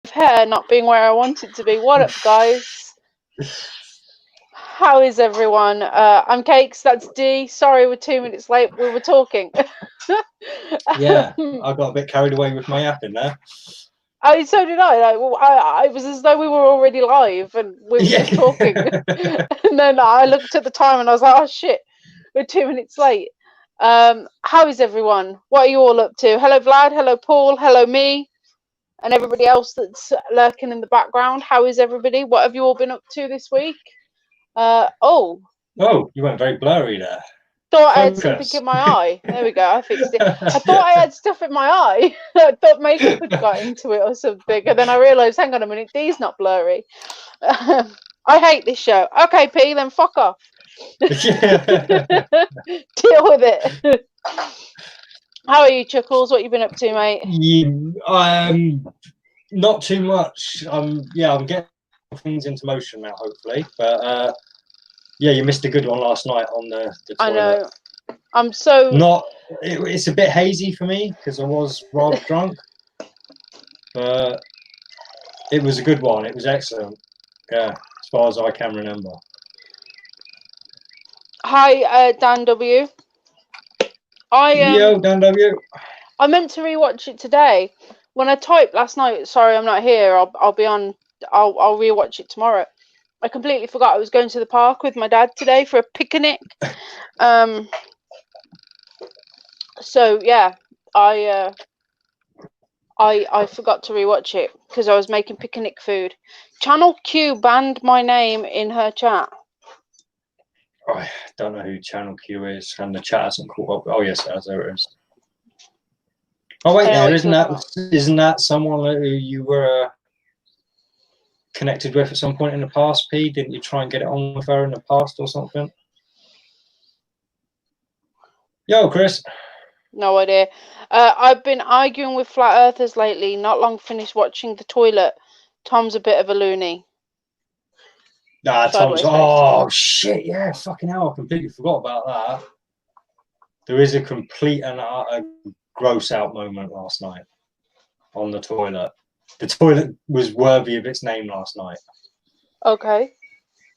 hair not being where I want it to be. What up, guys? How is everyone? I'm Cakes, that's D. Sorry we're 2 minutes late. We were talking. Yeah, I got a bit carried away with my yapping there. So did I. I was as though we were already live and we were just talking. And then I looked at the time and I was like, oh shit, we're 2 minutes late. How is everyone? What are you all up to? Hello, Vlad. Hello, Paul. Hello, me. And everybody else that's lurking in the background. How is everybody? What have you all been up to this week? Oh, you went very blurry there. Thought I had something in my eye. There we go. I fixed it. I thought I had stuff in my eye. I thought makeup had got into it or something. And then I realised, hang on a minute, D's not blurry. I hate this show. Okay, P, then fuck off. Deal with it. How are you, Chuckles? What you been up to, mate? Not too much. I'm getting things into motion now, hopefully. But yeah, you missed a good one last night on the toilet. I know. I'm so it's a bit hazy for me because I was rather drunk. But it was a good one. It was excellent. Yeah, as far as I can remember. Hi, Dan W. Yo, Dan W. I meant to rewatch it today. When I typed last night, sorry, I'm not here. I'll be on. I'll rewatch it tomorrow. I completely forgot I was going to the park with my dad today for a picnic. So yeah, I forgot to rewatch it because I was making picnic food. Channel Q banned my name in her chat. I don't know who Channel Q is, and the chat hasn't caught up. Oh yes, there it is. Oh wait, isn't that someone who you were connected with at some point in the past, P? Didn't you try and get it on with her in the past or something? Yo, Chris. No idea. I've been arguing with flat earthers lately. Not long finished watching The Toilet. Tom's a bit of a loony. Nah, Tom's. Oh shit! Yeah, fucking hell! I completely forgot about that. There is a complete and utter gross out moment last night on the toilet. The toilet was worthy of its name last night. Okay.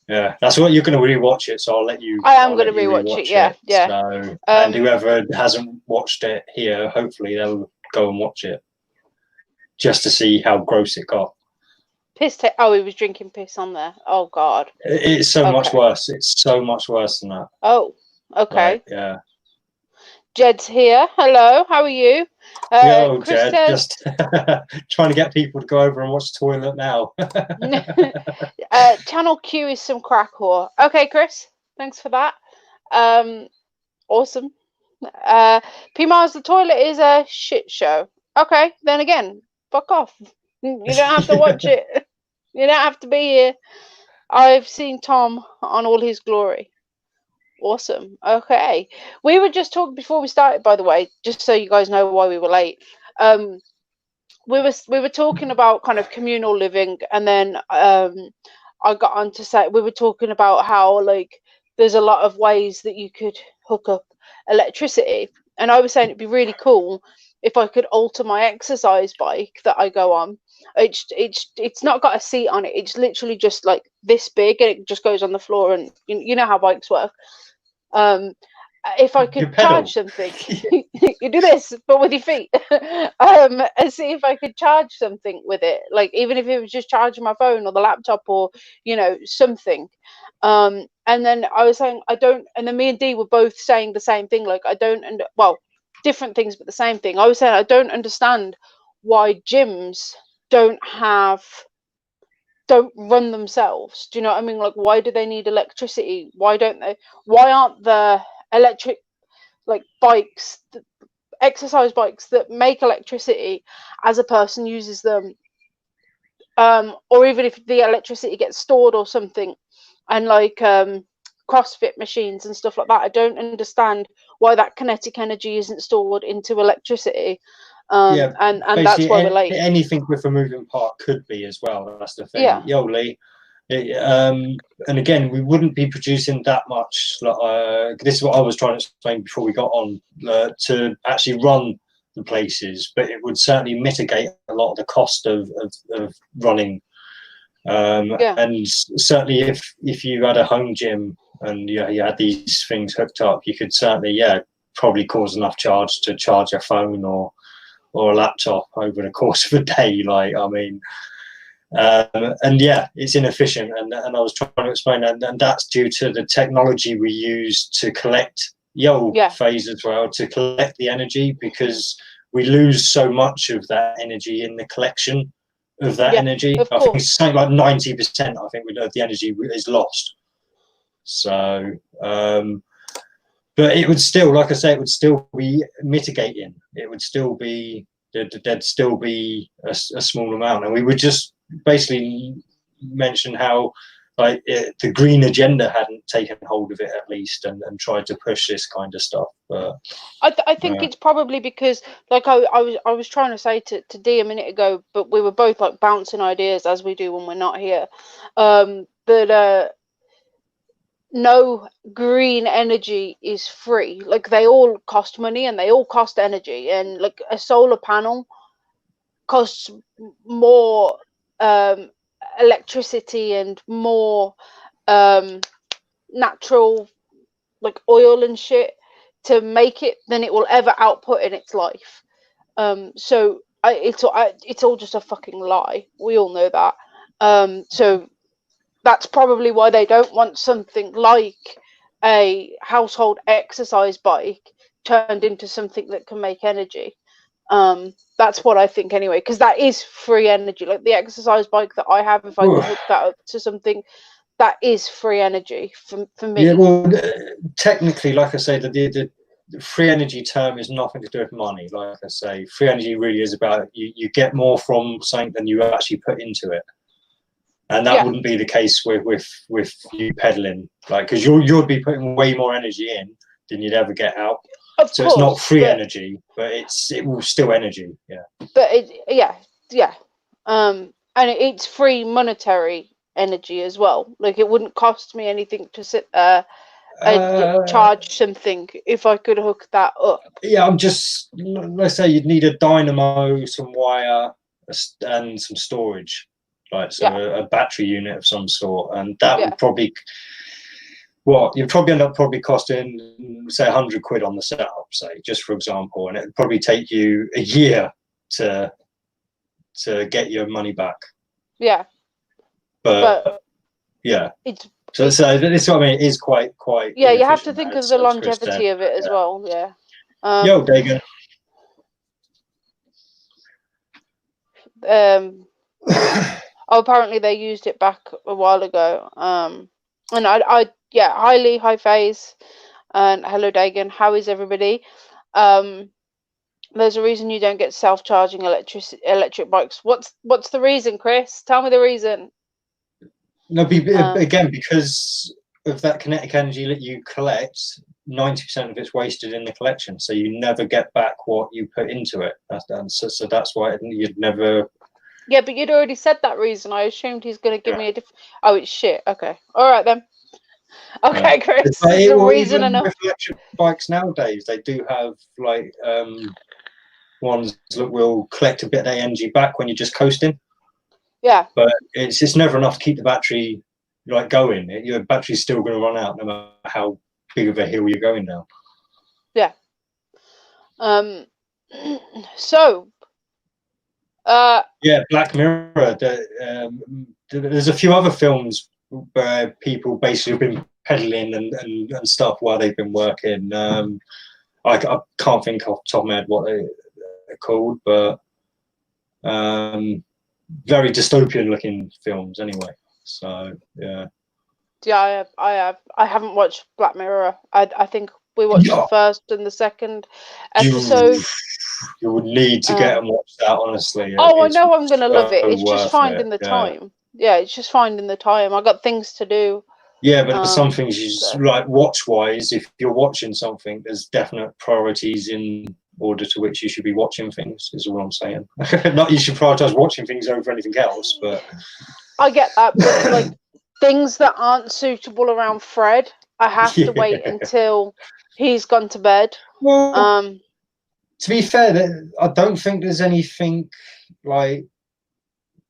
Yeah, that's what you're going to rewatch it. So I'll let you. I am going to rewatch it. Yeah. So, and whoever hasn't watched it here, hopefully they'll go and watch it just to see how gross it got. Piss. Oh, he was drinking piss on there. Oh God. It's so much worse. It's so much worse than that. Oh. Okay. Like, yeah. Jed's here. Hello. How are you? Yo, Jed. Just trying to get people to go over and watch Toilet now. Channel Q is some crack whore. Okay, Chris. Thanks for that. Awesome. P Mars, The Toilet is a shit show. Okay, then again, fuck off. You don't have to watch it. You don't have to be here. I've seen Tom on all his glory. Awesome. Okay. We were just talking before we started, by the way, just so you guys know why we were late. We were talking about kind of communal living, and then I got on to say we were talking about how like there's a lot of ways that you could hook up electricity, and I was saying it'd be really cool if I could alter my exercise bike that I go on. It's not got a seat on it. It's literally just like this big, and it just goes on the floor, and you know how bikes work. If I could charge something, you do this, but with your feet, and see if I could charge something with it, like even if it was just charging my phone or the laptop or something. And then I was saying I don't, and then me and Dee were both saying the same thing, like I don't, and well, different things but the same thing. I was saying I don't understand why gyms don't run themselves. Do you know what I mean? Like, why do they need electricity? Why aren't the electric like bikes, exercise bikes that make electricity as a person uses them, or even if the electricity gets stored or something, and like CrossFit machines and stuff like that, I don't understand why that kinetic energy isn't stored into electricity. And that's why we're late. Anything with a moving part could be as well. That's the thing. Yeah. Yo, Lee. And again, we wouldn't be producing that much. This is what I was trying to explain before we got on. To actually run the places, but it would certainly mitigate a lot of the cost of running. And certainly if you had a home gym and you had these things hooked up, you could certainly probably cause enough charge to charge a phone or a laptop over the course of a day. Like, I mean, and it's inefficient, and I was trying to explain that, and that's due to the technology we use to collect phase as well, to collect the energy, because we lose so much of that energy in the collection of that energy. I think it's something like 90%. I think we know the energy is lost. So, but it would still, like I say, it would still be mitigating. It would still be there'd still be a small amount, and we would just basically mention how the green agenda hadn't taken hold of it at least, and tried to push this kind of stuff. But I think it's probably because, like I was trying to say to Dee a minute ago, but we were both like bouncing ideas as we do when we're not here. But no green energy is free. Like, they all cost money and they all cost energy, and like a solar panel costs more electricity and more natural, like oil and shit, to make it than it will ever output in its life. So it's all just a fucking lie. We all know that. So that's probably why they don't want something like a household exercise bike turned into something that can make energy. That's what I think anyway, because that is free energy. Like the exercise bike that I have, if I could hook that up to something, that is free energy for me. Yeah, well, technically, like I say, the free energy term is nothing to do with money. Like I say, free energy really is about you get more from something than you actually put into it. And that wouldn't be the case with you pedaling, like, because you'd be putting way more energy in than you'd ever get out. So it's not free energy, but it will still energy. Yeah. But and it's free monetary energy as well. Like, it wouldn't cost me anything to sit there and charge something if I could hook that up. Yeah, let's say you'd need a dynamo, some wire, and some storage. Right, so a battery unit of some sort, and that would probably, you'd probably end up costing, say, 100 quid on the setup, say, just for example, and it'd probably take you a year to get your money back. Yeah. But it's so this is what I mean. It is quite. Yeah, you have to think of the longevity of it as well. Yeah. Yo, Dagan. Apparently they used it back a while ago. And high phase, and hello Dagan, how is everybody? There's a reason you don't get self-charging electric bikes. What's the reason, Chris? Tell me the reason. No, again, because of that kinetic energy that you collect, 90% of it's wasted in the collection, so you never get back what you put into it. So that's why you'd never. Yeah, but you'd already said that reason. I assumed he's going to give me a different. Oh, it's shit. Okay. All right then. Okay, Chris. The reason enough. With electric bikes nowadays, they do have like ones that will collect a bit of energy back when you're just coasting. Yeah. But it's never enough to keep the battery like going. Your battery's still going to run out no matter how big of a hill you're going down. Yeah. So. Black Mirror. There's a few other films where people basically have been pedaling and stuff while they've been working. I can't think off the top of my head what they're called, but very dystopian looking films anyway. So yeah, I haven't watched Black Mirror. I think we watched the first and the second episode. You would need to get and watch that, honestly. I know I'm gonna love it. It's just finding the time. Yeah, it's just finding the time. I got things to do. Yeah, but there's some things you just, like watch-wise, if you're watching something, there's definite priorities in order to which you should be watching things, is all I'm saying. Not you should prioritize watching things over anything else, but I get that, but like things that aren't suitable around Fred, I have to wait until he's gone to bed. Well, To be fair, I don't think there's anything like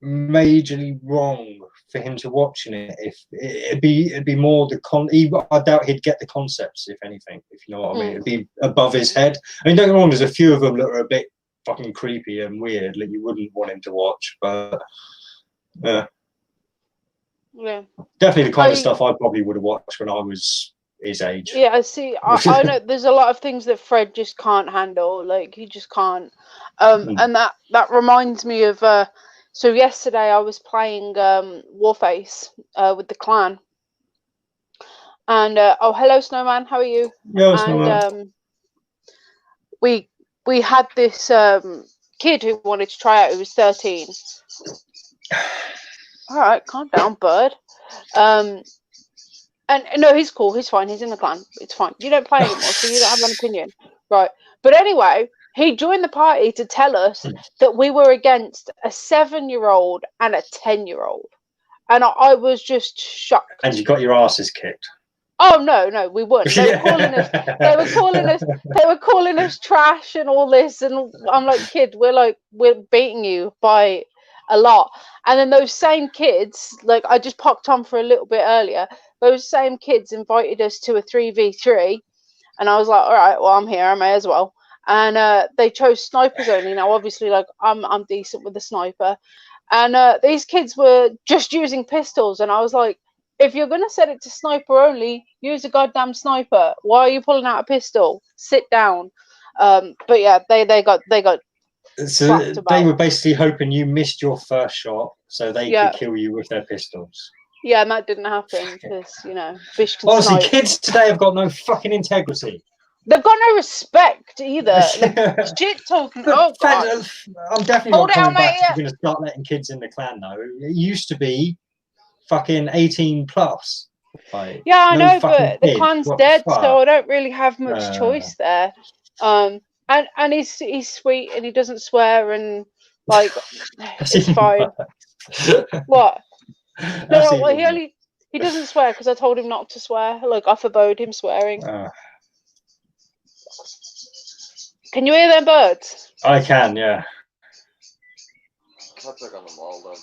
majorly wrong for him to watching it. If it'd be more the I doubt he'd get the concepts, if anything, if you know what I mean. It'd be above his head. I mean, don't get me wrong, there's a few of them that are a bit fucking creepy and weird that you wouldn't want him to watch, but yeah, definitely the kind of stuff I probably would have watched when I was his age. Yeah, I see. I know there's a lot of things that Fred just can't handle. Like, he just can't. And that reminds me of. So yesterday I was playing Warface with the clan, and oh, hello Snowman, how are you? Yeah, and we had this kid who wanted to try out, who was 13. All right, calm down, bird. And no, he's cool. He's fine. He's in the clan. It's fine. You don't play anymore, so you don't have an opinion, right? But anyway, he joined the party to tell us that we were against a 7-year-old and a 10-year-old, and I was just shocked. And you got your asses kicked. Oh no, we weren't. They were calling us. They were calling us. They were calling us trash and all this. And I'm like, kid, we're beating you by a lot. And then those same kids, like, I just popped on for a little bit earlier. Those same kids invited us to a 3v3, and I was like, all right, well, I'm here, I may as well. And they chose snipers only. Now, obviously, like, I'm decent with the sniper, and these kids were just using pistols, and I was like, if you're gonna set it to sniper only, use a goddamn sniper. Why are you pulling out a pistol? Sit down. But yeah, they got. So they were basically hoping you missed your first shot, so they could kill you with their pistols. Yeah, and that didn't happen because, you know, fish can honestly, snipe. Kids today have got no fucking integrity. They've got no respect either. Like, shit talking. Oh God! I'm definitely not coming back to going to start letting kids in the clan though. It used to be fucking 18 plus. Like, yeah, I know, but the clan's dead, so I don't really have much choice there. And he's sweet and he doesn't swear, and like, it's fine. What? No, well, he doesn't swear because I told him not to swear. Like, I forbade him swearing. Can you hear them birds? I can, yeah. I'll check on them all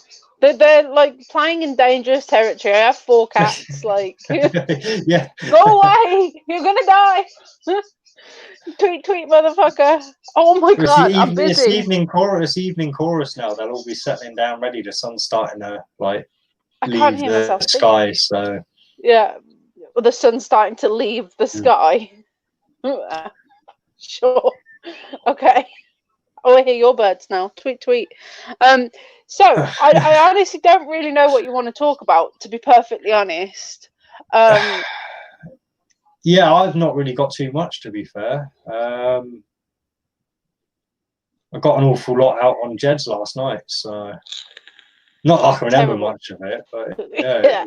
then. They're like playing in dangerous territory. I have 4 cats. Like, yeah. Go away! You're gonna die. Tweet, motherfucker! Oh my God, I'm busy. It's evening chorus now. They'll all be settling down, ready. The sun's starting to leave the sky. So yeah, well, the sun's starting to leave the sky. Sure. Okay. Oh, I hear your birds now. Tweet. So I honestly don't really know what you want to talk about, to be perfectly honest. Yeah, I've not really got too much, to be fair. I got an awful lot out on Jed's last night, so not like I remember much of it, but yeah.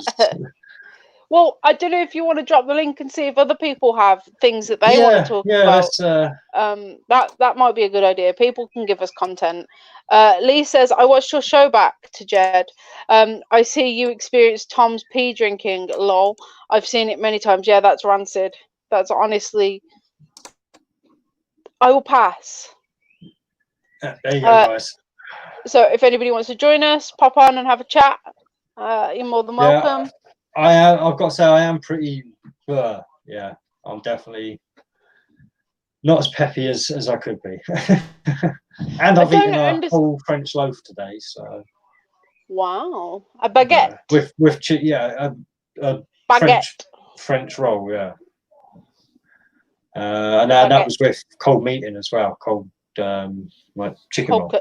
Well, I don't know if you want to drop the link and see if other people have things that they want to talk about. That might be a good idea. People can give us content. Lee says, I watched your show back to Jed. I see you experienced Tom's pee drinking. Lol. I've seen it many times. Yeah, that's rancid. That's honestly, I will pass. There you go, guys. So if anybody wants to join us, pop on and have a chat. You're more than welcome. I've got to say, I am pretty, yeah, I'm definitely not as peppy as I could be. And I've eaten a whole French loaf today, so. Wow, a baguette. With a baguette. French roll, yeah. And that was with cold meat as well, cold chicken roll.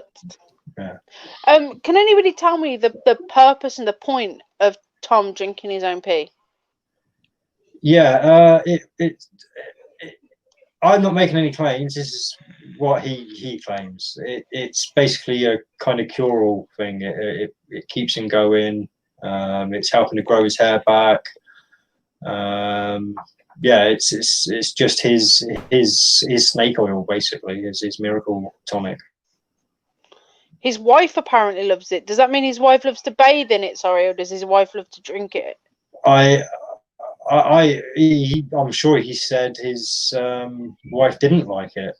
Yeah. Can anybody tell me the purpose and the point of Tom drinking his own pee? Yeah, I'm not making any claims. This is what he claims. It's basically a kind of cure-all thing. It keeps him going. It's helping to grow his hair back. Yeah, it's just his snake oil, basically, his miracle tonic. His wife apparently loves it. Does that mean his wife loves to bathe in it? Sorry, or does his wife love to drink it? I'm sure he said his wife didn't like it.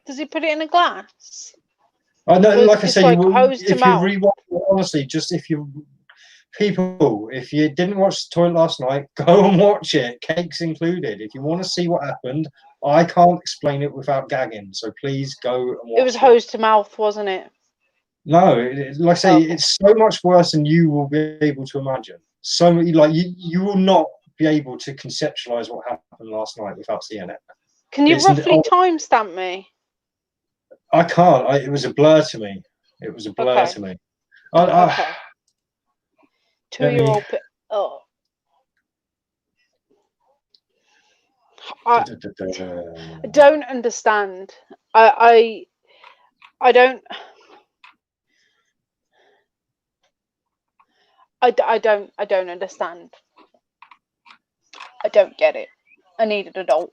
Does he put it in a glass? I know, Or like I just say, like you, hose to if you mouth? rewatch it, honestly, just if you didn't watch the toilet last night, go and watch it, cakes included. If you want to see what happened, I can't explain it without gagging, so please go and watch It was hose to mouth, wasn't it? No, like I say, Okay. it's so much worse than you will be able to imagine. So like you will not be able to conceptualize what happened last night without seeing it. Can you roughly timestamp me? I can't. It was a blur to me. It was a blur Okay. to me. Okay. Let me- 2-year-old. Oh. I don't understand. I don't. I don't understand. I don't get it. I need an adult.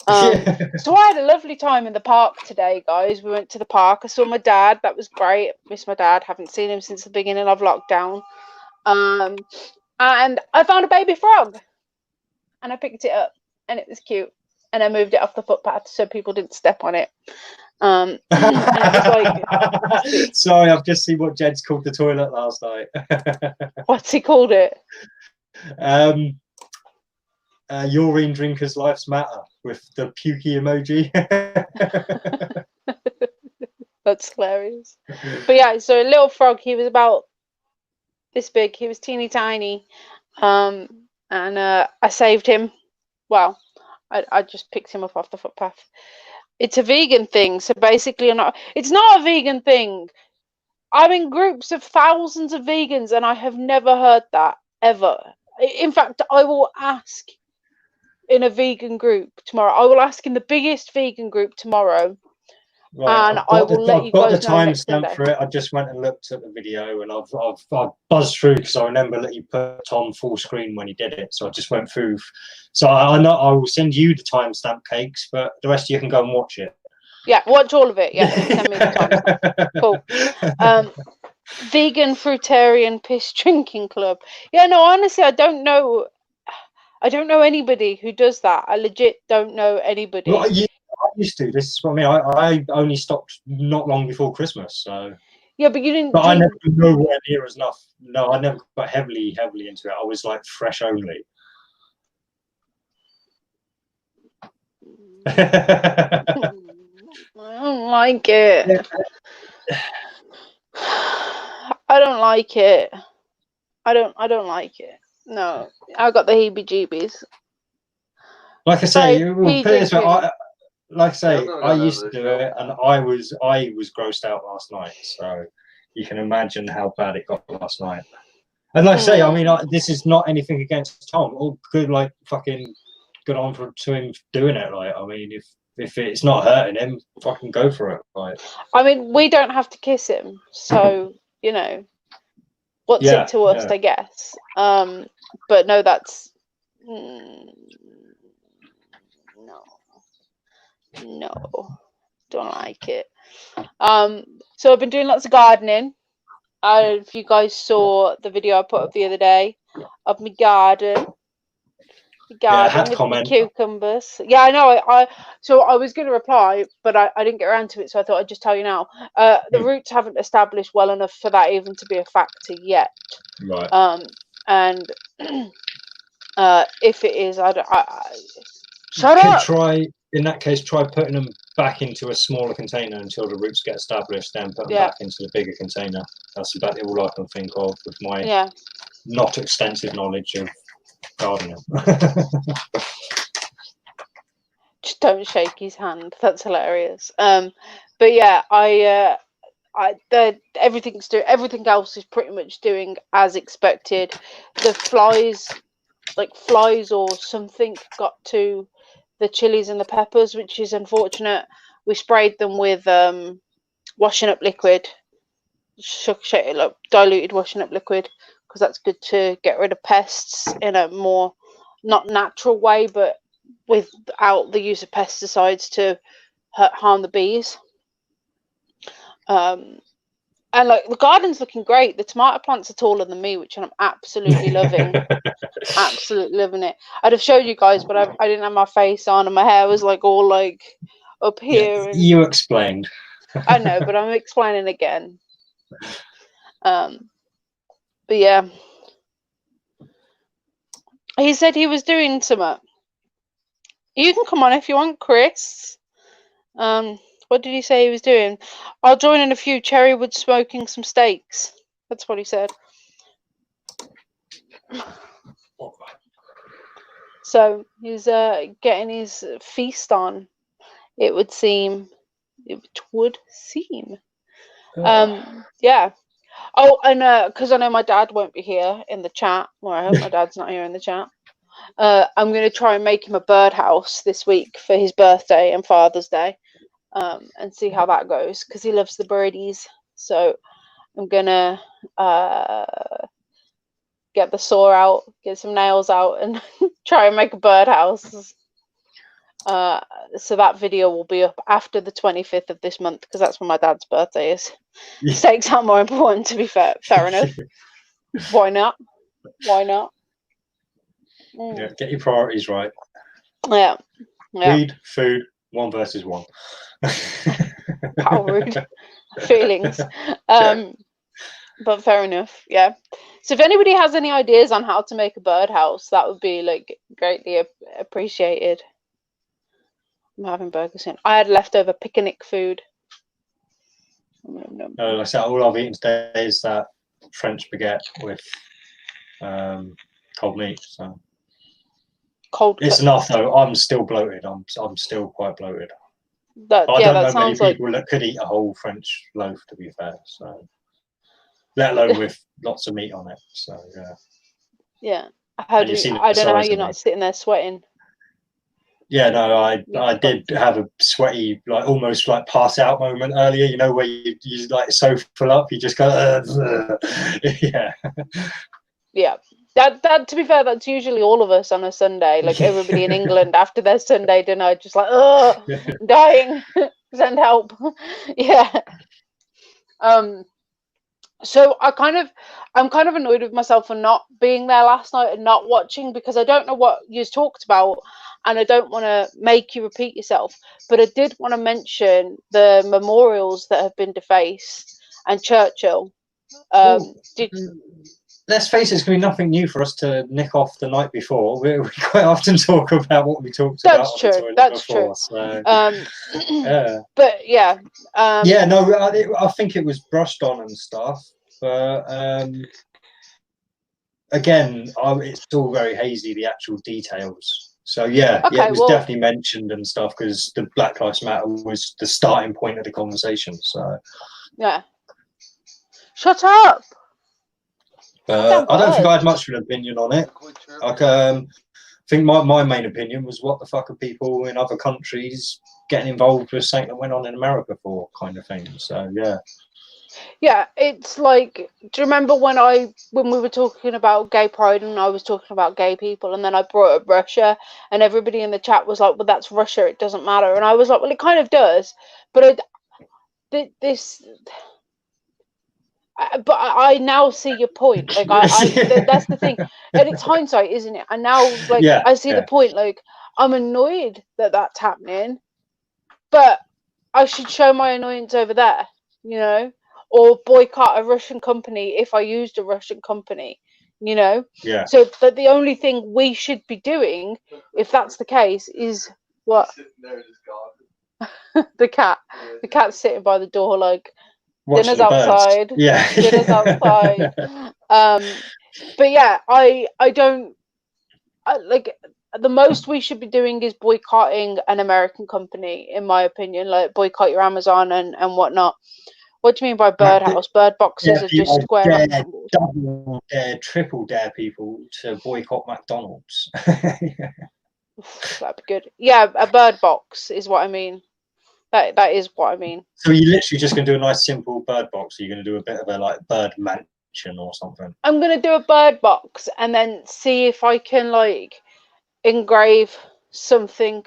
So I had a lovely time in the park today, guys. We went to the park. I saw my dad. That was great. Miss my dad. Haven't seen him since the beginning of lockdown. And I found a baby frog, and I picked it up, and it was cute. And I moved it off the footpath so people didn't step on it. And it was like, sorry, I've just seen what Jed's called the toilet last night. What's he called it? Urine drinkers' lives matter with the pukey emoji. That's hilarious. But yeah, so a little frog. He was about this big. He was teeny tiny, and I saved him. Well, I just picked him up off the footpath. It's a vegan thing, so basically, it's not a vegan thing. I'm in groups of thousands of vegans, and I have never heard that ever. In fact, I will ask in a vegan group tomorrow. I will ask in the biggest vegan group tomorrow. Right, and I will let you guys know next Sunday. I've got the timestamp for it. I just went and looked at the video, and I've buzzed through because I remember that you put Tom full screen when he did it. So I just went through. So I know I will send you the timestamp cakes, but the rest of you can go and watch it. Yeah, watch all of it. Yeah, and send me the timestamp. Cool. Vegan fruitarian piss drinking club. Yeah, no, honestly, I don't know anybody who does that. I legit don't know anybody. Well, I used to. This is what I mean. I only stopped not long before Christmas, so. Yeah, but you didn't. But I never nowhere near as enough. No, I never got heavily into it. I was like fresh only. I don't like it. I don't like it. I don't like it. No, I got the heebie-jeebies. Like I say, we'll put it this way, I used to do it, and I was grossed out last night. So you can imagine how bad it got last night. And like I say, I mean, this is not anything against Tom. All good, like fucking good on to him doing it. Like, I mean, if it's not hurting him, fucking go for it. Like, I mean, we don't have to kiss him, so you know, what's it to us, I guess. But no, that's no, don't like it. So I've been doing lots of gardening. If you guys saw the video I put up the other day of my garden. With the cucumbers. Yeah, I know. So I was going to reply, but I didn't get around to it, so I thought I'd just tell you now. The roots haven't established well enough for that even to be a factor yet. Right. And if it is, shut up. In that case, try putting them back into a smaller container until the roots get established, then put them back into the bigger container. That's about all I can think of with my not extensive knowledge of gardening. Just don't shake his hand. That's hilarious. But yeah, everything else is pretty much doing as expected. The flies or something got to the chilies and the peppers, which is unfortunate. We sprayed them with washing up liquid, diluted washing up liquid, because that's good to get rid of pests in a more not natural way, but without the use of pesticides to harm the bees. And like the garden's looking great. The tomato plants are taller than me, which I'm absolutely loving. Absolutely loving it. I'd have showed you guys, but I didn't have my face on, and my hair was like all like up here. And you explained. I know, but I'm explaining again. But yeah, he said he was doing something. You can come on if you want, Chris. What did he say he was doing? I'll join in a few cherrywood smoking some steaks. That's what he said. So he's getting his feast on. It would seem. Yeah. Oh, and because I know my dad won't be here in the chat, or I hope my dad's not here in the chat. I'm going to try and make him a birdhouse this week for his birthday and Father's Day, and see how that goes, because he loves the birdies. So I'm going to get the saw out, get some nails out, and try and make a birdhouse. So that video will be up after the 25th of this month, because that's when my dad's birthday is. Yeah. Steaks are more important, to be fair enough. Why not? Yeah, get your priorities right. Yeah. Weed, food, 1 versus 1. How rude. Feelings. But fair enough. Yeah. So if anybody has any ideas on how to make a birdhouse, that would be like greatly appreciated. I'm having burgers in. I had leftover picnic food. Like I said, all I've eaten today is that French baguette with cold meat. So it's enough though. I'm still bloated. I'm still quite bloated. I don't know many people that could eat a whole French loaf, to be fair. So let alone with lots of meat on it. So yeah. Yeah. I don't know how you're not sitting there sweating. Yeah, no, I did have a sweaty, like almost like pass out moment earlier. You know, where you like so full up, you just go, yeah. Yeah. That to be fair, that's usually all of us on a Sunday. Like everybody in England after their Sunday dinner, just like, oh, dying, send help. Yeah. So I'm kind of annoyed with myself for not being there last night and not watching, because I don't know what you talked about, and I don't want to make you repeat yourself. But I did want to mention the memorials that have been defaced and Churchill. Let's face it, it's going to be nothing new for us to nick off the night before. We quite often talk about what we talked about on the toilet before. So, yeah. But yeah. Yeah, no, I think it was brushed on and stuff. But again, it's all very hazy, the actual details. So yeah, it was definitely mentioned and stuff, because the Black Lives Matter was the starting point of the conversation. So yeah. Shut up. I don't think I had much of an opinion on it. Like, I think my main opinion was, what the fuck are people in other countries getting involved with something that went on in America for, kind of thing. So yeah. Yeah, it's like, do you remember when we were talking about gay pride and I was talking about gay people, and then I brought up Russia, and everybody in the chat was like, well, that's Russia, it doesn't matter. And I was like, well, it kind of does, but I now see your point. Like that's the thing, and it's hindsight, isn't it? And now, like, I see the point. Like, I'm annoyed that that's happening, but I should show my annoyance over there, you know, or boycott a Russian company if I used a Russian company, you know. Yeah. So that the only thing we should be doing, if that's the case, is what? The cat's sitting by the door, like, dinner's outside. Yeah. Dinner's outside. But yeah, I don't like, the most we should be doing is boycotting an American company, in my opinion. Like, boycott your Amazon and whatnot. What do you mean by birdhouse? Bird boxes are just square rectangles. Double dare, triple dare people to boycott McDonald's. That'd be good. Yeah, a bird box is what I mean. That is what I mean. So you're literally just going to do a nice simple bird box? Or you're going to do a bit of a like bird mansion or something? I'm going to do a bird box and then see if I can like engrave something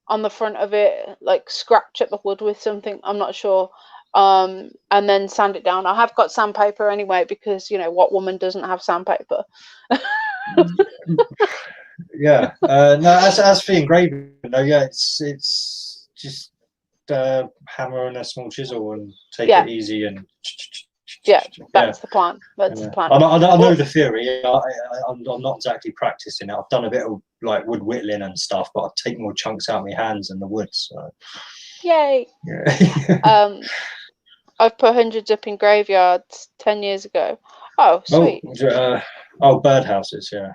on the front of it, like scratch at the wood with something. I'm not sure. And then sand it down. I have got sandpaper anyway, because, you know, what woman doesn't have sandpaper? Yeah. No, as for engraving, no, yeah, it's just hammer and a small chisel and take Yeah. it easy and that's the plan. That's the plan. I know the theory. I'm not exactly practicing it. I've done a bit of like wood whittling and stuff, but I take more chunks out of my hands than the wood. So. Yay! Yeah. I've put hundreds up in graveyards 10 years ago. Oh, sweet. Birdhouses, yeah.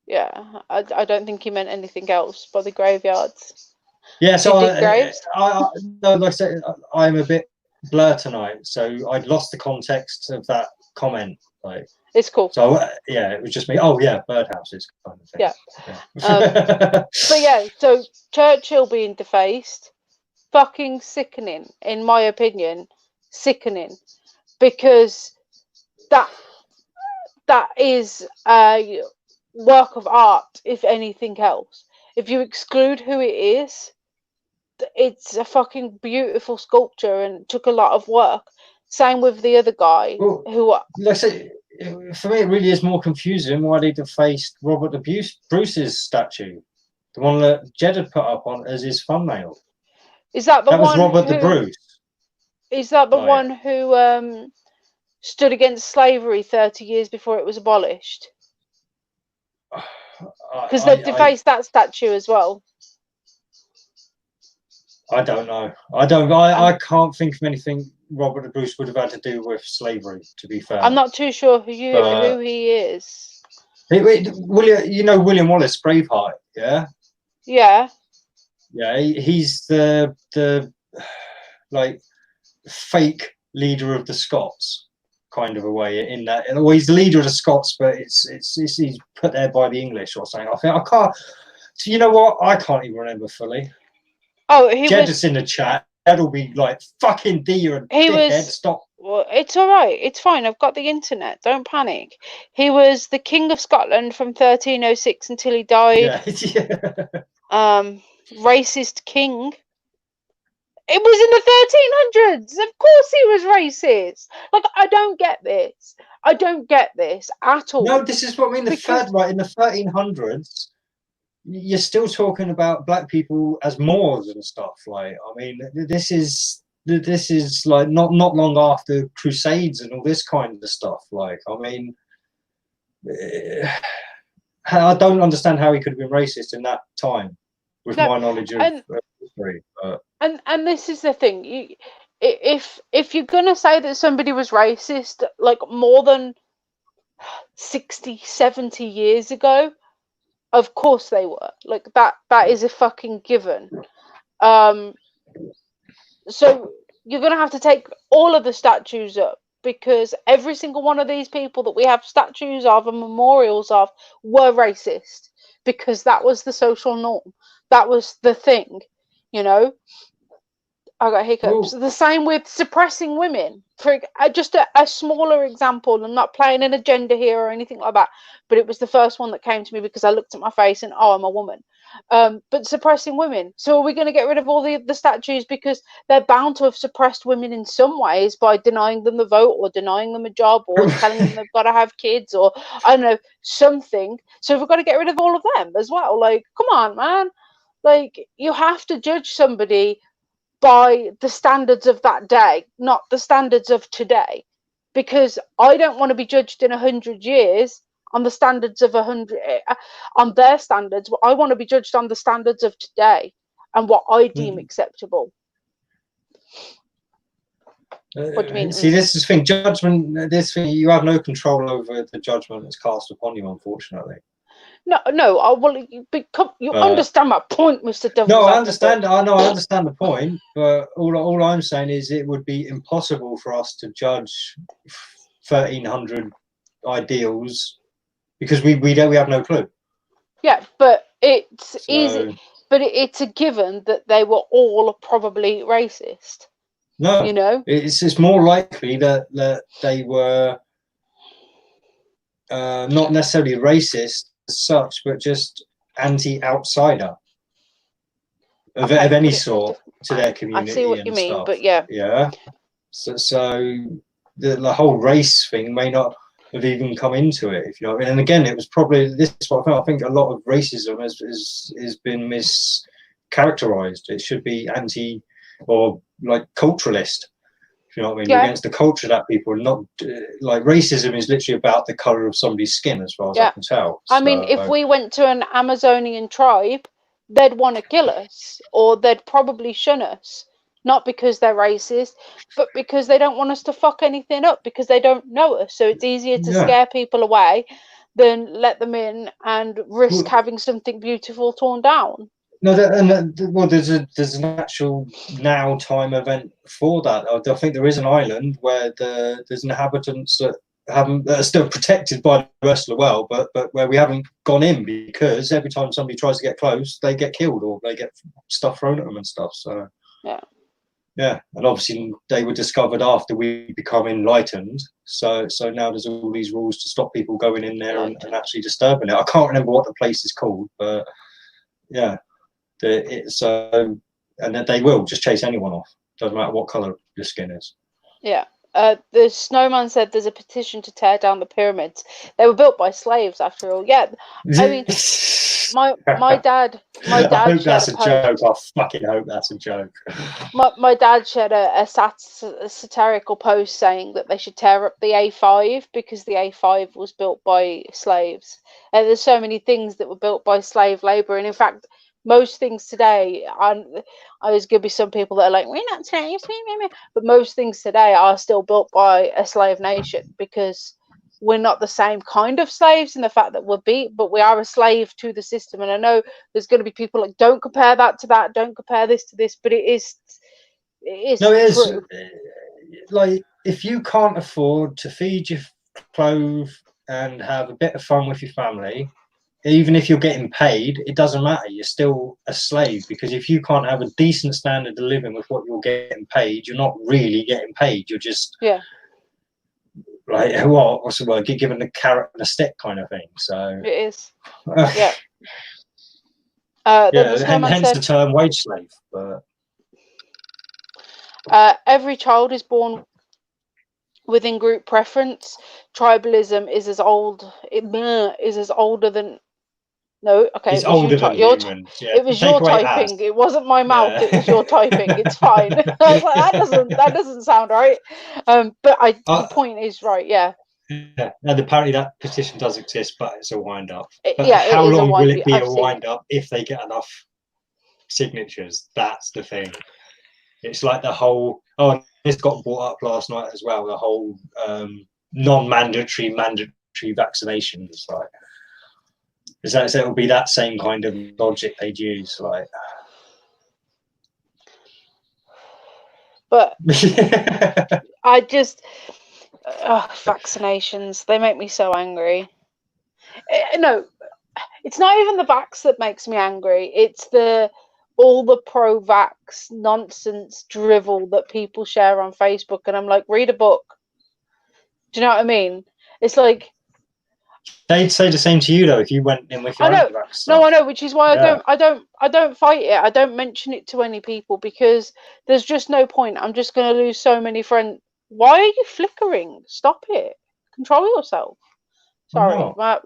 Yeah, I don't think he meant anything else by the graveyards. Yeah, so graves? no, like I said, I'm a bit blur tonight, so I'd lost the context of that comment. Like, it's cool. So yeah, it was just me. Oh yeah, birdhouses kind of thing. Yeah. But yeah, so Churchill being defaced, fucking sickening, in my opinion, sickening, because that is a work of art, if anything else. If you exclude who it is, it's a fucking beautiful sculpture and took a lot of work. Same with the other guy, who, like I say, for me, it really is more confusing why they defaced Robert Bruce's statue, the one that Jed had put up on as his thumbnail. Is that the one? That was Robert the Bruce. Is that the one who stood against slavery 30 years before it was abolished? Because they've defaced that statue as well. I don't know. I can't think of anything Robert the Bruce would have had to do with slavery, to be fair. I'm not too sure who he is. William Wallace, Braveheart, yeah? Yeah. Yeah, he's the like fake leader of the Scots, kind of a way, in that. Well, he's the leader of the Scots, but it's he's put there by the English or something. I can't. So you know what? I can't even remember fully. Oh, Jed is in the chat. That'll be like fucking dear and dickhead. Stop. Well, it's all right. It's fine. I've got the internet. Don't panic. He was the King of Scotland from 1306 until he died. Yeah. Racist king. It was in the 1300s. Of course he was racist. Like, I don't get this. I don't get this at all. No, this is what I mean. In the 1300s, you're still talking about black people as Moors and stuff. Like, I mean, this is like not long after Crusades and all this kind of stuff. Like, I mean, I don't understand how he could have been racist in that time, with my knowledge of history. And this is the thing. If you're gonna say that somebody was racist, like more than 60, 70 years ago, of course they were. Like that is a fucking given. So you're gonna have to take all of the statues up, because every single one of these people that we have statues of and memorials of were racist, because that was the social norm. That was the thing, you know. I got hiccups. Ooh. The same with suppressing women. For just a smaller example, I'm not playing an agenda here or anything like that, but it was the first one that came to me because I looked at my face and, oh, I'm a woman. But suppressing women. So are we going to get rid of all the statues because they're bound to have suppressed women in some ways by denying them the vote or denying them a job or telling them they've got to have kids or, I don't know, something. So we've got to get rid of all of them as well. Like, come on, man. Like, you have to judge somebody by the standards of that day, not the standards of today, because I don't want to be judged in 100 years on the standards of 100, on their standards. I want to be judged on the standards of today and what I deem acceptable. What do you mean? See, this is the thing, judgment. This thing, you have no control over the judgment that's cast upon you, unfortunately. No. Well, you understand my point, Mr. Devil's No, I understand. I understand the point, but all I'm saying is it would be impossible for us to judge 1300 ideals because we have no clue. Yeah, but it's easy. But it's a given that they were all probably racist. No, you know, it's more likely that they were not necessarily racist as such, but just anti-outsider of any sort to their community. I see what you mean, stuff. But yeah. So the whole race thing may not have even come into it, if you know what I mean. And again, it was probably this. I think a lot of racism has been characterized. It should be anti or like culturalist. You know what I mean? Yeah. Against the culture that people are not like. Racism is literally about the color of somebody's skin, as far as I can tell. I mean, if we went to an Amazonian tribe, they'd want to kill us, or they'd probably shun us, not because they're racist, but because they don't want us to fuck anything up, because they don't know us. So it's easier to scare people away than let them in and risk having something beautiful torn down. No, well, there's an actual now time event for that. I think there is an island where there's inhabitants that are still protected by the rest of the world, but where we haven't gone in because every time somebody tries to get close, they get killed or they get stuff thrown at them and stuff. So yeah, and obviously they were discovered after we become enlightened. So now there's all these rules to stop people going in there and actually disturbing it. I can't remember what the place is called, but yeah. And that they will just chase anyone off. Doesn't matter what color your skin is. Yeah. The snowman said there's a petition to tear down the pyramids. They were built by slaves, after all. Yeah. I mean, my dad. I hope that's a joke. I fucking hope that's a joke. My dad shared a satirical post saying that they should tear up the A5 because the A5 was built by slaves. And there's so many things that were built by slave labor, and in fact, most things today, there's going to be some people that are like, we're not slaves, but most things today are still built by a slave nation, because we're not the same kind of slaves in the fact that we're beat, but we are a slave to the system. And I know there's going to be people like, don't compare that to that, don't compare this to this, but it is true. Like, if you can't afford to feed your clothes and have a bit of fun with your family, even if you're getting paid, it doesn't matter. You're still a slave, because if you can't have a decent standard of living with what you're getting paid, you're not really getting paid. You're just like, what's the word? Get given a carrot and a stick kind of thing. So it is. Hence the term wage slave. But every child is born within group preference. Tribalism is as old. It is as older than. No, okay. It's older than humans. It was your typing. It wasn't my mouth. It was your typing. It's fine. I was like, that doesn't sound right. But the point is right. Yeah. Yeah. And apparently that petition does exist, but it's a wind up. How long will it be a wind up if they get enough signatures? That's the thing. It's like the whole. Oh, this got brought up last night as well. The whole non-mandatory, mandatory vaccinations, like. So it'll be that same kind of logic they'd use, like. But I just vaccinations. They make me so angry. No, it's not even the vax that makes me angry. It's all the pro-vax nonsense drivel that people share on Facebook, and I'm like, read a book. Do you know what I mean? It's like. They'd say the same to you though if you went in with your anti-vax stuff. No, I know, which is why I don't fight it. I don't mention it to any people, because there's just no point. I'm just going to lose so many friends. Why are you flickering? Stop it. Control yourself. Sorry, not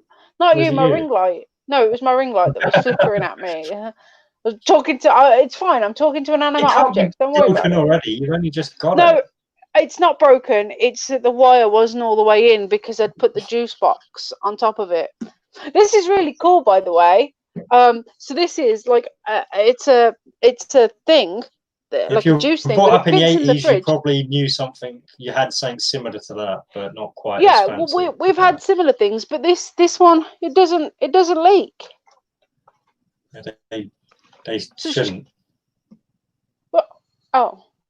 you. My ring light. No, it was my ring light that was flickering at me. I was talking to. It's fine. I'm talking to an animate object. Don't worry about it. Already. You've only just got it. It's not broken. It's that the wire wasn't all the way in because I'd put the juice box on top of it. This is really cool, by the way. So this is like it's a thing, like a juice thing. Brought up in the 80s, you probably knew something. You had something similar to that, but not quite. Yeah, well, we've had similar things, but this one it doesn't leak. They shouldn't.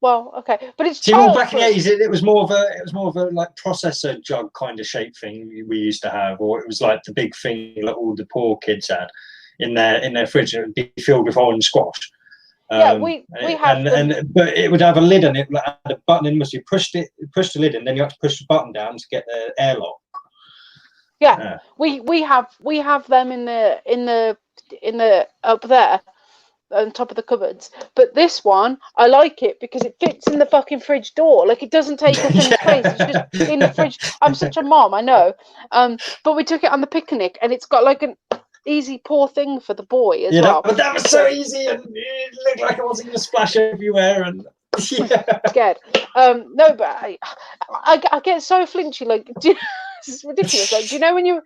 Well, okay, but it's back in the 80s, it was more of a like processor jug kind of shape thing we used to have, or it was like the big thing that all the poor kids had in their fridge. It would be filled with orange squash. We have, but it would have a lid on it, like a button in. You pushed the lid, and then you have to push the button down to get the airlock. Yeah, we have them in the up there. On top of the cupboards, but this one I like it because it fits in the fucking fridge door. Like, it doesn't take up any space. It's just in the fridge. I'm such a mom, I know. But we took it on the picnic, and it's got like easy pour thing for the boy as Yeah, well. but that was so easy, and it looked like it wasn't going to splash everywhere. And Scared. No, but I get so flinchy. Like, it's ridiculous. Like, do you know when you?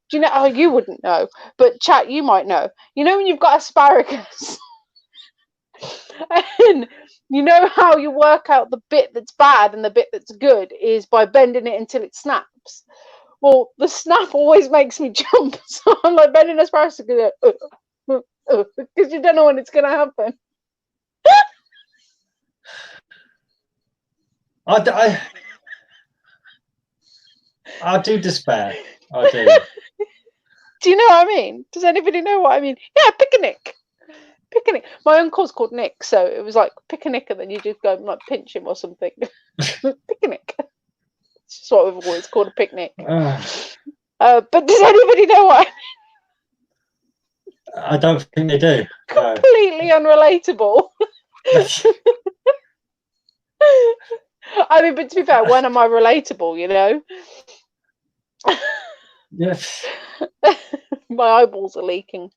Do you know? Oh, you wouldn't know, but chat, you might know. You know when you've got asparagus, and you know how you work out the bit that's bad and the bit that's good is by bending it until it snaps. Well, the snap always makes me jump, so I'm like bending asparagus because you don't know when it's gonna happen. I do despair. I do. Do you know what I mean? Does anybody know what I mean? Yeah, picnic. Picnic. My uncle's called Nick, so it was like picnic, and then you just go and like pinch him or something. Picnic. It's just what we've always called a picnic. But does anybody know what I mean? I don't think they do. Completely unrelatable. I mean, but to be fair, when am I relatable, you know? Yes. My eyeballs are leaking.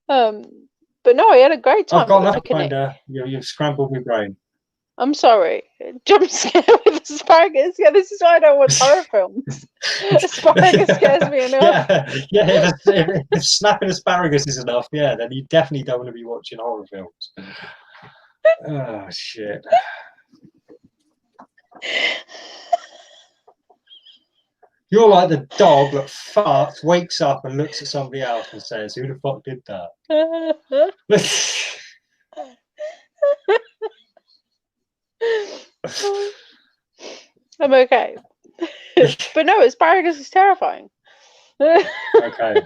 But no, I had a great time. I've got enough kind. You've scrambled my brain. I'm sorry. Jump scare with asparagus. Yeah, this is why I don't watch horror films. Asparagus scares me enough. Yeah. If snapping asparagus is enough, yeah, then you definitely don't want to be watching horror films. Oh shit. You're like the dog that farts, wakes up and looks at somebody else and says, "Who the fuck did that?" I'm okay. But no, asparagus is terrifying. Okay.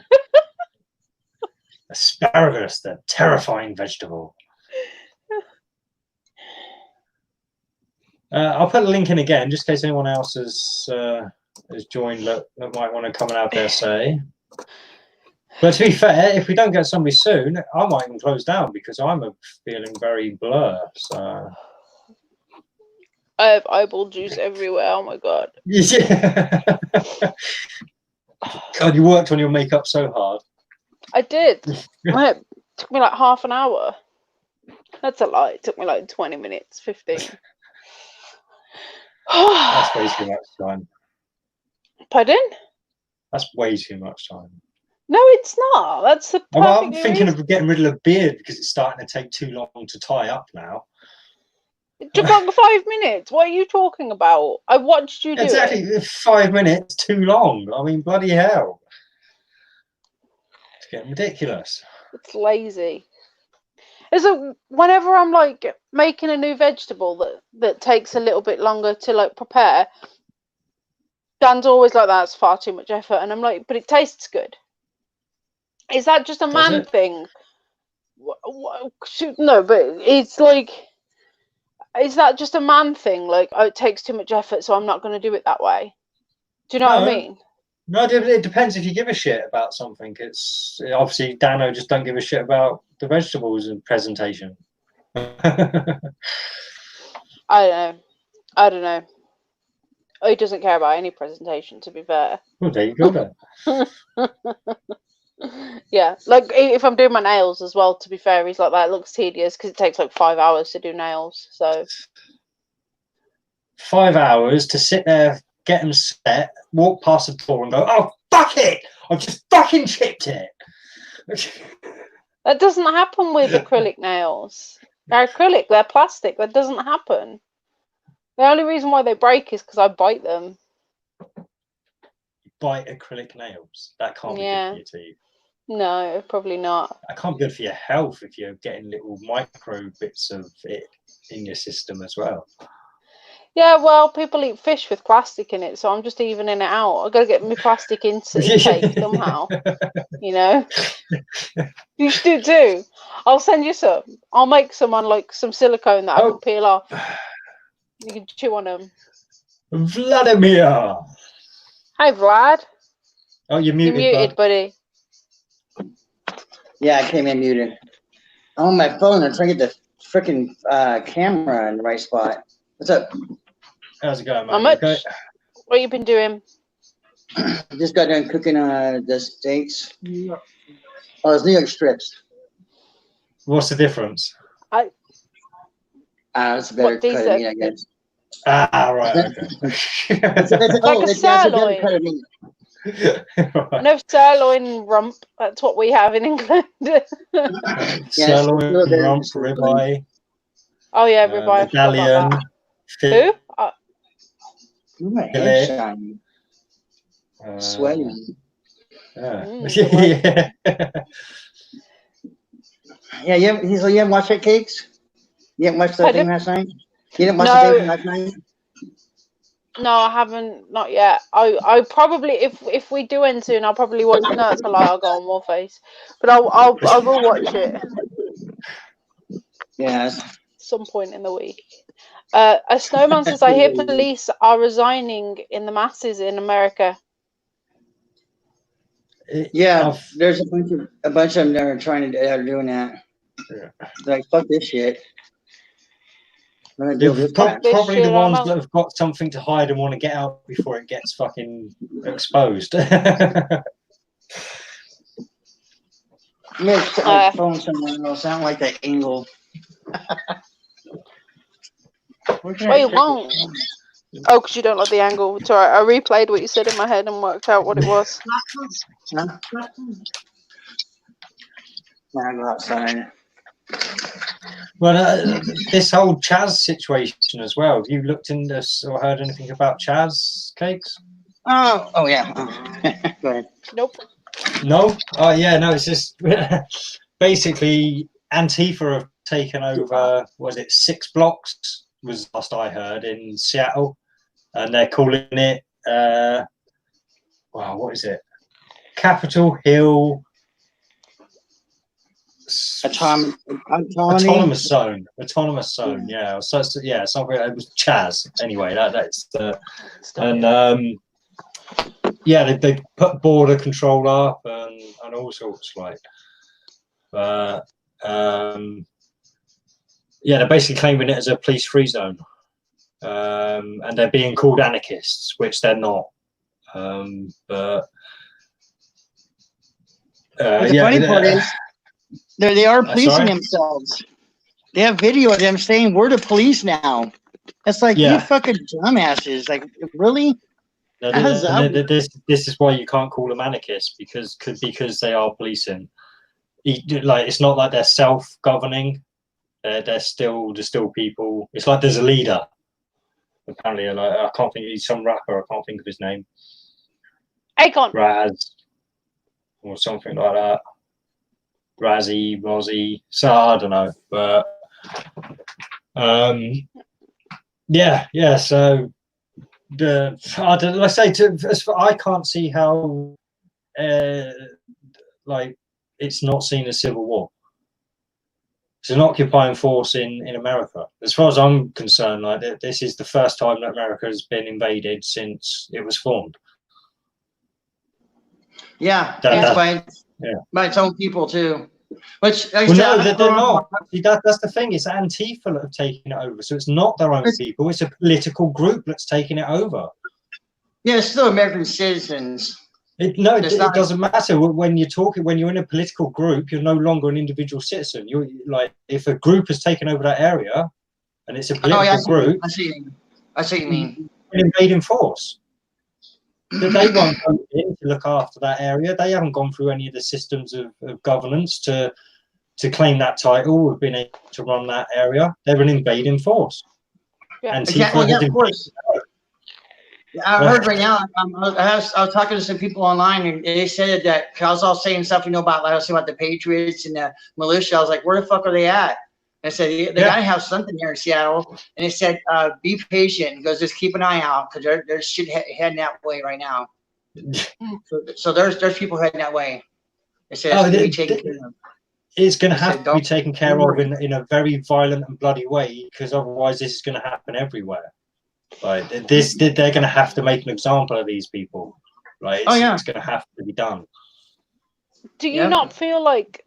Asparagus, the terrifying vegetable. I'll put a link in again, just in case anyone else has joined that might want to come and have their say. But to be fair, if we don't get somebody soon, I might even close down because I'm feeling very blur. So I have eyeball juice everywhere. Oh my god. Yeah. God, you worked on your makeup so hard. I did. It took me like half an hour. That's a lie. It took me like 20 minutes, 15. That's way too much time. Pardon? That's way too much time. No, it's not. That's the perfect I'm thinking of getting rid of the beard because it's starting to take too long to tie up now. It took like 5 minutes. What are you talking about? I watched you do it. Exactly. 5 minutes too long. I mean, bloody hell. It's getting ridiculous. It's lazy. So whenever I'm like making a new vegetable that takes a little bit longer to like prepare, Dan's always like, that's far too much effort, and I'm like, but it tastes good. Is that just a man thing? No, but it's like, is that just a man thing? Like, oh, it takes too much effort, so I'm not going to do it that way. Do you know what I mean? No, it depends if you give a shit about something. It's obviously Dano just don't give a shit about the vegetables and presentation. I don't know. Oh, he doesn't care about any presentation, to be fair. Well, there you go then. Yeah, like if I'm doing my nails as well, to be fair, he's like, that looks tedious because it takes like 5 hours to do nails. So 5 hours to sit there, get them set, walk past the door and go, oh, fuck it! I've just fucking chipped it. That doesn't happen with acrylic nails. They're acrylic, they're plastic. That doesn't happen. The only reason why they break is because I bite them. You bite acrylic nails? That can't be good for your teeth. No, probably not. That can't be good for your health if you're getting little micro bits of it in your system as well. Yeah, well, people eat fish with plastic in it, so I'm just evening it out. I've got to get my plastic intake somehow, you know? You should do too. I'll send you some. I'll make some on like some silicone that I can peel off. You can chew on them. Vladimir! Hi, Vlad. Oh, you're muted, You're muted, buddy. Yeah, I came in muted. I'm on my phone. I'm trying to get the freaking camera in the right spot. What's up? How's it going, man? How much? Okay? What you been doing? Just got done cooking the steaks. Oh, it's New York strips. What's the difference? It's a better cut of meat, I guess. Right, okay. It's a better cut of meat. Right. No sirloin rump. That's what we have in England. Sirloin, rump, ribeye. Oh yeah, ribeye. Medallion. Who? My head's shiny. Sweaty. Yeah. Yeah, you haven't watched that, Cakes? You haven't watched the thing last night? You didn't watch the thing last night? No, I haven't. Not yet. I probably, if we do end soon, I'll probably watch. No, that's a lie. I'll go on Warface, but I will watch it. Yes. Some point in the week. A snowman says, I hear police are resigning in the masses in America. Yeah, there's a bunch of them that are trying to doing that. Yeah. They're like, fuck this shit. Probably the ones that have got something to hide and want to get out before it gets fucking exposed. Phone someone else. I don't like that angle. Wait, won't. Oh, because you don't like the angle. It's alright. I replayed what you said in my head and worked out what it was. Huh? I go outside. Well, this whole Chaz situation as well. Have you looked into this or heard anything about Chaz, Cakes? Oh yeah. Go ahead. Nope. No? Oh yeah, no. It's just basically Antifa have taken over. Was it 6 blocks? Was last I heard in Seattle, and they're calling it. Wow, what is it? Capitol Hill. Autonomous zone. Yeah. So yeah, something. It was Chaz. Anyway, that's the. And yeah, they put border control up and all sorts like. Yeah, they're basically claiming it as a police-free zone, and they're being called anarchists, which they're not. But the funny part is, they are policing themselves. They have video of them saying we're the police now. It's like you fucking dumbasses. Like really? This is why you can't call them anarchists because they are policing. Like it's not like they're self-governing. There's still people. It's like there's a leader. Apparently, like I can't think. He's some rapper. I can't think of his name. Akon. Raz, or something like that. Rozzy. So I don't know, but yeah. So I don't. Let's say I can't see how like it's not seen as civil war. It's an occupying force in America. As far as I'm concerned, like this is the first time that America has been invaded since it was formed. Yeah, by its own people too. Which they're not. That's the thing. It's Antifa that have taken it over, so it's not their own people. It's a political group that's taking it over. Yeah, it's still American citizens. It doesn't matter when you're in a political group. You're no longer an individual citizen. You're like if a group has taken over that area, and it's a political group. I see what you mean. An invading force. They won't go in to look after that area. They haven't gone through any of the systems of governance to claim that title. Have been able to run that area. They're an invading force. Yeah, of course. I heard right now. I was talking to some people online, and they said that I was all saying stuff, about like I was saying about the Patriots and the militia. I was like, where the fuck are they at? And I said they gotta have something here in Seattle. And they said, be patient. He goes, just keep an eye out because there's shit heading that way right now. so there's people heading that way. They said it's gonna be taken care of. It's going to have to be taken care of in a very violent and bloody way because otherwise this is going to happen everywhere. Like they're going to have to make an example of these people. Right? It's going to have to be done. Do you not feel like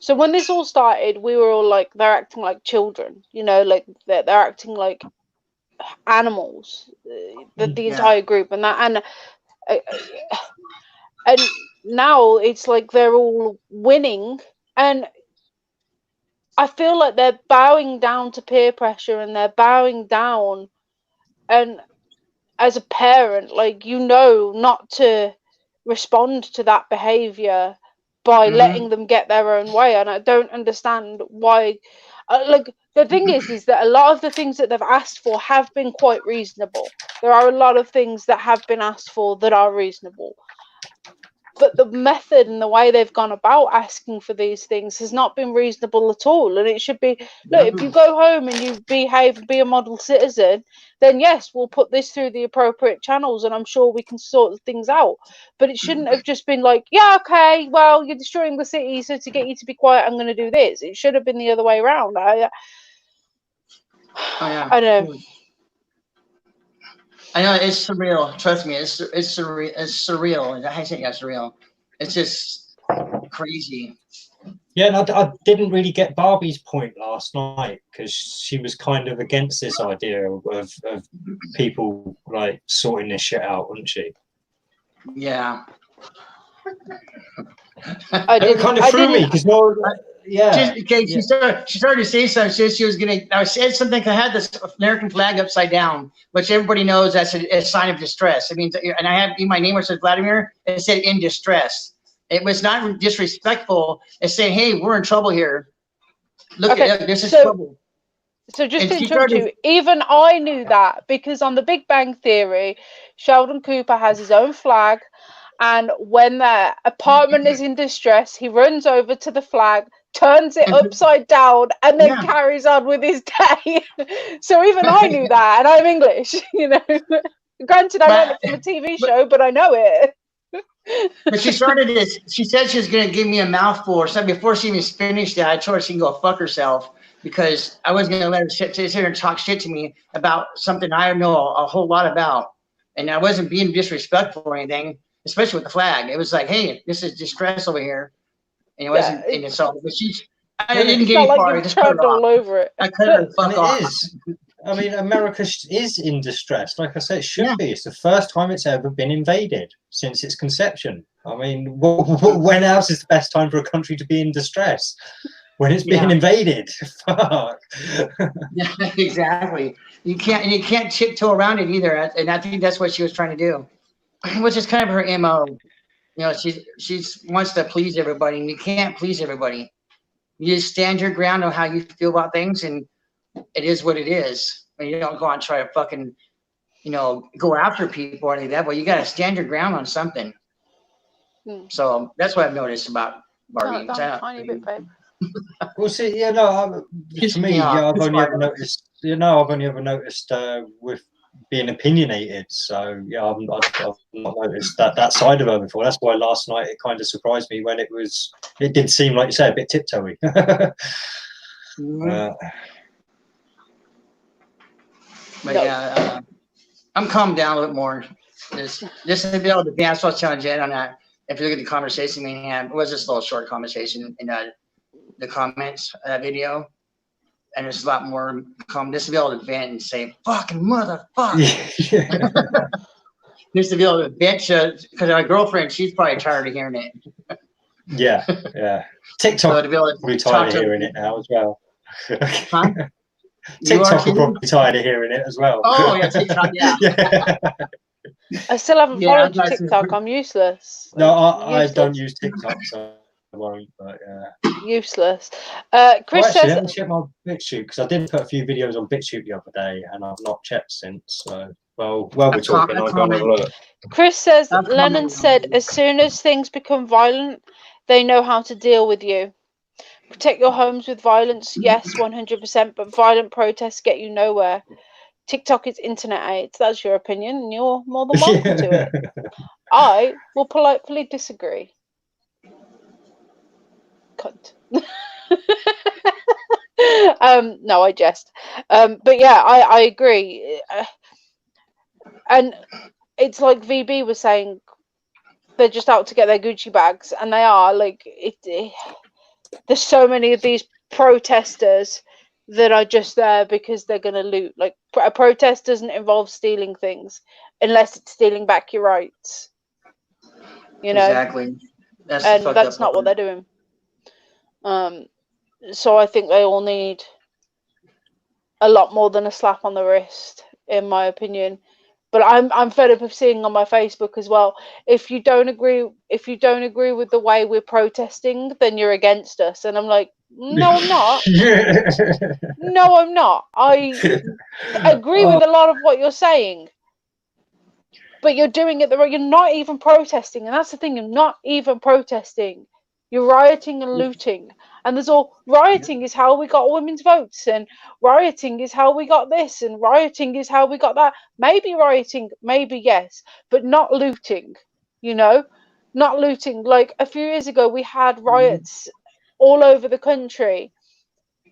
so when this all started, we were all like, they're acting like children, like they're acting like animals, the entire group, and And now it's like they're all winning, and I feel like they're bowing down to peer pressure, and they're bowing down. And as a parent, like, not to respond to that behavior by letting them get their own way. And I don't understand why. Like, the thing is that a lot of the things that they've asked for have been quite reasonable. There are a lot of things that have been asked for that are reasonable, but the method and the way they've gone about asking for these things has not been reasonable at all. And it should be, look, if you go home and you behave and be a model citizen, then yes, we'll put this through the appropriate channels, and I'm sure we can sort things out. But it shouldn't have just been like, yeah, okay, well, you're destroying the city, so to get you to be quiet, I'm going to do this. It should have been the other way around. I know. I know, it's surreal. Trust me, it's surreal. It's surreal. I say yeah, surreal. It's just crazy. Yeah, and I didn't really get Barbie's point last night, because she was kind of against this idea of people like sorting this shit out, wasn't she? Yeah. It kind of threw me because She started to say something. She was gonna. I said something. I had this American flag upside down, which everybody knows that's a sign of distress. It means, and I have in my name where it says Vladimir. It said in distress. It was not disrespectful. It's saying, hey, we're in trouble here. Look, this is trouble. So just to interrupt you, even I knew that, because on The Big Bang Theory, Sheldon Cooper has his own flag, and when the apartment is in distress, he runs over to the flag, turns it upside down, and then carries on with his day. So even I knew that, and I'm English, Granted, I learned it from a TV show, but I know it. But she started this. She said she was going to give me a mouthful or something before she even finished that. I told her she can go fuck herself, because I wasn't going to let her sit here and talk shit to me about something I know a whole lot about. And I wasn't being disrespectful or anything, especially with the flag. It was like, hey, this is distress over here. And it wasn't, and it's all, but I didn't get any far. I just cut her all over it. I cut her the fuck off. It is. I mean, America is in distress. Like I said, it should be. It's the first time it's ever been invaded since its conception. I mean, when else is the best time for a country to be in distress? When it's being invaded. Fuck. Yeah, exactly. You can't tiptoe around it either. And I think that's what she was trying to do, which is kind of her MO. She wants to please everybody, and you can't please everybody. You just stand your ground on how you feel about things, and it is what it is. And you don't go out and try to fucking, go after people or anything like that. But you got to stand your ground on something. So that's what I've noticed about Barbie. Tiny bit, babe. Well, see, for me, I've only ever noticed. I've only ever noticed with being opinionated. So I've not noticed that side of her before. That's why last night it kind of surprised me when it did seem, like you say, a bit tiptoey. But I'm calmed down a little bit more. Just to be able to be, that's what I was telling Jen on that. If you look at the conversation we had, it was just a little short conversation in the comments of that video. And there's a lot more calm. Just to be able to vent and say, fucking motherfucker. Just to be able to bitch, because my girlfriend, she's probably tired of hearing it. Yeah. TikTok will probably tired of hearing it now as well. Huh? TikTok will probably tired of hearing it as well. Oh, yeah, TikTok, yeah. I still haven't followed TikTok. I'm useless. No, I don't use TikTok, so I won't. But useless. Chris says. Let me check my BitChute, because I did put a few videos on BitChute the other day, and I've not checked since. So, while we're talking, I'll go and have a look. Chris says Lennon said, as soon as things become violent, they know how to deal with you. Protect your homes with violence, yes, 100%, but violent protests get you nowhere. TikTok is internet AIDS. That's your opinion, and you're more than welcome to it. I will politely disagree. Cunt. No, I jest. But yeah, I agree. And it's like VB was saying, they're just out to get their Gucci bags, and they are. Like, there's so many of these protesters that are just there because they're going to loot. Like, a protest doesn't involve stealing things unless it's stealing back your rights. you know. Exactly. And that's not what they're doing. So I think they all need a lot more than a slap on the wrist, in my opinion. But I'm fed up of seeing on my Facebook as well. If you don't agree with the way we're protesting, then you're against us. And I'm like, no, I'm not. No, I'm not. I agree with a lot of what you're saying, but you're doing it the right. You're not even protesting, and that's the thing. You're not even protesting. You're rioting and looting. And there's all rioting is how we got women's votes, and rioting is how we got this, and rioting is how we got that. Maybe rioting, maybe yes, but not looting, you know, not looting. Like a few years ago, we had riots all over the country,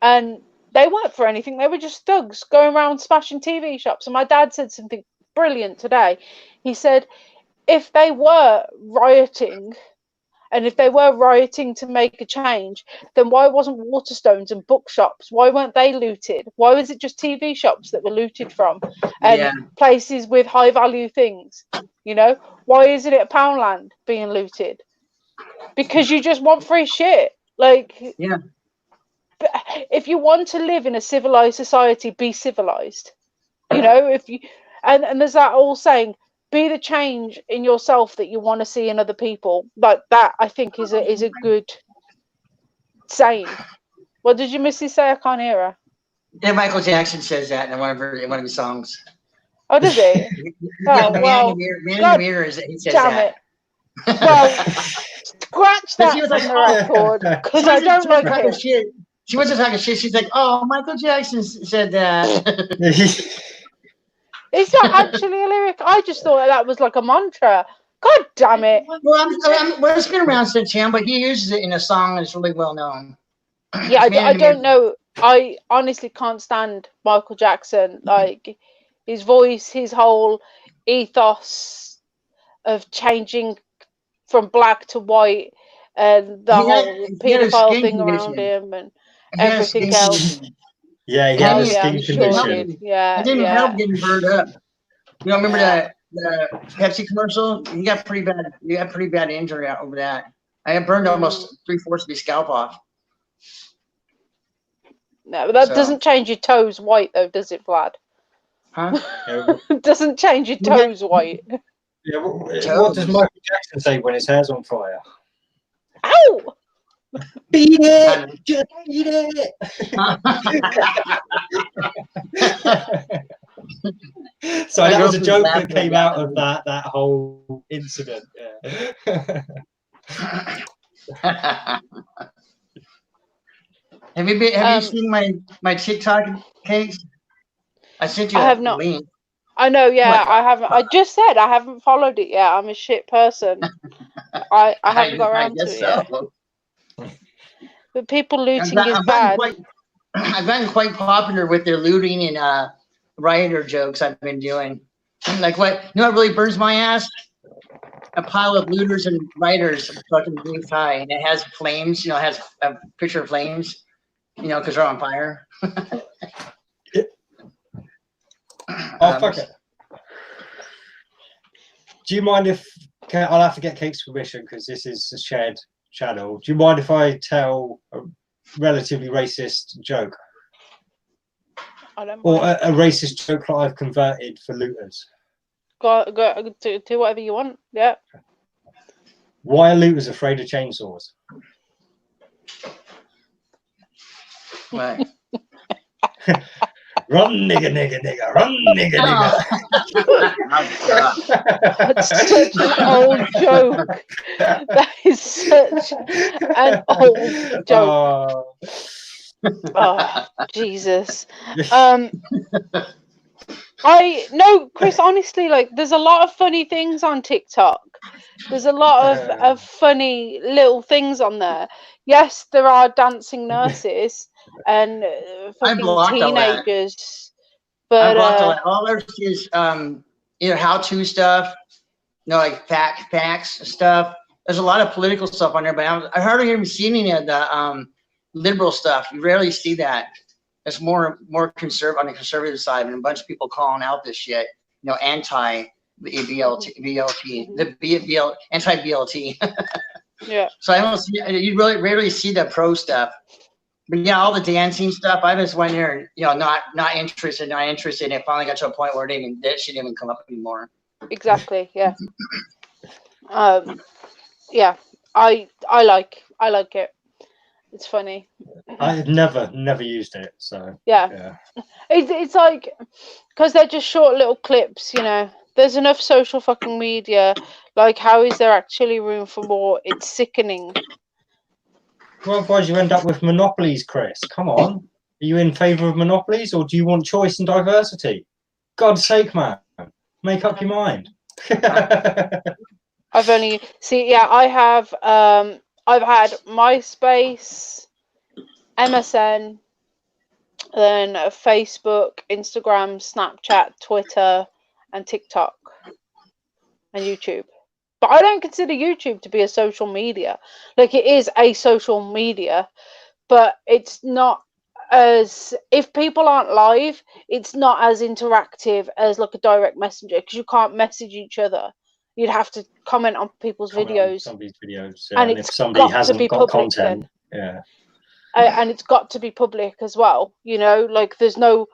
and they weren't for anything. They were just thugs going around smashing TV shops. And my dad said something brilliant today. He said, if they were rioting, and if they were rioting to make a change, then why wasn't Waterstones and bookshops? Why weren't they looted? Why was it just TV shops that were looted from, and places with high value things? You know, why isn't it Poundland being looted? Because you just want free shit. Like, yeah. If you want to live in a civilized society, be civilized. You know, if you and there's that old saying, be the change in yourself that you want to see in other people. Like that, I think is a good saying. What did your missus say? I can't hear her. Yeah, Michael Jackson says that in one of his songs. Oh, does he? Oh, well, Man in the Mirror he says damn that. It. Well, scratch that from the record, because I don't like it. She wasn't talking shit. She's like, oh, Michael Jackson said that. It's not actually a lyric. I just thought that was like a mantra. God damn it. Well, it's been around since him, but he uses it in a song that's really well known. Yeah, I don't know. I honestly can't stand Michael Jackson. Like, his voice, his whole ethos of changing from black to white, and the whole paedophile thing around him and everything else. Yeah, he had a skin condition. Yeah, it didn't help getting burned up. You know, remember that the Pepsi commercial? He got pretty bad injury over that. I had burned almost 3/4 of his scalp off. No, but that doesn't change your toes white, though, does it, Vlad? Huh? It doesn't change your toes white. Yeah, what does Michael Jackson say when his hair's on fire? Ow! Beat it! Just beat it! So that was a joke that came out of that whole incident. Yeah. Have you seen my TikTok, Cakes? I sent you a link. I know, yeah, I haven't. I just said I haven't followed it yet. I'm a shit person. I haven't got around to it yet. But people looting is bad. I've gotten quite popular with their looting and rioter jokes I've been doing. Like what? You know what really burns my ass? A pile of looters and rioters fucking blue tie, and it has flames. You know, it has a picture of flames. You know, because they're on fire. Oh, fuck it. Do you mind if I'll have to get Kate's permission because this is a shared channel? Do you mind if I tell a relatively racist joke? I don't mind. Or a racist joke that I've converted for looters? Go do whatever you want. Yeah. Why are looters afraid of chainsaws? Right. Run, nigga, nigga, nigga. Run, nigga, nigga. That's such an old joke. That is such an old joke. Oh, Jesus. Chris, honestly, like, there's a lot of funny things on TikTok. There's a lot of funny little things on there. Yes, there are dancing nurses and fucking teenagers. But I blocked all there is either how-to stuff, you know, like facts stuff. There's a lot of political stuff on there, but I hardly even see any of the liberal stuff. You rarely see that. It's more on the conservative side, and a bunch of people calling out this shit, you know, anti BLT, the BL anti-BLT. Yeah. So I don't see, you really rarely see the pro stuff. But yeah, all the dancing stuff, I just went there, not interested. And it finally got to a point where that shit didn't even come up anymore. Exactly. Yeah. Yeah. I like it. It's funny. I've never used it, so yeah. It's like, because they're just short little clips, There's enough social fucking media. Like, how is there actually room for more? It's sickening. Well, otherwise you end up with monopolies, Chris. Come on. Are you in favour of monopolies, or do you want choice and diversity? God's sake, man. Make up your mind. I've only I have I've had MySpace, MSN, then Facebook, Instagram, Snapchat, Twitter, and TikTok, and YouTube. But I don't consider YouTube to be a social media. Like, it is a social media, but it's not as, if people aren't live, it's not as interactive as like a direct messenger, because you can't message each other. You'd have to comment on people's videos. Somebody's videos, and if somebody hasn't got content, and it's got to be public as well. Like, there's no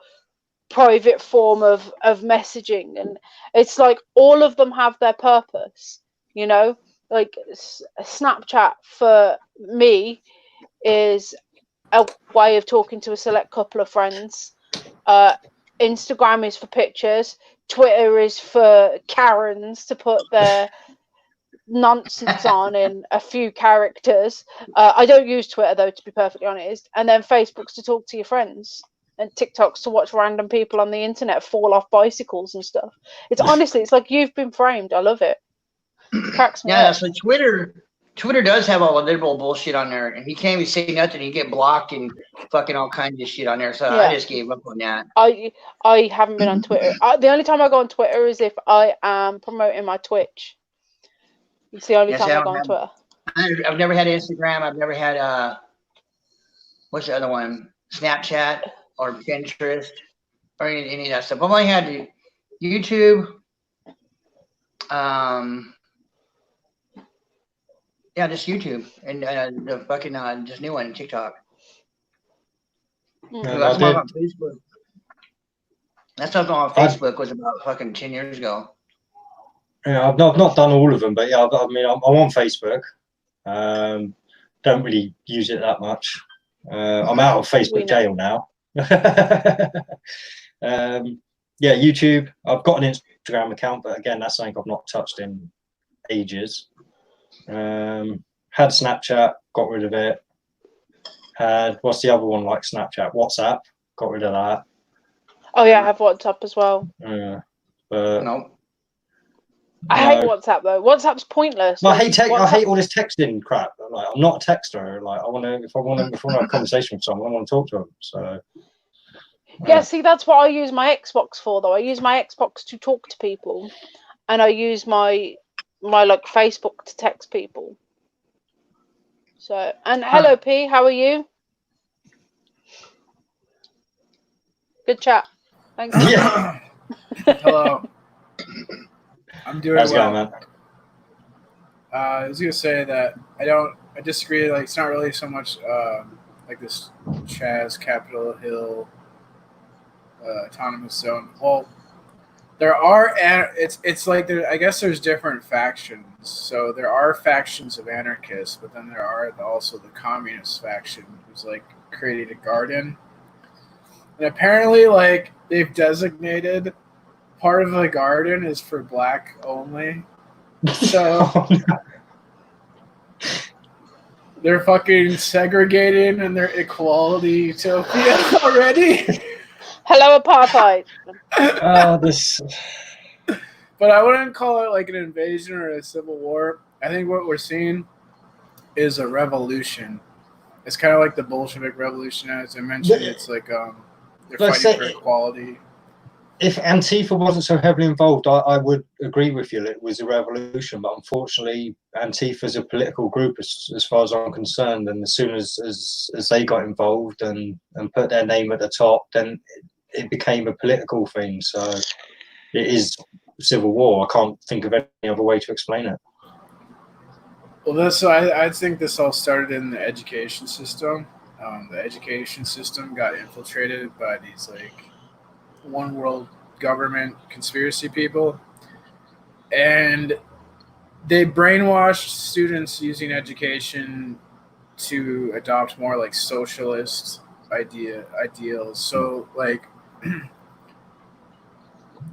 private form of messaging, and it's like all of them have their purpose. Like, Snapchat for me is a way of talking to a select couple of friends. Instagram is for pictures. Twitter is for Karens to put their nonsense on in a few characters. I don't use Twitter, though, to be perfectly honest. And then Facebook's to talk to your friends, and TikTok's to watch random people on the internet fall off bicycles and stuff. It's honestly, it's like you've been framed. I love it. Cracks me up. So Twitter does have all the liberal bullshit on there, and you can't even say nothing. You get blocked and fucking all kinds of shit on there. So I just gave up on that. I haven't been on Twitter. The only time I go on Twitter is if I am promoting my Twitch. It's the only time I go on Twitter. I've never had Instagram. I've never had what's the other one? Snapchat or Pinterest or any of that stuff. I've only had YouTube. Yeah, just YouTube and the fucking just new one, TikTok. That's on Facebook. That stuff on Facebook was about fucking 10 years ago. Yeah, I've not done all of them, but yeah, I mean, I'm on Facebook. Don't really use it that much. I'm out of Facebook jail now. Yeah, YouTube. I've got an Instagram account, but again, that's something I've not touched in ages. Had Snapchat, got rid of it. Had, what's the other one like Snapchat? WhatsApp, got rid of that. Oh yeah, I have WhatsApp as well. Yeah, but no. I hate WhatsApp though. WhatsApp's pointless. Well, I hate all this texting crap. Like, I'm not a texter. Like, if I want to have a conversation with someone, I want to talk to them. So. Yeah, see, that's what I use my Xbox for, though. I use my Xbox to talk to people, and I use my like Facebook to text people. So, and hello, P, how are you? Good chat. Thanks. Yeah. Hello. I'm doing How's it well. going, man? I was gonna say that I disagree. Like, it's not really so much like this Chaz, Capitol Hill, autonomous zone. Well, there are, it's like I guess there's different factions. So there are factions of anarchists, but then there are also the communist faction who's like created a garden, and apparently like they've designated part of the garden is for black only. So they're fucking segregating and their equality utopia already. Hello, apartheid. This. But I wouldn't call it like an invasion or a civil war. I think what we're seeing is a revolution. It's kind of like the Bolshevik Revolution, as I mentioned. It's like they're fighting for equality. If Antifa wasn't so heavily involved, I would agree with you that it was a revolution. But unfortunately, Antifa is a political group as far as I'm concerned. And as soon as they got involved and put their name at the top, then it became a political thing. So it is civil war. I can't think of any other way to explain it. Well, I think this all started in the education system. The education system got infiltrated by these like one world government conspiracy people, and they brainwashed students using education to adopt more like socialist ideals. So like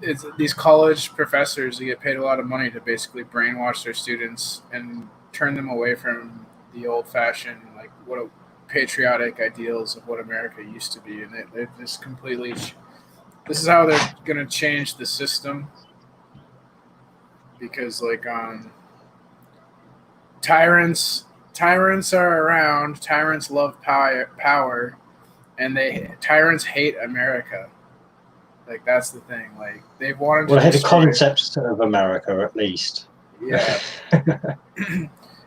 it's these college professors, they get paid a lot of money to basically brainwash their students and turn them away from the old fashioned like what a patriotic ideals of what America used to be, and they're just completely. This is how they're gonna change the system, because like tyrants are around. Tyrants love power, and tyrants hate America. Like that's the thing. Like they've wanted. Well, I hate the concept of America, at least. Yeah.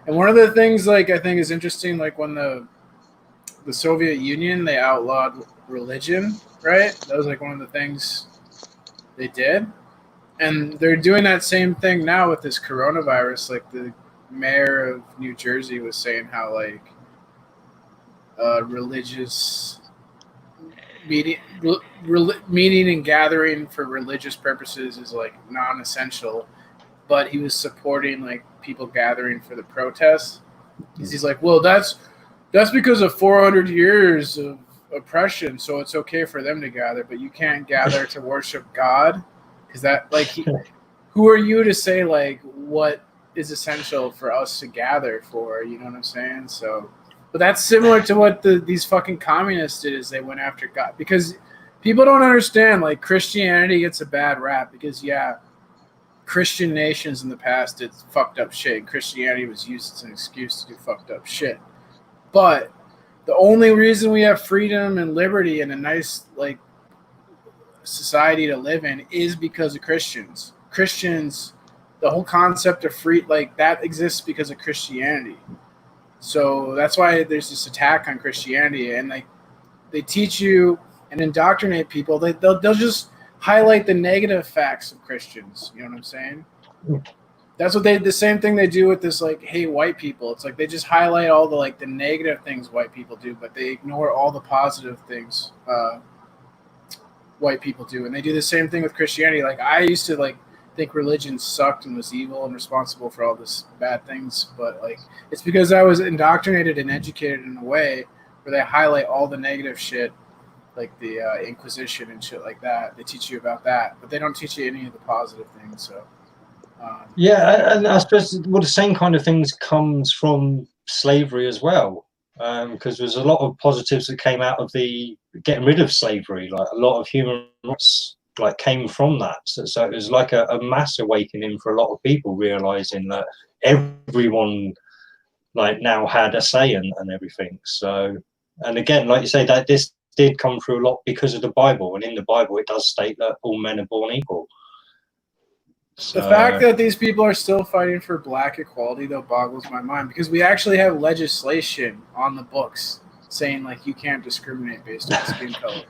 And one of the things like I think is interesting, like when the Soviet Union, they outlawed religion, right? That was like one of the things they did. And they're doing that same thing now with this coronavirus. Like the mayor of New Jersey was saying how like religious meeting and gathering for religious purposes is like non-essential, but he was supporting like people gathering for the protests. He's like, well, that's because of 400 years of oppression, so it's okay for them to gather, but you can't gather to worship God, because that like who are you to say like what is essential for us to gather for? You know what I'm saying? So, but that's similar to what these fucking communists did. Is they went after God, because people don't understand like Christianity gets a bad rap because Christian nations in the past did fucked up shit, and Christianity was used as an excuse to do fucked up shit. But the only reason we have freedom and liberty and a nice like society to live in is because of Christians. Christians, the whole concept of free like that exists because of Christianity. So that's why there's this attack on Christianity, and like they teach you and indoctrinate people. They'll just highlight the negative facts of Christians. You know what I'm saying? That's what the same thing they do with this like hate white people. It's like they just highlight all the like the negative things white people do, but they ignore all the positive things white people do. And they do the same thing with Christianity. Like I used to like think religion sucked and was evil and responsible for all this bad things, but like it's because I was indoctrinated and educated in a way where they highlight all the negative shit, like the Inquisition and shit like that. They teach you about that, but they don't teach you any of the positive things. So and I suppose the same kind of things comes from slavery as well, because there's a lot of positives that came out of the getting rid of slavery. Like a lot of human rights like came from that. So it was like a mass awakening for a lot of people, realizing that everyone like now had a say and everything. So, and again, like you say, that this did come through a lot because of the Bible, and in the Bible it does state that all men are born equal. So, the fact that these people are still fighting for black equality though boggles my mind, because we actually have legislation on the books saying like you can't discriminate based on skin color.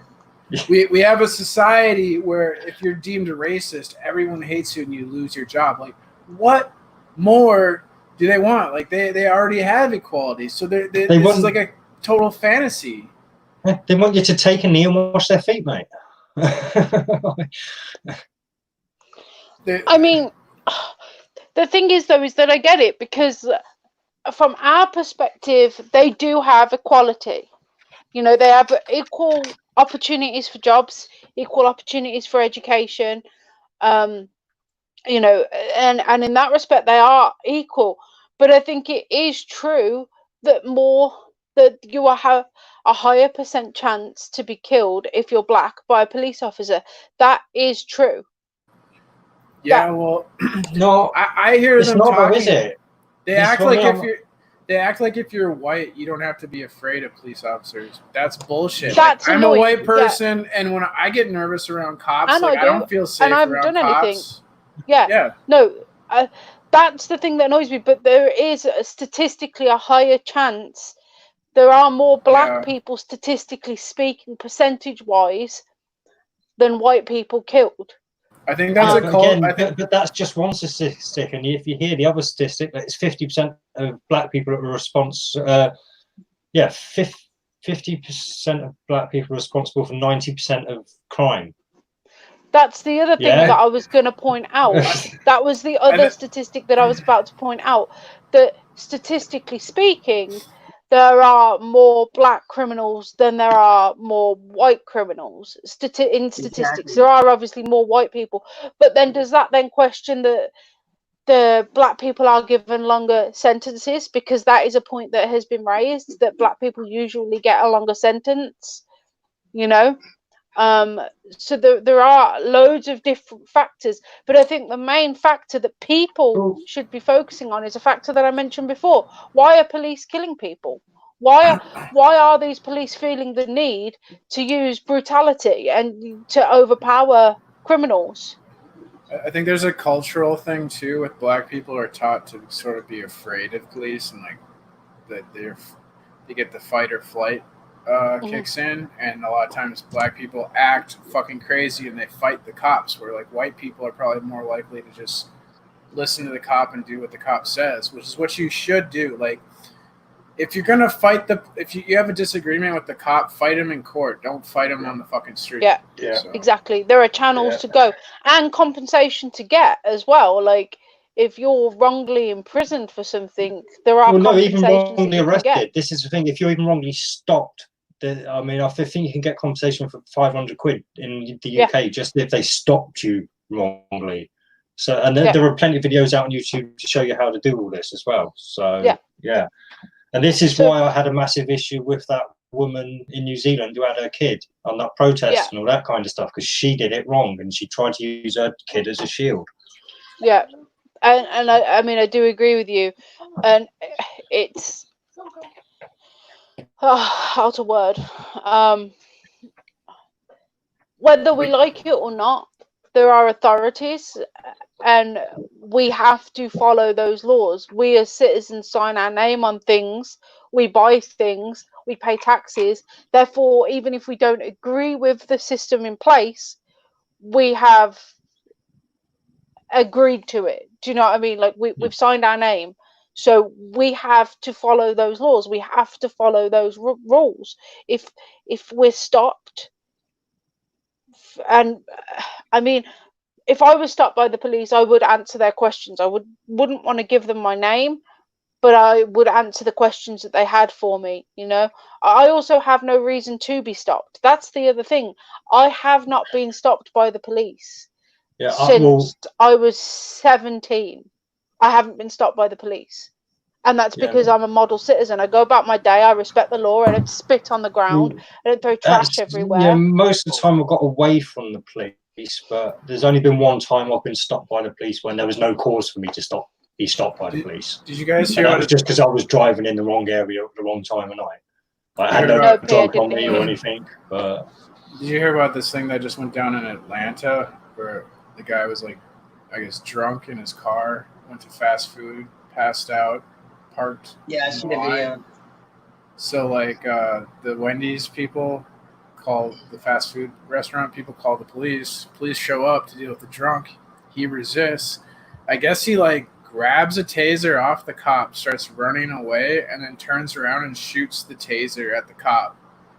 We have a society where if you're deemed racist, everyone hates you and you lose your job. Like, what more do they want? Like, they already have equality, so this is like a total fantasy. They want you to take a knee and wash their feet, mate. I mean, the thing is, though, is that I get it, because from our perspective, they do have equality. You know, they have equal opportunities for jobs, equal opportunities for education. You know, and in that respect, they are equal. But I think it is true that you will have a higher % chance to be killed if you're black by a police officer. That is true. Yeah, well, no, I hear them not, talking. Is it? They act like if you're white, you don't have to be afraid of police officers. That's bullshit. That's I'm annoying. a white person, and when I get nervous around cops, I don't feel safe and I haven't around done cops. anything. Yeah. No, that's the thing that annoys me. But there is statistically a higher chance. There are more black people, statistically speaking, percentage-wise, than white people killed. I think that's but that's just one statistic, and if you hear the other statistic, that it's 50% of black people that were responsible. 50% of black people are responsible for 90% of crime. That's the other thing that I was going to point out. That was the other statistic that I was about to point out. That statistically speaking, there are more black criminals than there are more white criminals. In statistics, there are obviously more white people. But then does that then question that the black people are given longer sentences? Because that is a point that has been raised, that black people usually get a longer sentence, you know? So there are loads of different factors, but I think the main factor that people should be focusing on is a factor that I mentioned before. Why are police killing people? Why are these police feeling the need to use brutality and to overpower criminals? I think there's a cultural thing too with black people are taught to sort of be afraid of police, and like that they get the fight or flight kicks in, and a lot of times black people act fucking crazy and they fight the cops, where like white people are probably more likely to just listen to the cop and do what the cop says, which is what you should do. Like if you're gonna fight if you have a disagreement with the cop, fight him in court. Don't fight him on the fucking street. Yeah, so. Exactly. There are channels to go and compensation to get as well. Like if you're wrongly imprisoned for something, there are compensations even wrongly that you arrested. can get. This is the thing. If you're even wrongly stopped, I think you can get compensation for 500 quid in the UK just if they stopped you wrongly. So, and there are plenty of videos out on YouTube to show you how to do all this as well. So, yeah. And this is why I had a massive issue with that woman in New Zealand who had her kid on that protest and all that kind of stuff, because she did it wrong and she tried to use her kid as a shield. Yeah. And I mean, I do agree with you. And it's out of word. Whether we like it or not, there are authorities and we have to follow those laws. We as citizens sign our name on things, we buy things, we pay taxes. Therefore, even if we don't agree with the system in place, we have agreed to it. Do you know what I mean? Like we've signed our name. So we have to follow those laws. We have to follow those rules. If we're stopped, and I mean, if I was stopped by the police, I would answer their questions. I wouldn't want to give them my name, but I would answer the questions that they had for me. You know, I also have no reason to be stopped. That's the other thing. I have not been stopped by the police since I was 17. I haven't been stopped by the police. And that's because I'm a model citizen. I go about my day. I respect the law. I don't spit on the ground. I don't throw trash everywhere. Yeah, most of the time I've got away from the police, but there's only been one time I've been stopped by the police when there was no cause for me to be stopped by the police. Did you guys hear? That was just because I was driving in the wrong area at the wrong time of night. I had no drunk on me or anything. But did you hear about this thing that just went down in Atlanta, where the guy was like, I guess, drunk in his car, went to fast food, passed out, parked. Yeah, I see the video. So like the Wendy's people called the fast food restaurant people call the police. Police show up to deal with the drunk. He resists. I guess he like grabs a taser off the cop, starts running away, and then turns around and shoots the taser at the cop.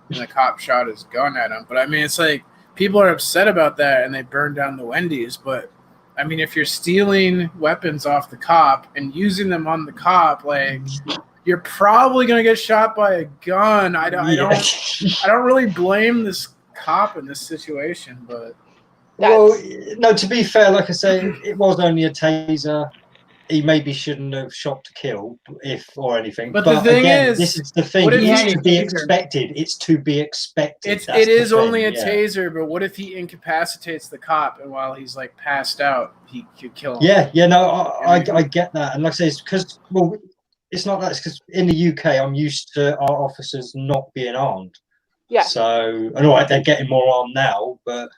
And the cop shot his gun at him. But I mean, it's like people are upset about that and they burn down the Wendy's. But I mean, if you're stealing weapons off the cop and using them on the cop, like you're probably gonna get shot by a gun. I don't really blame this cop in this situation, but well, no. To be fair, like I say, it was only a taser. He maybe shouldn't have shot to kill, or anything. But the thing is, this is the thing. It's to be expected. It's to be expected. It is only a taser, but what if he incapacitates the cop and while he's like passed out, he could kill him? Yeah. No, I get that, and like I say, it's because it's not that. It's because in the UK, I'm used to our officers not being armed. Yeah. So, and all right, they're getting more armed now, but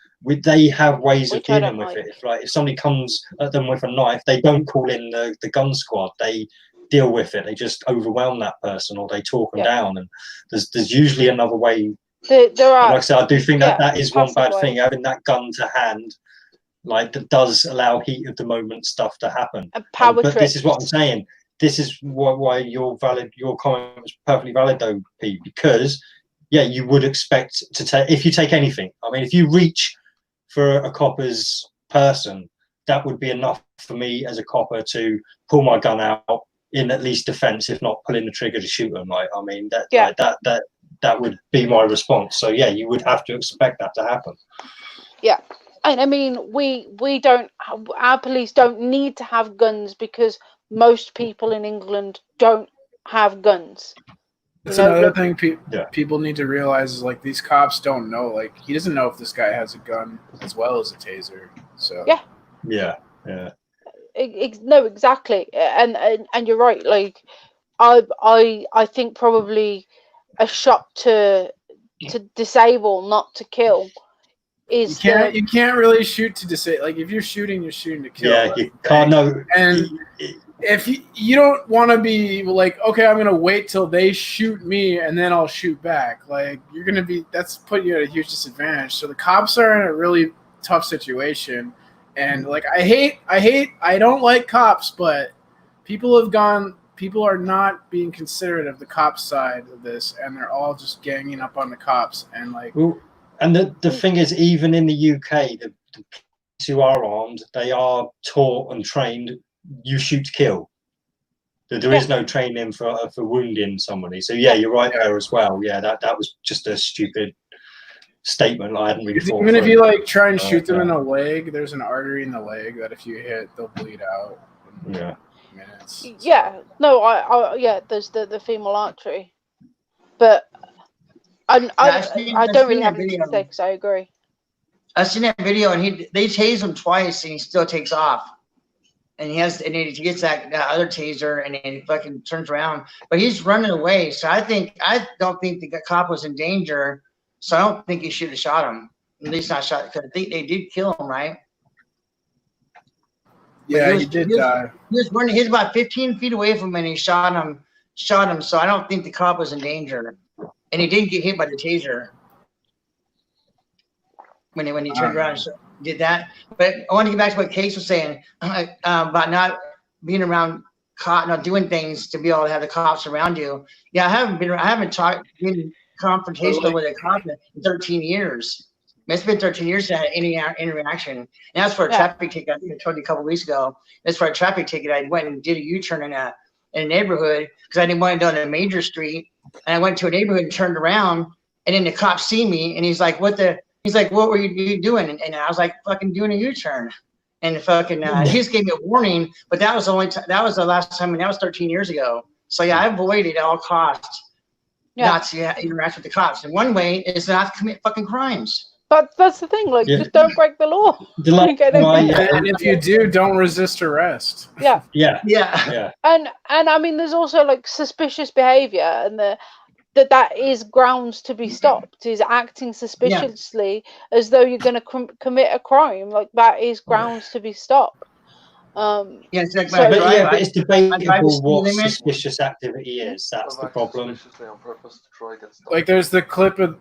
they have ways of dealing with it. If somebody comes at them with a knife, they don't call in the gun squad. They deal with it. They just overwhelm that person, or they talk them down. And there's usually another way. There are. Like I said, I do think that is one bad thing, having that gun to hand. like that does allow heat of the moment stuff to happen. And power but trips. This is what I'm saying. This is why your comment was perfectly valid though, Pete, because yeah, you would expect to take, if you take anything. I mean, if you reach for a copper's person, that would be enough for me as a copper to pull my gun out in at least defense, if not pulling the trigger to shoot them. Like, I mean, that would be my response. So yeah, you would have to expect that to happen. Yeah. And I mean, we don't, our police don't need to have guns because most people in England don't have guns. That's another thing people need to realize is like these cops don't know. Like he doesn't know if this guy has a gun as well as a taser. So yeah. No, exactly, and you're right. Like I think probably a shot to disable, not to kill. You can't really shoot to disable. Like if you're shooting to kill. Yeah, you can't know. And if you don't want to be like, okay, I'm gonna wait till they shoot me and then I'll shoot back. Like you're gonna be, that's putting you at a huge disadvantage. So the cops are in a really tough situation. And like I don't like cops, but people are not being considerate of the cops side of this, and they're all just ganging up on the cops and like. Well, and the thing is, even in the UK, the police who are armed, they are taught and trained. You shoot to kill. There is no training for wounding somebody. So yeah, you're right there as well. Yeah, that was just a stupid statement. I hadn't really thought. Even if you like try and shoot them in the leg, there's an artery in the leg that if you hit, they'll bleed out. Yeah. Minutes. Yeah. No. I there's the female artery, but I don't really have anything to say because I agree. I've seen that video, and they tased him twice, and he still takes off. And he gets that other taser, and he fucking turns around, but he's running away. So I don't think the cop was in danger. So I don't think he should have shot him. At least not shot, because I think they did kill him, right? Yeah, he did die. He was running. He was about 15 feet away from him, and he shot him. So I don't think the cop was in danger, and he didn't get hit by the taser when he turned around and did that. But I want to get back to what Case was saying about not being around, not doing things to be able to have the cops around you. Yeah, I haven't been confrontational with a cop in 13 years. It's been 13 years to have any interaction. And that's for a traffic ticket. I think I told you a couple of weeks ago. That's for a traffic ticket. I went and did a U-turn in a neighborhood because I didn't want to go on a major street. And I went to a neighborhood and turned around, and then the cop see me, and he's like, He's like, what were you doing? And I was like, fucking doing a U-turn. And fucking, he just gave me a warning, but that was the only time. That was the last time, and that was 13 years ago. So yeah, I avoided at all costs not to interact with the cops. And one way is not to commit fucking crimes. But that's the thing, like, just don't break the law. And if you do, don't resist arrest. Yeah. And I mean, there's also like suspicious behavior, and that is grounds to be stopped. Is acting suspiciously as though you're going to commit a crime. Like that is grounds to be stopped. It's like but it's debatable what suspicious activity is. That's the problem. Like there's the clip of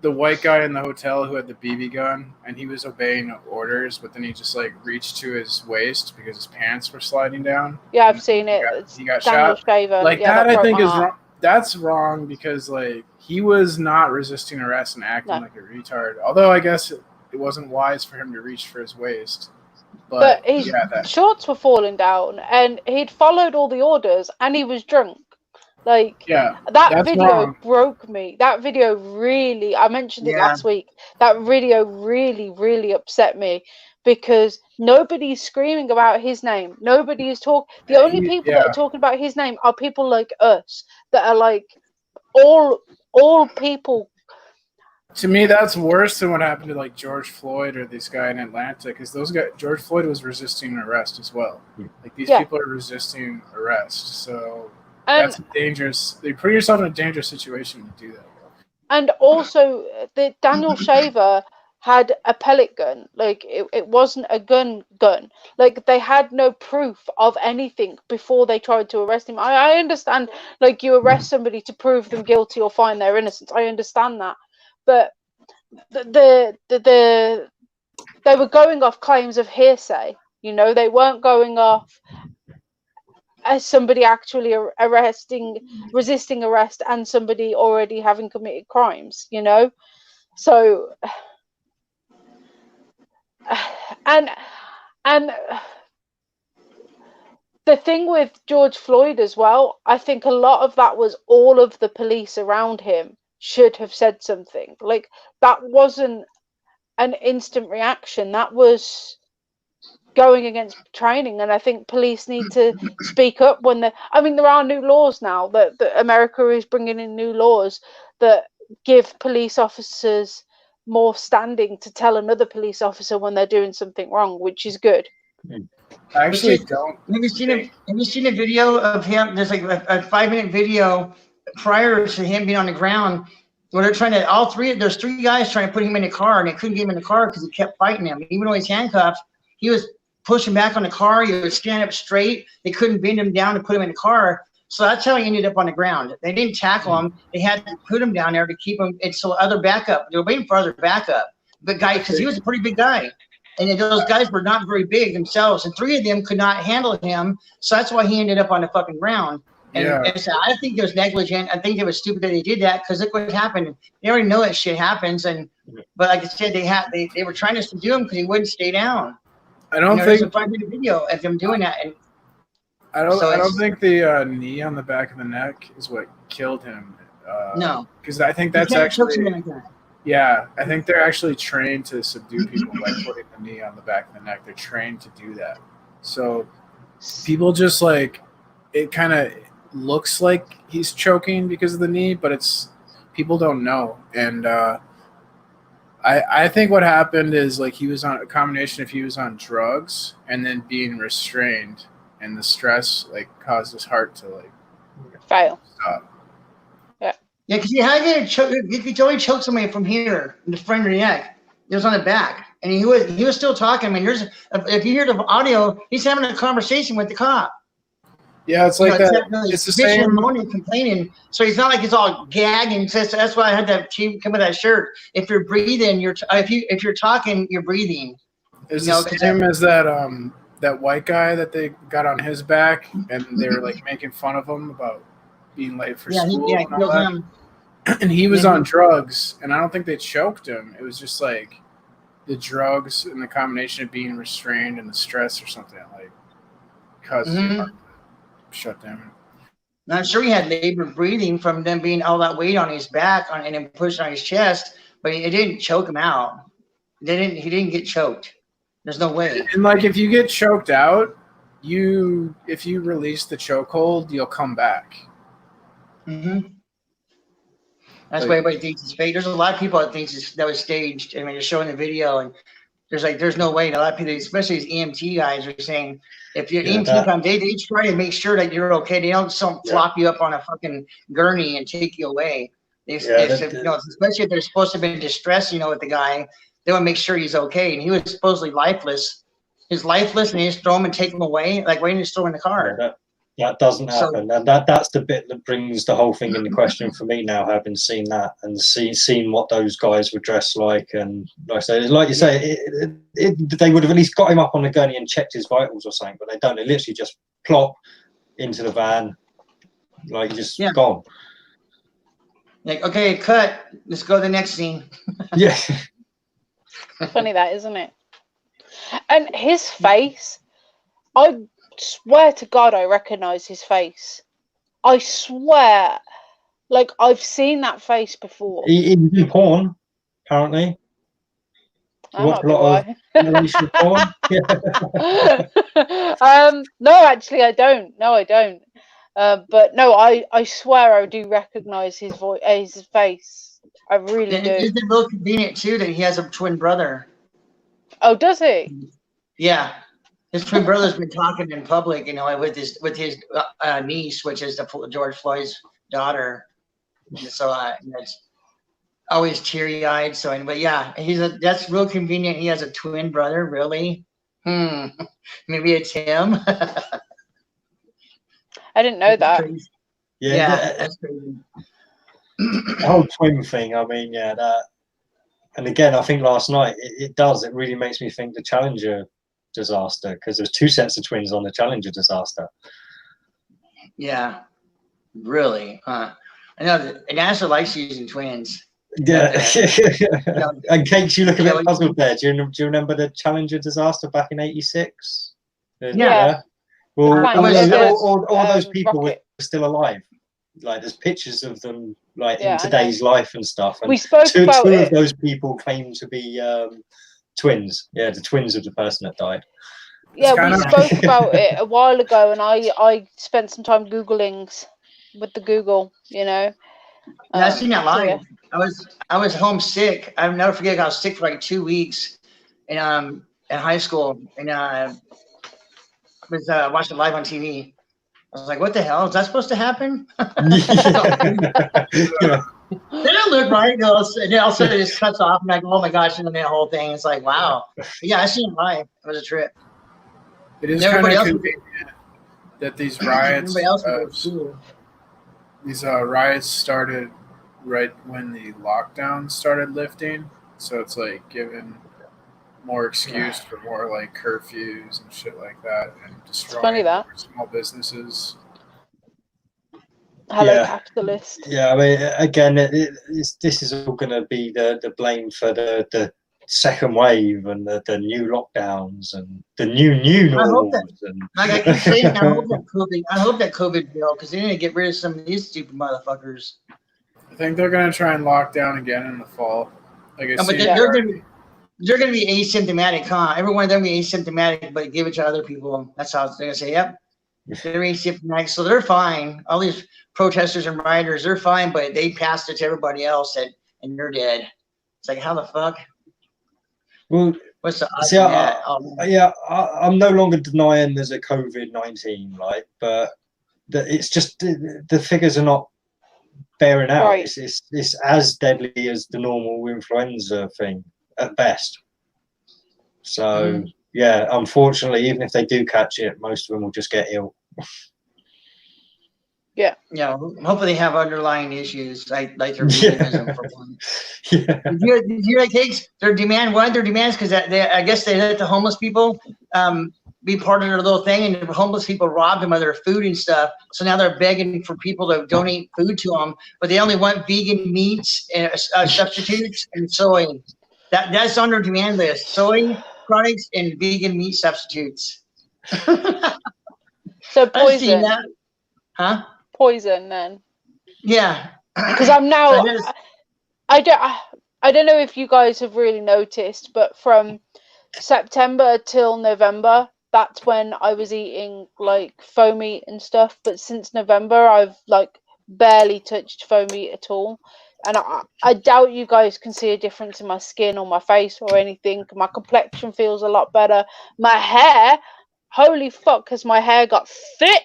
the white guy in the hotel who had the BB gun, and he was obeying orders, but then he just like reached to his waist because his pants were sliding down. Yeah, I've seen it. He got shot. Like that I think is wrong. That's wrong because like he was not resisting arrest and acting like a retard. Although I guess it wasn't wise for him to reach for his waist. But his shorts were falling down, and he'd followed all the orders, and he was drunk. Like that video broke me. That video really, I mentioned it last week. That video really, really upset me because nobody's screaming about his name. Nobody is talking. The only people that are talking about his name are people like us that are like all people. To me, that's worse than what happened to like George Floyd or this guy in Atlanta, because those guys, George Floyd was resisting arrest as well. Like these people are resisting arrest, so. That's dangerous. You put yourself in a dangerous situation to do that. And also, the Daniel Shaver had a pellet gun. Like it wasn't a gun. Like they had no proof of anything before they tried to arrest him. I understand. Like you arrest somebody to prove them guilty or find their innocence. I understand that, but the they were going off claims of hearsay. You know, they weren't going off as somebody actually resisting arrest and somebody already having committed crimes, you know? So, and the thing with George Floyd as well, I think a lot of that was all of the police around him should have said something. Like, that wasn't an instant reaction. That was going against training, and I think police need to speak up when there are new laws now that America is bringing in new laws that give police officers more standing to tell another police officer when they're doing something wrong, which is good. I actually don't. Have you seen a video of him? There's like a 5-minute video prior to him being on the ground where they're trying to there's 3 guys trying to put him in a car, and they couldn't get him in the car because he kept fighting them. Even though he's handcuffed, he was pushing back on the car. He would stand up straight. They couldn't bend him down to put him in the car. So that's how he ended up on the ground. They didn't tackle him. They had to put him down there to keep him. And so other backup. They were waiting for other backup. But because he was a pretty big guy. And those guys were not very big themselves. And 3 of them could not handle him. So that's why he ended up on the fucking ground. And so I think it was negligent. I think it was stupid that they did that because look what happened. They already know that shit happens. But like I said, they were trying to subdue him because he wouldn't stay down. I don't think there's a 5-minute video of them doing that. And I don't think the knee on the back of the neck is what killed him. No, because I think that's actually I think they're actually trained to subdue people by putting the knee on the back of the neck. They're trained to do that. So people just like it kind of looks like he's choking because of the knee, but it's people don't know. And I think what happened is like he was on a combination if he was on drugs and then being restrained, and the stress like caused his heart to like fail. Stop. Yeah, because you could totally choke somebody from here in the front of the neck. It was on the back, and he was still talking. I mean, if you hear the audio, he's having a conversation with the cop. Yeah, it's like that. It's the same. Moaning, complaining. So he's not like he's all gagging. So that's why I had that chief come with that shirt. If you're breathing, if you're talking, you're breathing. It's the same as that white guy that they got on his back, and they were like making fun of him about being late for school. And he was on drugs, and I don't think they choked him. It was just like the drugs and the combination of being restrained and the stress or something like caused his heart to shut down. I'm sure he had labored breathing from them being all that weight on his back and then pushed on his chest, but it didn't choke him out. He didn't get choked. There's no way. And like if you get choked out, if you release the chokehold, you'll come back. Mm-hmm. That's why everybody thinks it's fake. There's a lot of people that thinks that was staged. I mean, they're showing the video, and there's no way. And a lot of people, especially these EMT guys, are saying if you're EMT comes, they try to make sure that you're okay. They don't flop you up on a fucking gurney and take you away. Especially if they're supposed to be distressed, with the guy, they want to make sure he's okay. And he was supposedly lifeless. He's lifeless, and they just throw him and take him away, like waiting to throw in the car. Yeah, that doesn't happen, and that's the bit that brings the whole thing into question for me now, having seen that and seen what those guys were dressed like, and like I say, like you say, they would have at least got him up on the gurney and checked his vitals or something, but they don't. They literally just plop into the van, like just gone. Like, okay, cut. Let's go to the next scene. Yeah. Funny that, isn't it? And his face, I swear to God, I recognize his face. I swear, like I've seen that face before. He was in porn, apparently. Watch a lot of porn. No, actually, I don't. No, I don't. But no, I swear I do recognize his voice, his face. I really do. Isn't it real convenient too that he has a twin brother? Oh, does he? Yeah. His twin brother's been talking in public, with his niece, which is George Floyd's daughter. So it's always teary-eyed. So, but yeah, that's real convenient. He has a twin brother, really. Maybe it's him. I didn't know that. Yeah, that's crazy. The whole twin thing. I mean, And again, I think last night it does. It really makes me think the Challenger disaster, because there's 2 sets of twins on the Challenger disaster. Yeah, really. I know that NASA likes using twins. Yeah. And Cakes, you look a Yeah, bit puzzled there. Do you remember the Challenger disaster back in '86? Yeah. Well, all those Rocket. people were still alive. Like, there's pictures of them, like, Yeah, in today's life and stuff. And we spoke about two it. of those people claim to be twins. Yeah, the twins of the person that died. Yeah, we spoke about it a while ago, and I spent some time Googling with the Google, you know. Yeah, I seen that live. Yeah. I was homesick. I'll never forget. I was sick for like 2 weeks in high school, and I was watching it live on TV. I was like, "What the hell is that supposed to happen?" They don't look right. And then all of a sudden it just cuts off, and I go, "Oh my gosh!" And then that whole thing. It's like, wow. But yeah, I seen it live. It was a trip. It is kind of convenient that these riots. These riots started right when the lockdown started lifting, so it's like giving more excuse for more like curfews and shit like that, and destroying small businesses. Hello, capitalist. Yeah, I mean, again, this is all going to be the blame for the second wave and the new lockdowns and the new normals. I keep saying, I hope that COVID bill, because they need to get rid of some of these stupid motherfuckers. I think they're going to try and lock down again in the fall. Like I but they're going to be asymptomatic, huh? Every one of them be asymptomatic, but give it to other people. That's how they're going to say, yep, they're asymptomatic, so they're fine. All these protesters and rioters, they're fine, but they passed it to everybody else, and they're dead. It's like, how the fuck? Well, what's the see, I'm no longer denying there's a COVID-19, right? But it's just the figures are not bearing out. Right. It's as deadly as the normal influenza thing at best. So yeah, unfortunately, even if they do catch it, most of them will just get ill. Yeah. Hopefully they have underlying issues like their veganism for one. Did you like Higgs? Their demand, one of their demands, because I guess they let the homeless people be part of their little thing, and the homeless people robbed them of their food and stuff. So now they're begging for people to donate food to them, but they only want vegan meats and substitutes and soy. That's on their demand list: soy products and vegan meat substitutes. So poison, huh? Poison then. Yeah, because I'm now. I don't know if you guys have really noticed, but from September till November, that's when I was eating like foam meat and stuff. But since November, I've like barely touched foam meat at all. And I doubt you guys can see a difference in my skin or my face or anything. My complexion feels a lot better. My hair, holy fuck, has my hair got thick.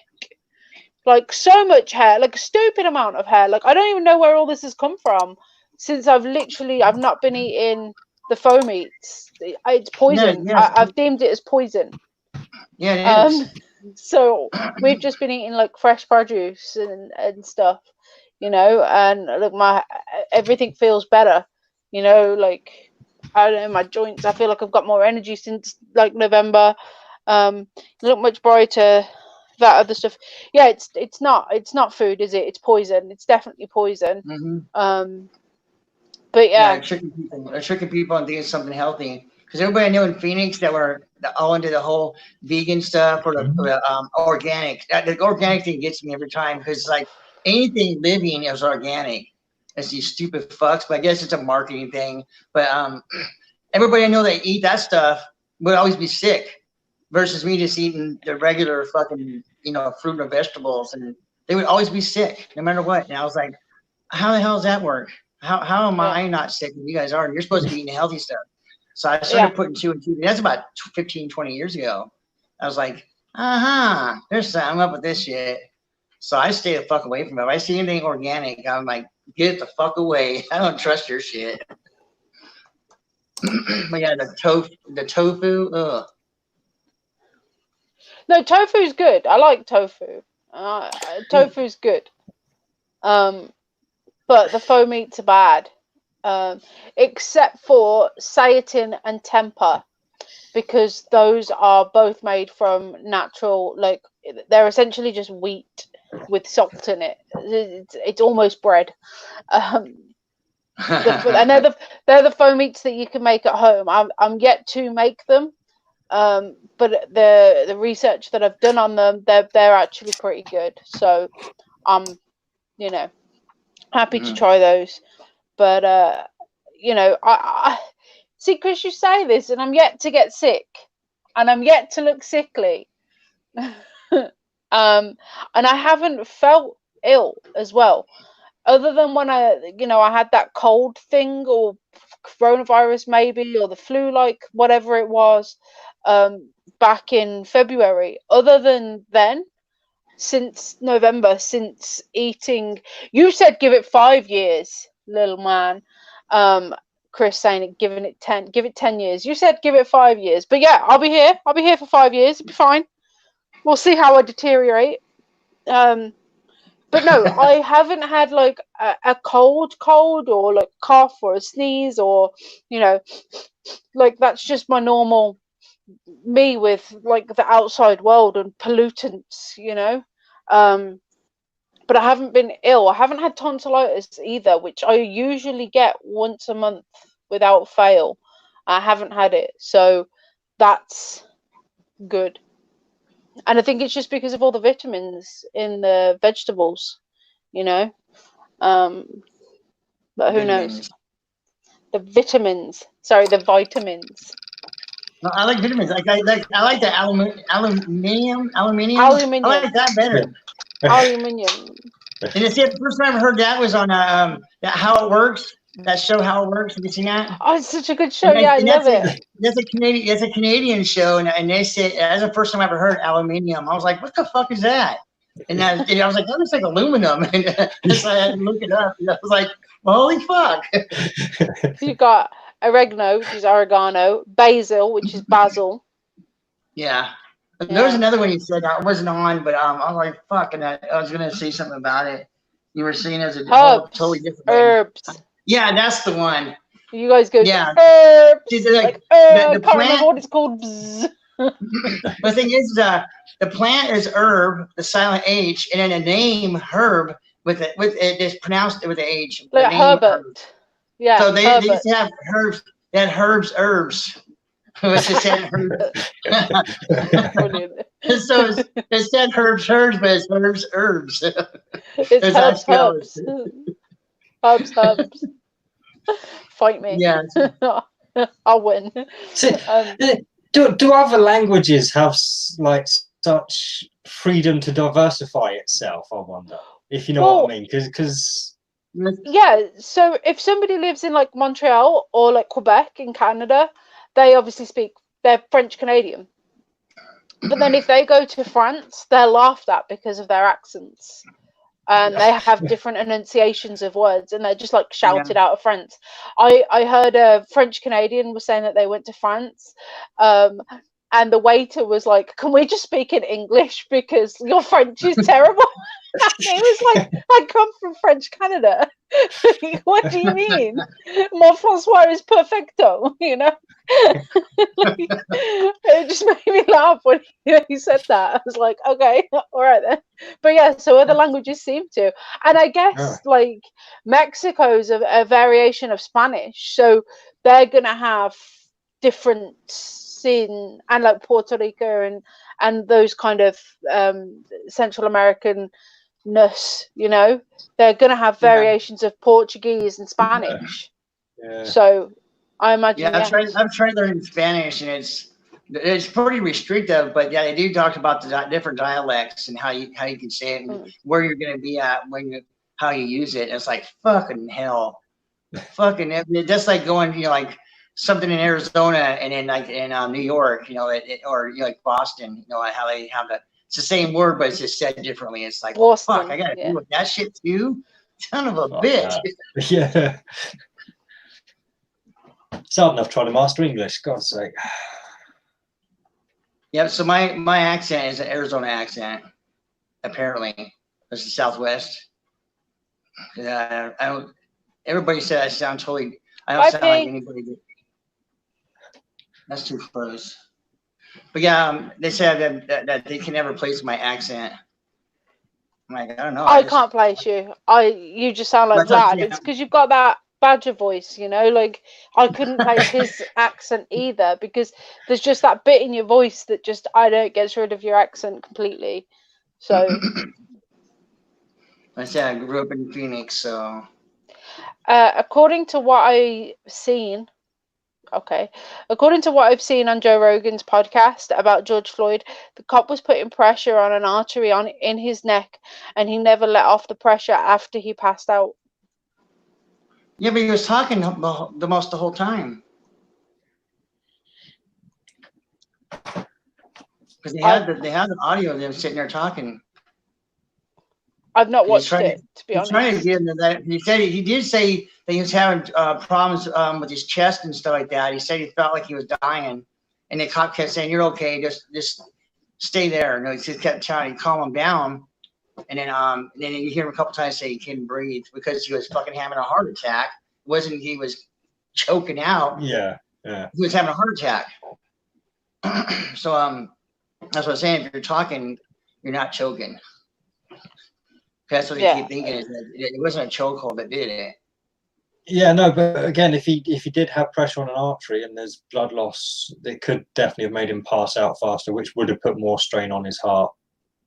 Like so much hair, like a stupid amount of hair. Like I don't even know where all this has come from. Since I've not been eating the foam meats. It's poison. I've deemed it as poison. Yeah, it is. So we've just been eating like fresh produce and stuff, you know. And look, everything feels better, you know. Like I don't know, my joints. I feel like I've got more energy since like November. Look much brighter. That other stuff, yeah, it's not food, is it? It's poison. It's definitely poison. But yeah, they're tricking people into doing something healthy. Because everybody I know in Phoenix that were all into the whole vegan stuff or the organic. The organic thing gets me every time, because like anything living is organic. It's these stupid fucks, but I guess it's a marketing thing. But everybody I know that eat that stuff would always be sick. Versus me just eating the regular fucking, fruit and vegetables, and they would always be sick no matter what. And I was like, how the hell does that work? How am I not sick and you guys are? You're supposed to be eating healthy stuff. So I started putting 2 and 2. That's about 15, 20 years ago. I was like, there's something up with this shit. So I stay the fuck away from it. If I see anything organic, I'm like, get it the fuck away. I don't trust your shit. But yeah, the tofu, ugh. No, tofu's good. I like tofu. Tofu's good. But the foam meats are bad. except for seitan and tempeh, because those are both made from natural, like they're essentially just wheat with salt in it. It's almost bread. And they're the foam eats that you can make at home. I'm yet to make them, but the research that I've done on them, they're actually pretty good. So I'm, happy to try those. But I see, Chris, you say this, and I'm yet to get sick, and I'm yet to look sickly. And I haven't felt ill as well, other than when I had that cold thing, or coronavirus maybe, or the flu, like whatever it was, back in February. Other than then, since November, since eating, you said give it 5 years, little man. Chris saying it, give it 10 years. You said give it 5 years, but yeah, I'll be here for 5 years. It'll be fine. We'll see how I deteriorate. But no, I haven't had like a cold or like cough or a sneeze, or like that's just my normal me with like the outside world and pollutants, but I haven't been ill. I haven't had tonsillitis either, which I usually get once a month without fail. I haven't had it, so that's good. And I think it's just because of all the vitamins in the vegetables, but who knows? The vitamins. Sorry, the vitamins. No, I like vitamins. I like the aluminium. I like that better. Aluminium. And it's the first time I ever heard that was on How It Works. That show, How It Works. Have you seen that? Oh, it's such a good show. I love it. That's a Canadian. It's a Canadian show, and they say that's the first time I ever heard aluminium. I was like, what the fuck is that? And I was like, that looks like aluminum. And so I had to look it up. And I was like, holy fuck. You got oregano, which is oregano, basil, which is basil. Yeah. There was another one you said I wasn't on, but I was like, fuck, and I was gonna say something about it. You were saying as a totally different herbs. Way. Yeah, that's the one. You guys go. Yeah. Herbs. Like the can't remember what it's called. The thing is, the plant is herb, the silent H, and then the name herb with it is pronounced with the H. Like the Herbert. Herb. Yeah. So they used to have herbs. They had herbs. Which is said herbs. So it said herbs, but it's herbs. It's herbs. Fight me. Yeah. I'll win. So, do other languages have like such freedom to diversify itself? I wonder, if you know what I mean, because yeah. So if somebody lives in like Montreal or like Quebec in Canada, they obviously they're French Canadian. But then if they go to France, they're laughed at because of their accents. And they have different enunciations of words, and they're just like shouted out of France. I heard a French Canadian was saying that they went to France, and the waiter was like, "Can we just speak in English because your French is terrible?" He was like, "I come from French Canada." What do you mean? Mon François is perfecto, It just made me laugh when he said that. I was like, okay, all right then. But yeah, so other languages seem to. And I guess like Mexico's a variation of Spanish. So they're going to have different and like Puerto Rico and those kind of Central American-ness, they're going to have variations of Portuguese and Spanish. Yeah. So I imagine. Yeah, I've tried learning Spanish, and it's pretty restrictive. But yeah, they do talk about the different dialects and how you can say it and where you're going to be at how you use it. It's like fucking hell, just like going, like something in Arizona and then like in New York, or like Boston, how they have it's the same word, but it's just said differently. It's like, Boston, fuck, I got to deal with that shit too. Son of a bitch. Yeah. It's hard enough trying to master English, God's sake. Yeah, so my accent is an Arizona accent, apparently. It's the Southwest. Everybody said I sound totally. I don't Bye, sound like P. anybody. That's too close. But yeah, they said that they can never place my accent. I'm like, I don't know. I can't place you. You just sound like That's like, Vlad. yeah. It's because you've got that Badger voice, you know. Like I couldn't place his accent either because there's just that bit in your voice that just I don't gets rid of your accent completely. So I said I grew up in Phoenix, so according to what I've seen. Okay. According to what I've seen on Joe Rogan's podcast about George Floyd, the cop was putting pressure on an artery in his neck, and he never let off the pressure after he passed out. yeah, but he was talking the whole time because they had the audio of them sitting there talking. I've not watched it, to be honest. Trying to get into that. He did say that he was having problems with his chest and stuff like that. He said he felt like he was dying, and the cop kept saying, "You're okay, just stay there." No, he just kept trying to calm him down, and then you hear him a couple times say he couldn't breathe because he was fucking having a heart attack. He was choking out. Yeah. He was having a heart attack. So that's what I'm saying. If you're talking, you're not choking. That's what they keep thinking is that it wasn't a chokehold that did it. Yeah, no, but again, if he did have pressure on an artery and there's blood loss, it could definitely have made him pass out faster, which would have put more strain on his heart.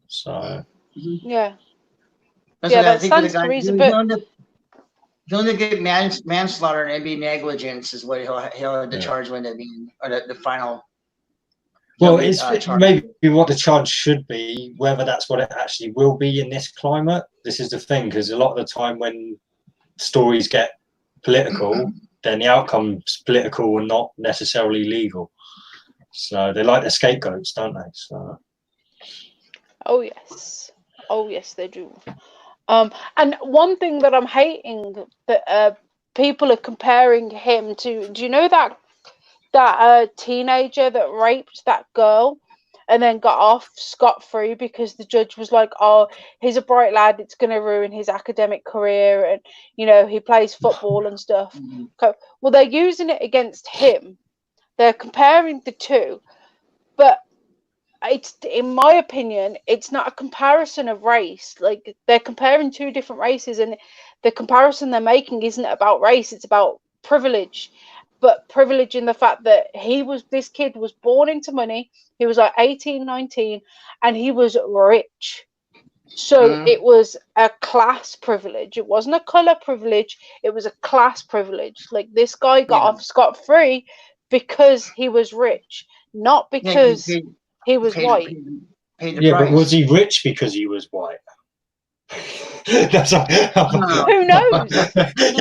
So yeah, that stands to reason. But he'll only get manslaughter and it'd be negligence is what the charge would have been, or the final. Well, it's maybe what the charge should be. Whether that's what it actually will be in this climate, this is the thing, because a lot of the time when stories get political, then the outcome's political and not necessarily legal. So they like the scapegoats, don't they? So. Oh yes, they do. And one thing that I'm hating that people are comparing him to. Do you know that teenager that raped that girl and then got off scot-free because the judge was like, oh, he's a bright lad, it's going to ruin his academic career, and he plays football and stuff. Well, they're using it against him. They're comparing the two, but it's, in my opinion, it's not a comparison of race. Like, they're comparing two different races, and the comparison they're making isn't about race, it's about privilege. But privilege in the fact that this kid was born into money. He was like 18, 19, and he was rich. So it was a class privilege. It wasn't a color privilege. It was a class privilege. Like, this guy got off scot-free because he was rich, not because he was white. But was he rich because he was white? That's who knows?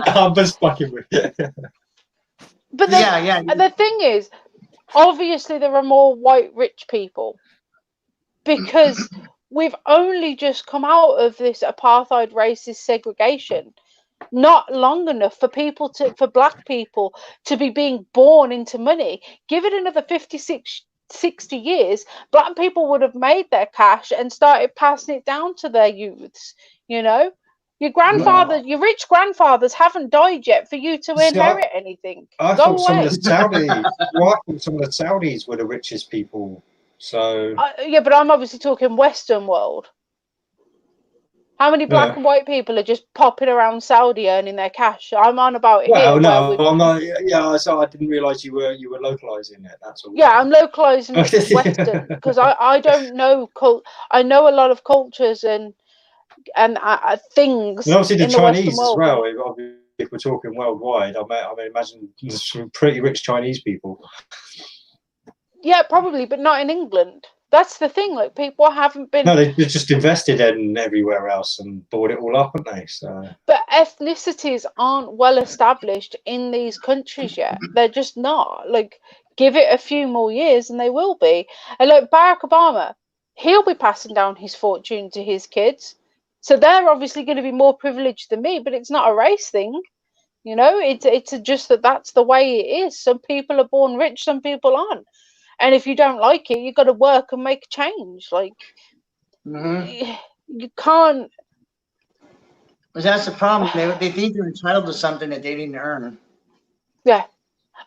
I'm just fucking with you. But the thing is, obviously there are more white rich people because we've only just come out of this apartheid racist segregation not long enough for black people to be being born into money. Give it another 60 years, black people would have made their cash and started passing it down to their youths. Your rich grandfathers haven't died yet for you to inherit anything. I thought some of the Saudis were the richest people. So yeah, but I'm obviously talking Western world. How many black and white people are just popping around Saudi earning their cash? I'm on about I'm not. Yeah, so I didn't realise you were localising it. That's all. Yeah, I'm localising it to Western because I don't know I know a lot of cultures and things. And obviously the in Chinese the as well. If we're talking worldwide, I imagine there's some pretty rich Chinese people. Yeah, probably, but not in England. That's the thing. Like, people haven't been. No, they've just invested in everywhere else and bought it all up, haven't they? So. But ethnicities aren't well established in these countries yet. They're just not. Like, give it a few more years and they will be. And like Barack Obama, he'll be passing down his fortune to his kids. So they're obviously going to be more privileged than me, but it's not a race thing. It's just that's the way it is. Some people are born rich, some people aren't. And if you don't like it, you've got to work and make a change. Like, you can't. But that's the problem. They think they're entitled to something that they didn't earn. Yeah.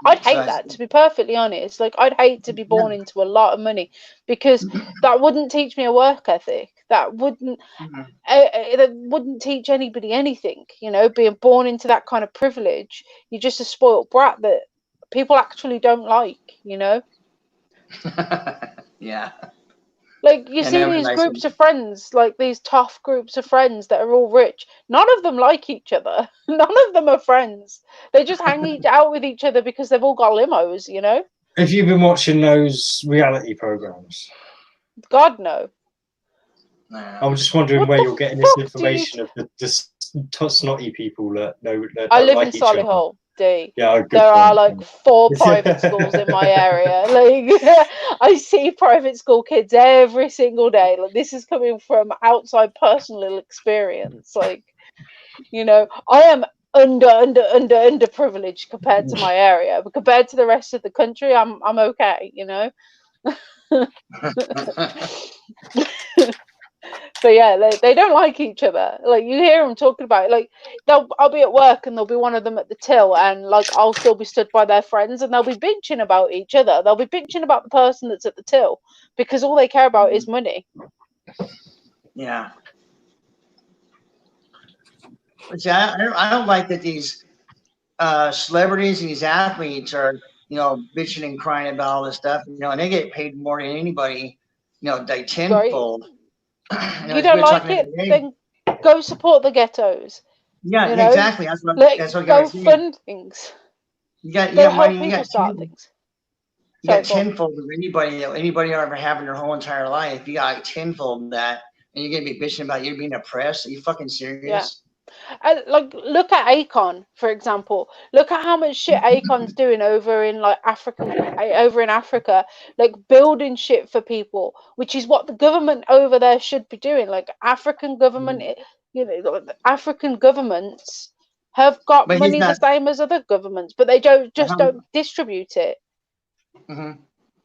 I'd So hate that, to be perfectly honest. Like, I'd hate to be born into a lot of money, because that wouldn't teach me a work ethic. That wouldn't teach anybody anything. You know, being born into that kind of privilege, you're just a spoiled brat that people actually don't like. You know. Yeah. Like, you And see every these nice groups of friends, like these tough groups of friends that are all rich. None of them like each other. None of them are friends. They just hang out with each other because they've all got limos, you know? Have you been watching those reality programs? God, no. I'm just wondering What where the you're getting this fuck do you... information of the snotty people that I don't live like in each other. Solihull, D. Yeah, good There are point. like 4 private schools in my area. Like, I see private school kids every single day. Like, this is coming from outside personal experience. Like, you know, I am underprivileged compared to my area, but compared to the rest of the country, I'm okay, you know. But yeah, they don't like each other. Like, you hear them talking about it, like, I'll be at work and there'll be one of them at the till, and like, I'll still be stood by their friends, and they'll be bitching about each other. They'll be bitching about the person that's at the till, because all they care about is money. Yeah. But see, I don't like that these celebrities and these athletes are, you know, bitching and crying about all this stuff, you know, and they get paid more than anybody, you know, like tenfold. You don't like it? Then go support the ghettos. Yeah, you know? exactly. That's what Go guys fund things. You got Go help money. You people got start things. You got tenfold of anybody will ever have in their whole entire life. You got like tenfold of that, and you're gonna be bitching about you being oppressed. Are you fucking serious? Yeah. Like, look at Akon, for example. Look at how much shit Akon's doing over in Africa, like building shit for people, which is what the government over there should be doing. Like, African government, you know, African governments have got money the same as other governments, but they don't distribute it. Mm-hmm.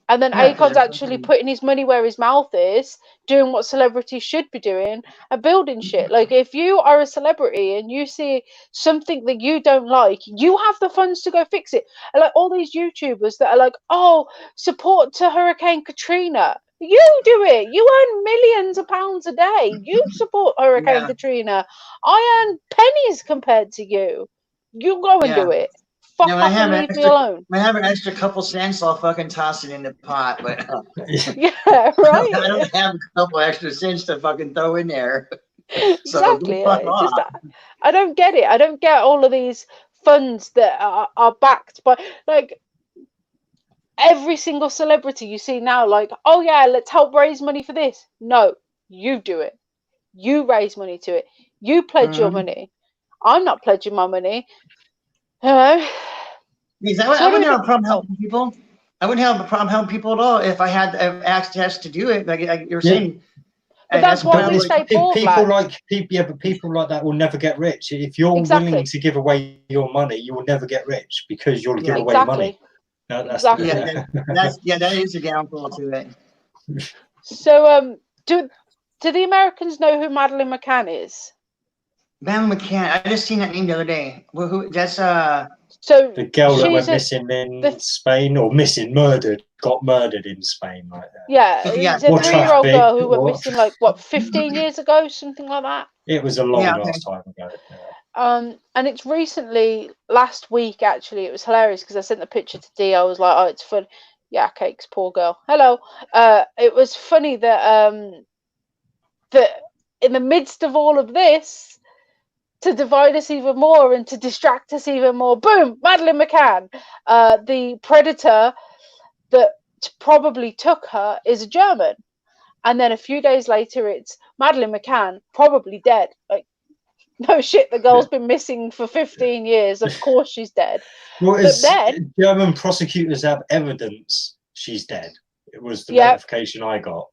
And then Akon's actually putting his money where his mouth is, doing what celebrities should be doing, and building shit. Like, if you are a celebrity and you see something that you don't like, you have the funds to go fix it. And like all these YouTubers that are like, oh, support to Hurricane Katrina. You do it. You earn millions of pounds a day. You support Hurricane Katrina. I earn pennies compared to you. You go and do it. Fuck off and leave me alone. When I have an extra couple cents, I'll fucking toss it in the pot. But yeah, right. I don't have a couple extra cents to fucking throw in there. Exactly. I don't get it. I don't get all of these funds that are backed by, like, every single celebrity you see now. Like, oh yeah, let's help raise money for this. No, you do it. You raise money to it. You pledge your money. I'm not pledging my money. I wouldn't have a problem helping people. I wouldn't have a problem helping people at all if I had access to do it. Like you're saying. But that's why we stay poor, people like that will never get rich. If you're willing to give away your money, you will never get rich because you'll give away money. No, that is a downfall to it. So, do the Americans know who Madeleine McCann is? Madeleine McCann. I just seen that name the other day. Who? That's So the girl that went missing in Spain, or got murdered in Spain, like that. Yeah, it's a 3-year-old girl who went missing, like, what, 15 years ago, something like that. It was a long last time ago. And it's recently, last week actually. It was hilarious because I sent the picture to Dee. I was like, oh, it's fun. Yeah, cakes, poor girl. Hello. It was funny that that in the midst of all of this, to divide us even more and to distract us even more, boom, Madeleine McCann, the predator that probably took her, is a German. And then a few days later, it's Madeleine McCann, probably dead. Like, no shit, the girl's been missing for 15 years. Of course she's dead. Well, then German prosecutors have evidence she's dead. It was the notification I got.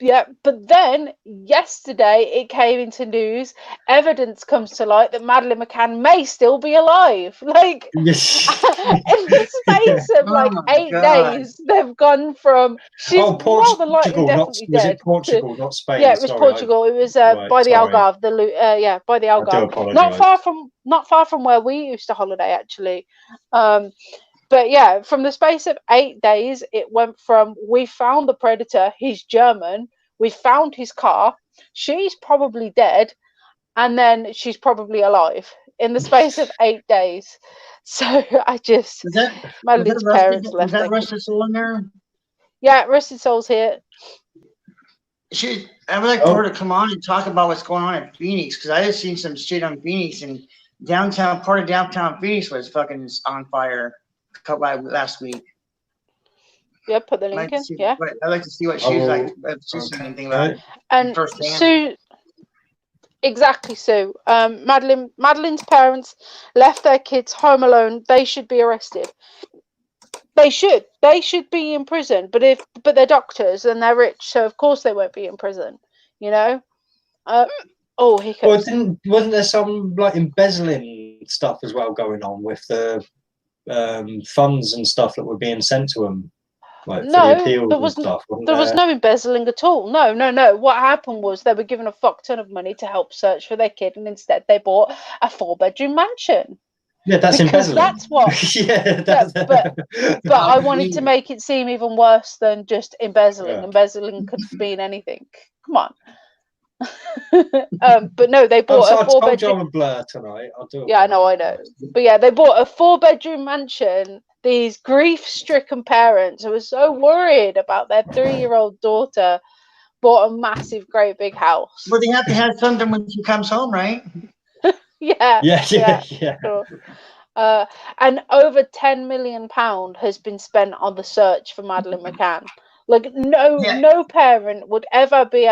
Yeah, but then yesterday it came into news. Evidence comes to light that Madeleine McCann may still be alive. Like in the space of like Oh, 8 God. days, they've gone from she's more than likely Portugal, definitely was dead. it Portugal, not Spain? Yeah, it was Sorry, Portugal. It was right, by the sorry. Algarve. By the I do Algarve. apologise. Not far from where we used to holiday actually. But yeah, from the space of 8 days, it went from we found the predator, he's German, we found his car, she's probably dead, and then she's probably alive in the space of 8 days. So I just, Madeline's parents left Was that their Rusted Soul in there? Yeah, Rusted Soul's here. I would like for her to come on and talk about what's going on in Phoenix, because I just seen some shit on Phoenix, and part of downtown Phoenix was fucking on fire last week. Yeah, put the link in. Yeah, I'd like to see what she's like. If she's seen anything about it. And firsthand. Sue, exactly, Sue. Madeline's parents left their kids home alone. They should be arrested. They should be in prison. But they're doctors and they're rich, so of course they won't be in prison. You know. Hiccups. Well, wasn't there some like embezzling stuff as well going on with the funds and stuff that were being sent to them? Like No, for the appeals and stuff, there was no embezzling at all. No. What happened was they were given a fuck ton of money to help search for their kid, and instead they bought a 4-bedroom mansion. Yeah, that's embezzling. That's what. But I wanted to make it seem even worse than just embezzling. Yeah. Embezzling could mean anything. Come on. But no, they bought a 4-bedroom. I'm a blur tonight. I know. But yeah, they bought a 4-bedroom mansion. These grief-stricken parents who were so worried about their 3-year-old daughter bought a massive, great big house. Well, they have to have something when she comes home, right? Yeah. Sure. And over £10 million has been spent on the search for Madeleine McCann. Like no parent would ever be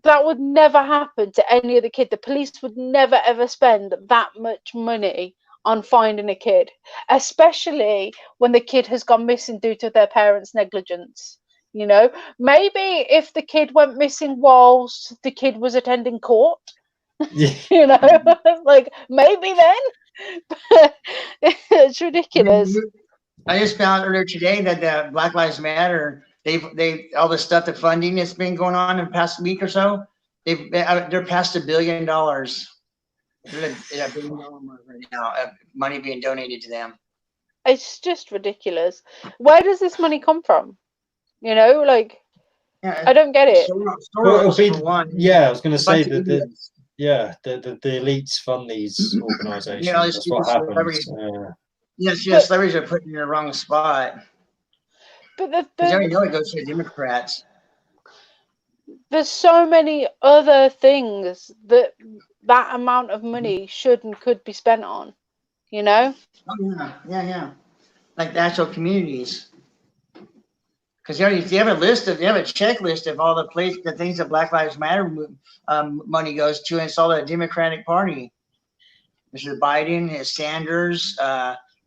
that would never happen to any other kid. The police would never ever spend that much money on finding a kid, especially when the kid has gone missing due to their parents' negligence. You know, maybe if the kid went missing whilst the kid was attending court, you know, like maybe then. It's ridiculous. I just found earlier today that the Black Lives Matter, they all the stuff, the funding that's been going on in the past week or so, they're past $1 billion. $1 billion right now, money being donated to them. It's just ridiculous. Where does this money come from? You know, like I don't get it. I was going to say that the elites fund these organisations. That's what happens. Yes, celebrities are put in the wrong spot. But they already know it goes to the Democrats. There's so many other things that amount of money should and could be spent on, you know? Oh, yeah. Like the actual communities. Because you have a checklist of all the things that Black Lives Matter money goes to, and it's all the Democratic Party. Mr. Biden, Sanders,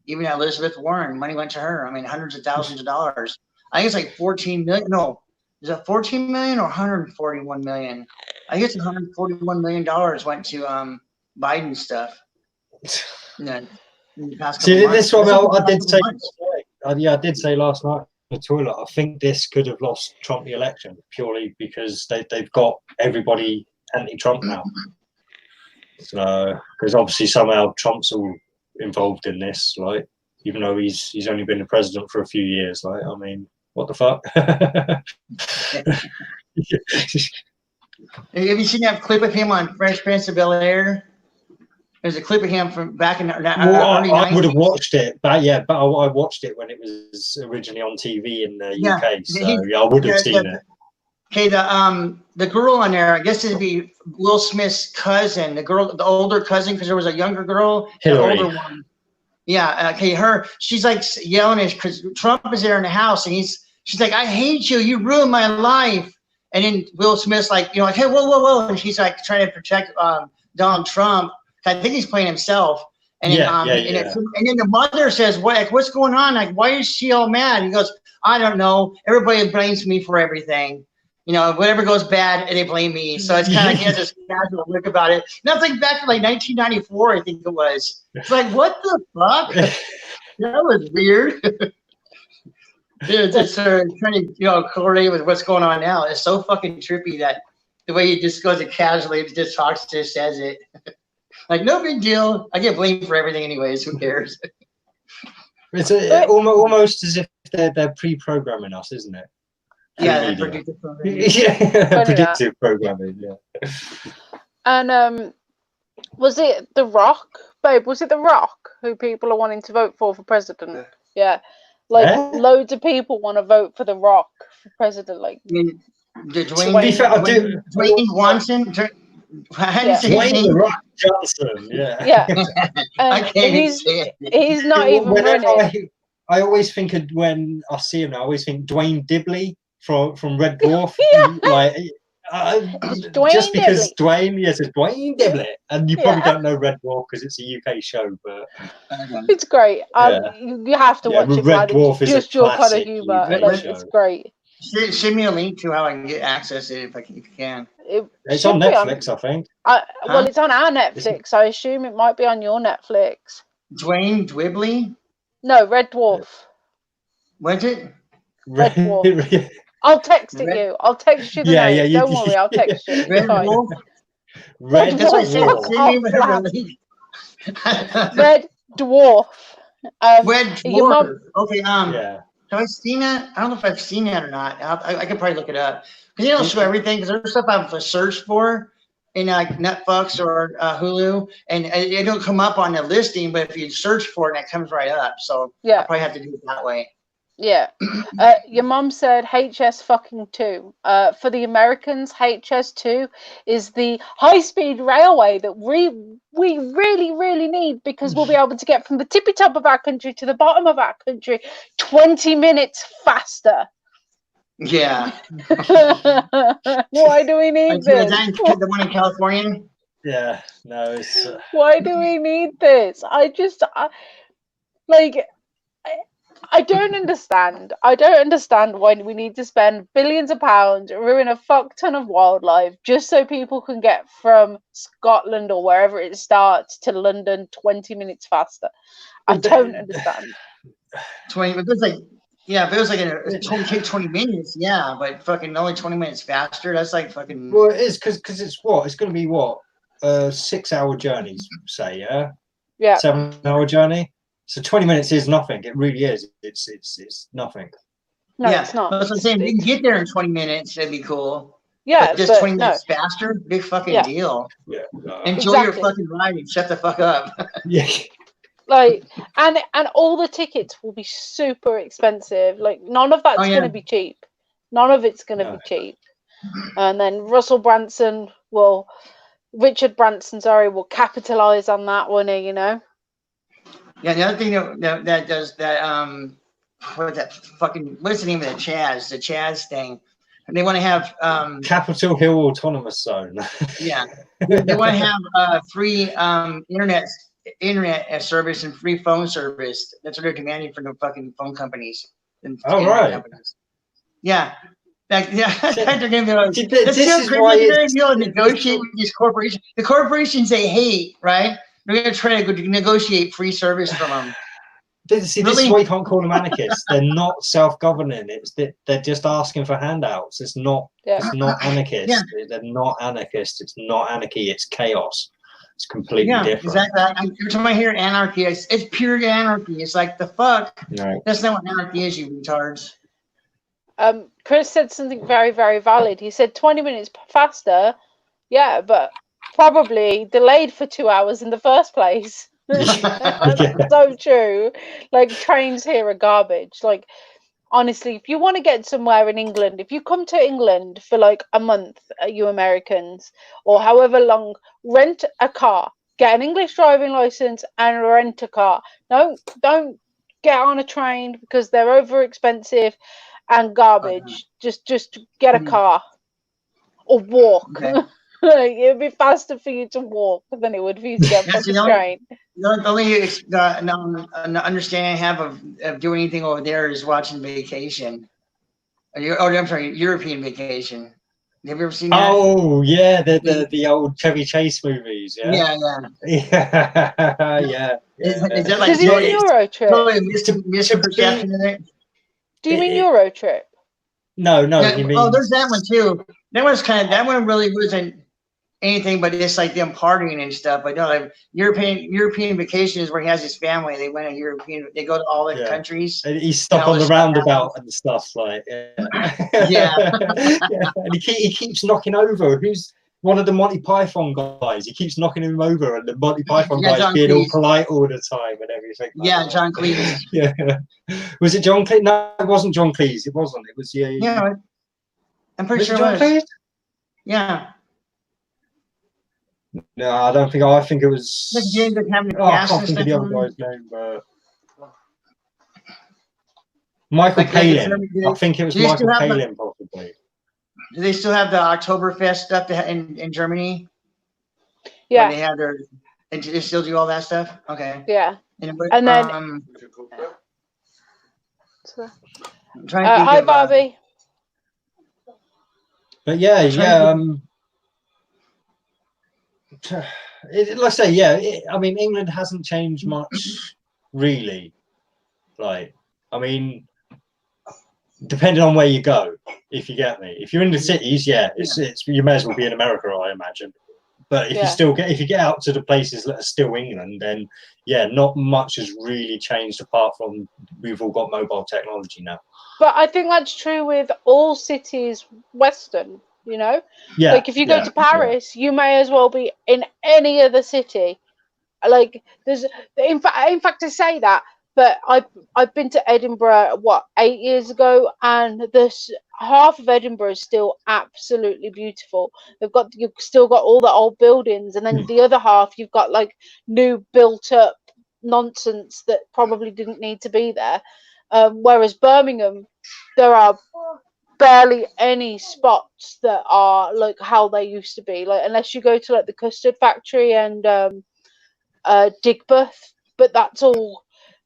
even Elizabeth Warren, money went to her. I mean, hundreds of thousands of dollars. I think it's like 14 million. No, is it 14 million or 141 million? I guess 141 million dollars went to Biden stuff. In the past See, this one I did say. I did say last night in the toilet. I think this could have lost Trump the election purely because they've got everybody anti-Trump now. So, because obviously somehow Trump's all involved in this, like, even though he's only been the president for a few years, like, I mean, what the fuck? Have you seen that clip of him on Fresh Prince of Bel-Air? There's a clip of him from back in the early 90s. I would have watched it, but I watched it when it was originally on TV in the UK, so I would have seen it. Okay, the girl on there, I guess it'd be Will Smith's cousin, the older cousin, because there was a younger girl, Hillary. The older one. Yeah, okay, she's like yelling at because Trump is there in the house, and she's like, I hate you, you ruined my life. And then Will Smith's like, hey, whoa, and she's like trying to protect Donald Trump. I think he's playing himself. And then, and then the mother says, what's going on? Like, why is she all mad? He goes, I don't know. Everybody blames me for everything. You know, whatever goes bad, they blame me. So it's kind of like he has this casual look about it. Nothing back to like 1994, I think it was. It's like, what the fuck? That was weird. Just trying to correlate with what's going on now. It's so fucking trippy that the way he just goes and casually just talks, just says it. Like, no big deal. I get blamed for everything anyways. Who cares? It's almost as if they're pre-programming us, isn't it? Yeah, predictive programming. Yeah, predictive programming. Yeah. And was it The Rock, babe? Was it The Rock who people are wanting to vote for president? Yeah, like loads of people want to vote for The Rock for president. Like, I mean, Dwayne Johnson. Dwayne The Rock Johnson. Yeah. Yeah. I can't even say it. He's not even running. I always think of when I see him, I always think Dwayne Dibley from Red Dwarf. Like, just because Dwayne, yes, it's Dwayne Dibley, and you probably don't know Red Dwarf because it's a UK show, but it's great. You have to watch it. Red Dwarf is just your kind of humor. It's great. Send me a link to how I can get access to it if you can. It's on Netflix, I think. Well, it's on our Netflix. I assume it might be on your Netflix. Dwayne Dwibley? No, Red Dwarf. What's it? Red Dwarf. I'll text it you. I'll text you the name. Don't worry, I'll text you. Red Dwarf? Red Dwarf. Red Dwarf. Red Dwarf. Okay, have I seen that? I don't know if I've seen that or not. I could probably look it up. Because you don't show everything, because there's stuff I've searched for in like Netflix or Hulu, and it don't come up on the listing, but if you search for it, it comes right up. So I probably have to do it that way. Yeah. Your mom said HS fucking 2. For the Americans, HS2 is the high-speed railway that we really, really need, because we'll be able to get from the tippy top of our country to the bottom of our country 20 minutes faster. Yeah. Why do we need this? The one in California? Yeah. No, it's... Why do we need this? I don't understand. I don't understand why we need to spend billions of pounds, ruin a fuck ton of wildlife, just so people can get from Scotland or wherever it starts to London 20 minutes faster. I don't understand. 20, if it was like it only take 20 minutes, but fucking only 20 minutes faster. That's like fucking. Well, it is because it's what? It's going to be what? 6-hour journeys, say, yeah? Yeah. 7-hour journey. So 20 minutes is nothing. It really is. It's nothing. No, it's not. That's what I'm saying. We can get there in 20 minutes. That'd be cool. Yeah, but just 20 minutes faster, big fucking deal. Yeah. Enjoy your fucking ride and shut the fuck up. Yeah. Like, and all the tickets will be super expensive. Like, none of that's going to be cheap. None of it's going to be cheap. And then Richard Branson will capitalize on that one, you know. Yeah, the other thing that does that what's the name of the Chaz thing? And they want to have Capitol Hill Autonomous Zone. Yeah, they want to have free internet service and free phone service. That's what they're demanding from the fucking phone companies. Companies. Yeah. They're going to be like, this is why they're going to negotiate with these corporations. The corporations they hate, right? They're going to try to negotiate free service from them. See, this is why you can't call them anarchists. They're not self-governing. They're just asking for handouts. It's not anarchist. Yeah. They're not anarchists. It's not anarchy. It's chaos. It's completely different. Exactly. Every time I hear anarchy, it's pure anarchy. It's like, the fuck? Right. That's not what anarchy is, you retards. Chris said something very, very valid. He said 20 minutes faster. Yeah, but probably delayed for 2 hours in the first place. That's so true. Like, trains here are garbage. Like, honestly, if you want to get somewhere in England, if you come to England for like a month, you Americans, or however long, rent a car, get an English driving license and rent a car. Don't get on a train because they're over expensive and garbage. Just get a car or walk. Okay. Like, it'd be faster for you to walk than it would for you to get a fucking train. The only understanding I have of doing anything over there is watching Vacation. I'm sorry, European Vacation. Have you ever seen that? Oh yeah, the old Chevy Chase movies. Yeah, yeah. yeah. Is that like Does he mean Euro Trip? totally misperception in it? Do you mean Euro Trip? No, Yeah, he means. oh, there's that one too. That one really wasn't anything but just like them partying and stuff. But no, like European Vacation is where he has his family. They went to European. They go to all the countries. And he stopped on the roundabout and stuff like. Yeah. And he keeps knocking over. Who's one of the Monty Python guys? He keeps knocking him over, and the Monty Python guys John being Cleese. all polite all the time and everything. Yeah, John Cleese. Yeah. Was it John Cleese? No, it wasn't John Cleese. It wasn't. It was Yeah, I'm pretty sure John it was. Cleese? Yeah. No, I don't think. I think it was. I can't think of the other guy's name, but Michael Palin. I think it was Michael Palin, possibly. Do they still have the Oktoberfest stuff in Germany? Yeah. When they have their. And do they still do all that stuff? Okay. Yeah. And then. Hi, Barbie. But yeah. Let's say, I mean, England hasn't changed much, really. Like, I mean, depending on where you go, if you get me. If you're in the cities, it's you may as well be in America, I imagine. But if you get out to the places that are still England, then not much has really changed apart from we've all got mobile technology now. But I think that's true with all cities, Western. You know, like if you go to Paris, you may as well be in any other city. Like there's, in fact, I say that, but I've been to Edinburgh 8 years ago, and this half of Edinburgh is still absolutely beautiful. You've still got all the old buildings, and then the other half you've got like new built up nonsense that probably didn't need to be there. Whereas Birmingham, there are barely any spots that are like how they used to be, like unless you go to like the custard factory and Digbeth, but that's all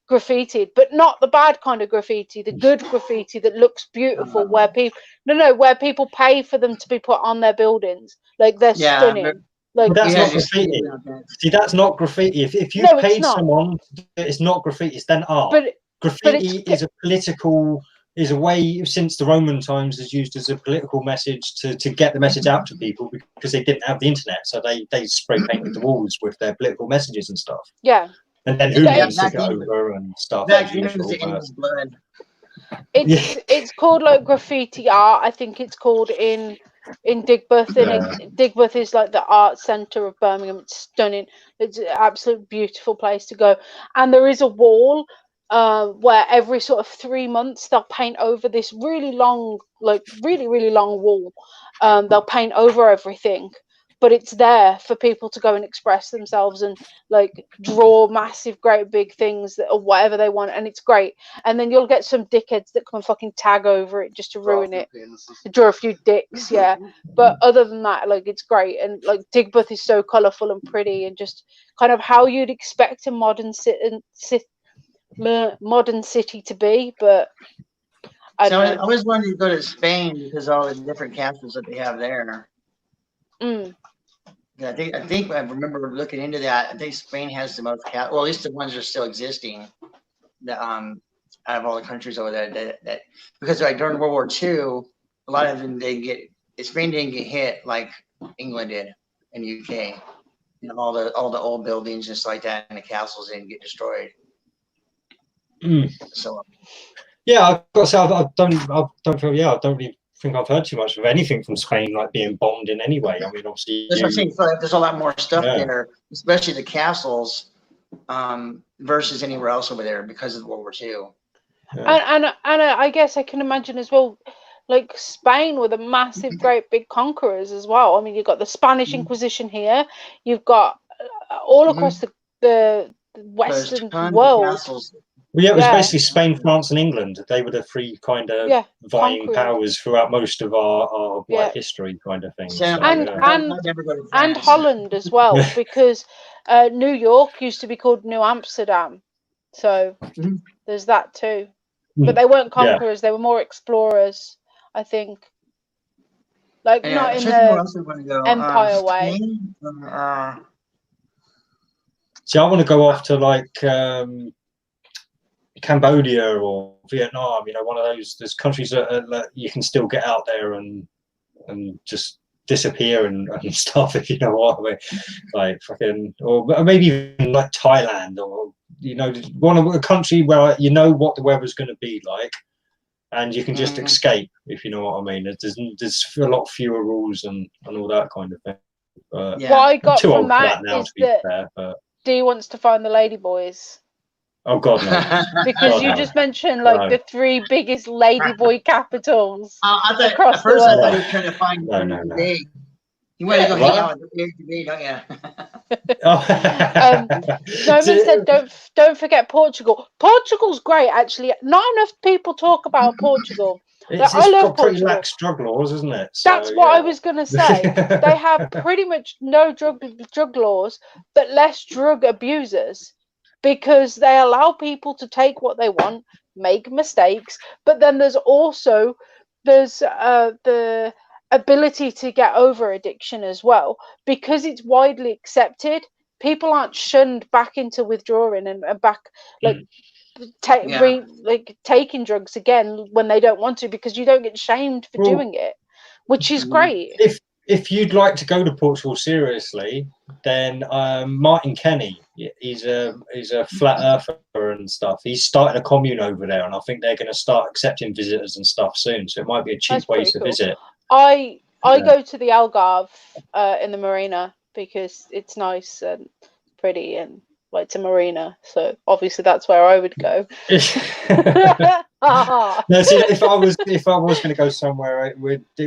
graffitied, but not the bad kind of graffiti, the good graffiti that looks beautiful, where people pay for them to be put on their buildings, like they're stunning. Like that's not graffiti. See, that's not graffiti. If you pay someone, it's not graffiti, it's then art. But graffiti is a political. Is a way since the Roman times is used as a political message to get the message out to people, because they didn't have the internet, so they spray painted the walls with their political messages and stuff. Yeah. And then hooligans took it over and stuff. It's called like graffiti art. I think it's called in Digbeth, and Digbeth is like the art centre of Birmingham. It's stunning. It's an absolute beautiful place to go, and there is a wall. Where every sort of 3 months they'll paint over this really long, like really long wall. They'll paint over everything, but it's there for people to go and express themselves and like draw massive, great big things or whatever they want, and it's great. And then you'll get some dickheads that come and fucking tag over it just to ruin it, draw a few dicks, But other than that, like it's great, and like Digbeth is so colourful and pretty, and just kind of how you'd expect a modern city to be. But I always wanted to go to Spain because all the different castles that they have there. I think I remember looking into that. I think Spain has the most at least the ones that are still existing. That out of all the countries over there, that because like during World War II, a lot of them Spain didn't get hit like England did in the UK. You know, all the old buildings just like that, and the castles didn't get destroyed. So I've got to say I don't really think I've heard too much of anything from Spain like being bombed in any way. I mean, obviously that's what I'm saying. There's a lot more stuff there, especially the castles, versus anywhere else over there because of World War II. And I guess I can imagine as well, like Spain were the massive, great big conquerors as well. I mean, you've got the Spanish Inquisition here. You've got all across the Western world. Well, yeah, it was Yeah. basically Spain, France, and England. They were the three kind of vying conquering. powers throughout most of our Yeah. history, kind of thing. So, And I'd never go to and France. Holland as well, because New York used to be called New Amsterdam, so Mhm. there's that too. But they weren't conquerors; they were more explorers, I think. Like not in Where the else we want to go? empire way. Spain? See, I want to go off to like Cambodia or Vietnam. You know, one of those countries that you can still get out there and just disappear and stuff, if you know what I mean. Like fucking, or maybe even like Thailand, or you know, one of a country where you know what the weather's going to be like, and you can just escape, if you know what I mean. There's a lot fewer rules and all that kind of thing. But What I got too from old for that now, is to be that fair. But Dee wants to find the ladyboys. oh God, no! Because God, you no. just mentioned like the 3 biggest ladyboy capitals across at first the I world. thought he was trying to find No. You want to go hang out with Eric Debate, don't you? Snowman said, "Don't forget Portugal. Portugal's great, actually. Not enough people talk about Portugal. It's I love got pretty Portugal. lax drug laws, isn't it? So, That's what I was gonna say. They have pretty much no drug laws, but less drug abusers, because they allow people to take what they want, make mistakes, but then there's also the ability to get over addiction as well, because it's widely accepted. People aren't shunned back into withdrawing and back like taking drugs again when they don't want to, because you don't get shamed for doing it, which is great. If you'd like to go to Portugal seriously, then Martin Kenny, he's a flat earther and stuff. He's started a commune over there, and I think they're going to start accepting visitors and stuff soon. So it might be a cheap way to visit. I go to the Algarve in the marina because it's nice and pretty, and like it's a marina, so obviously that's where I would go. No, see, if I was going to go somewhere, it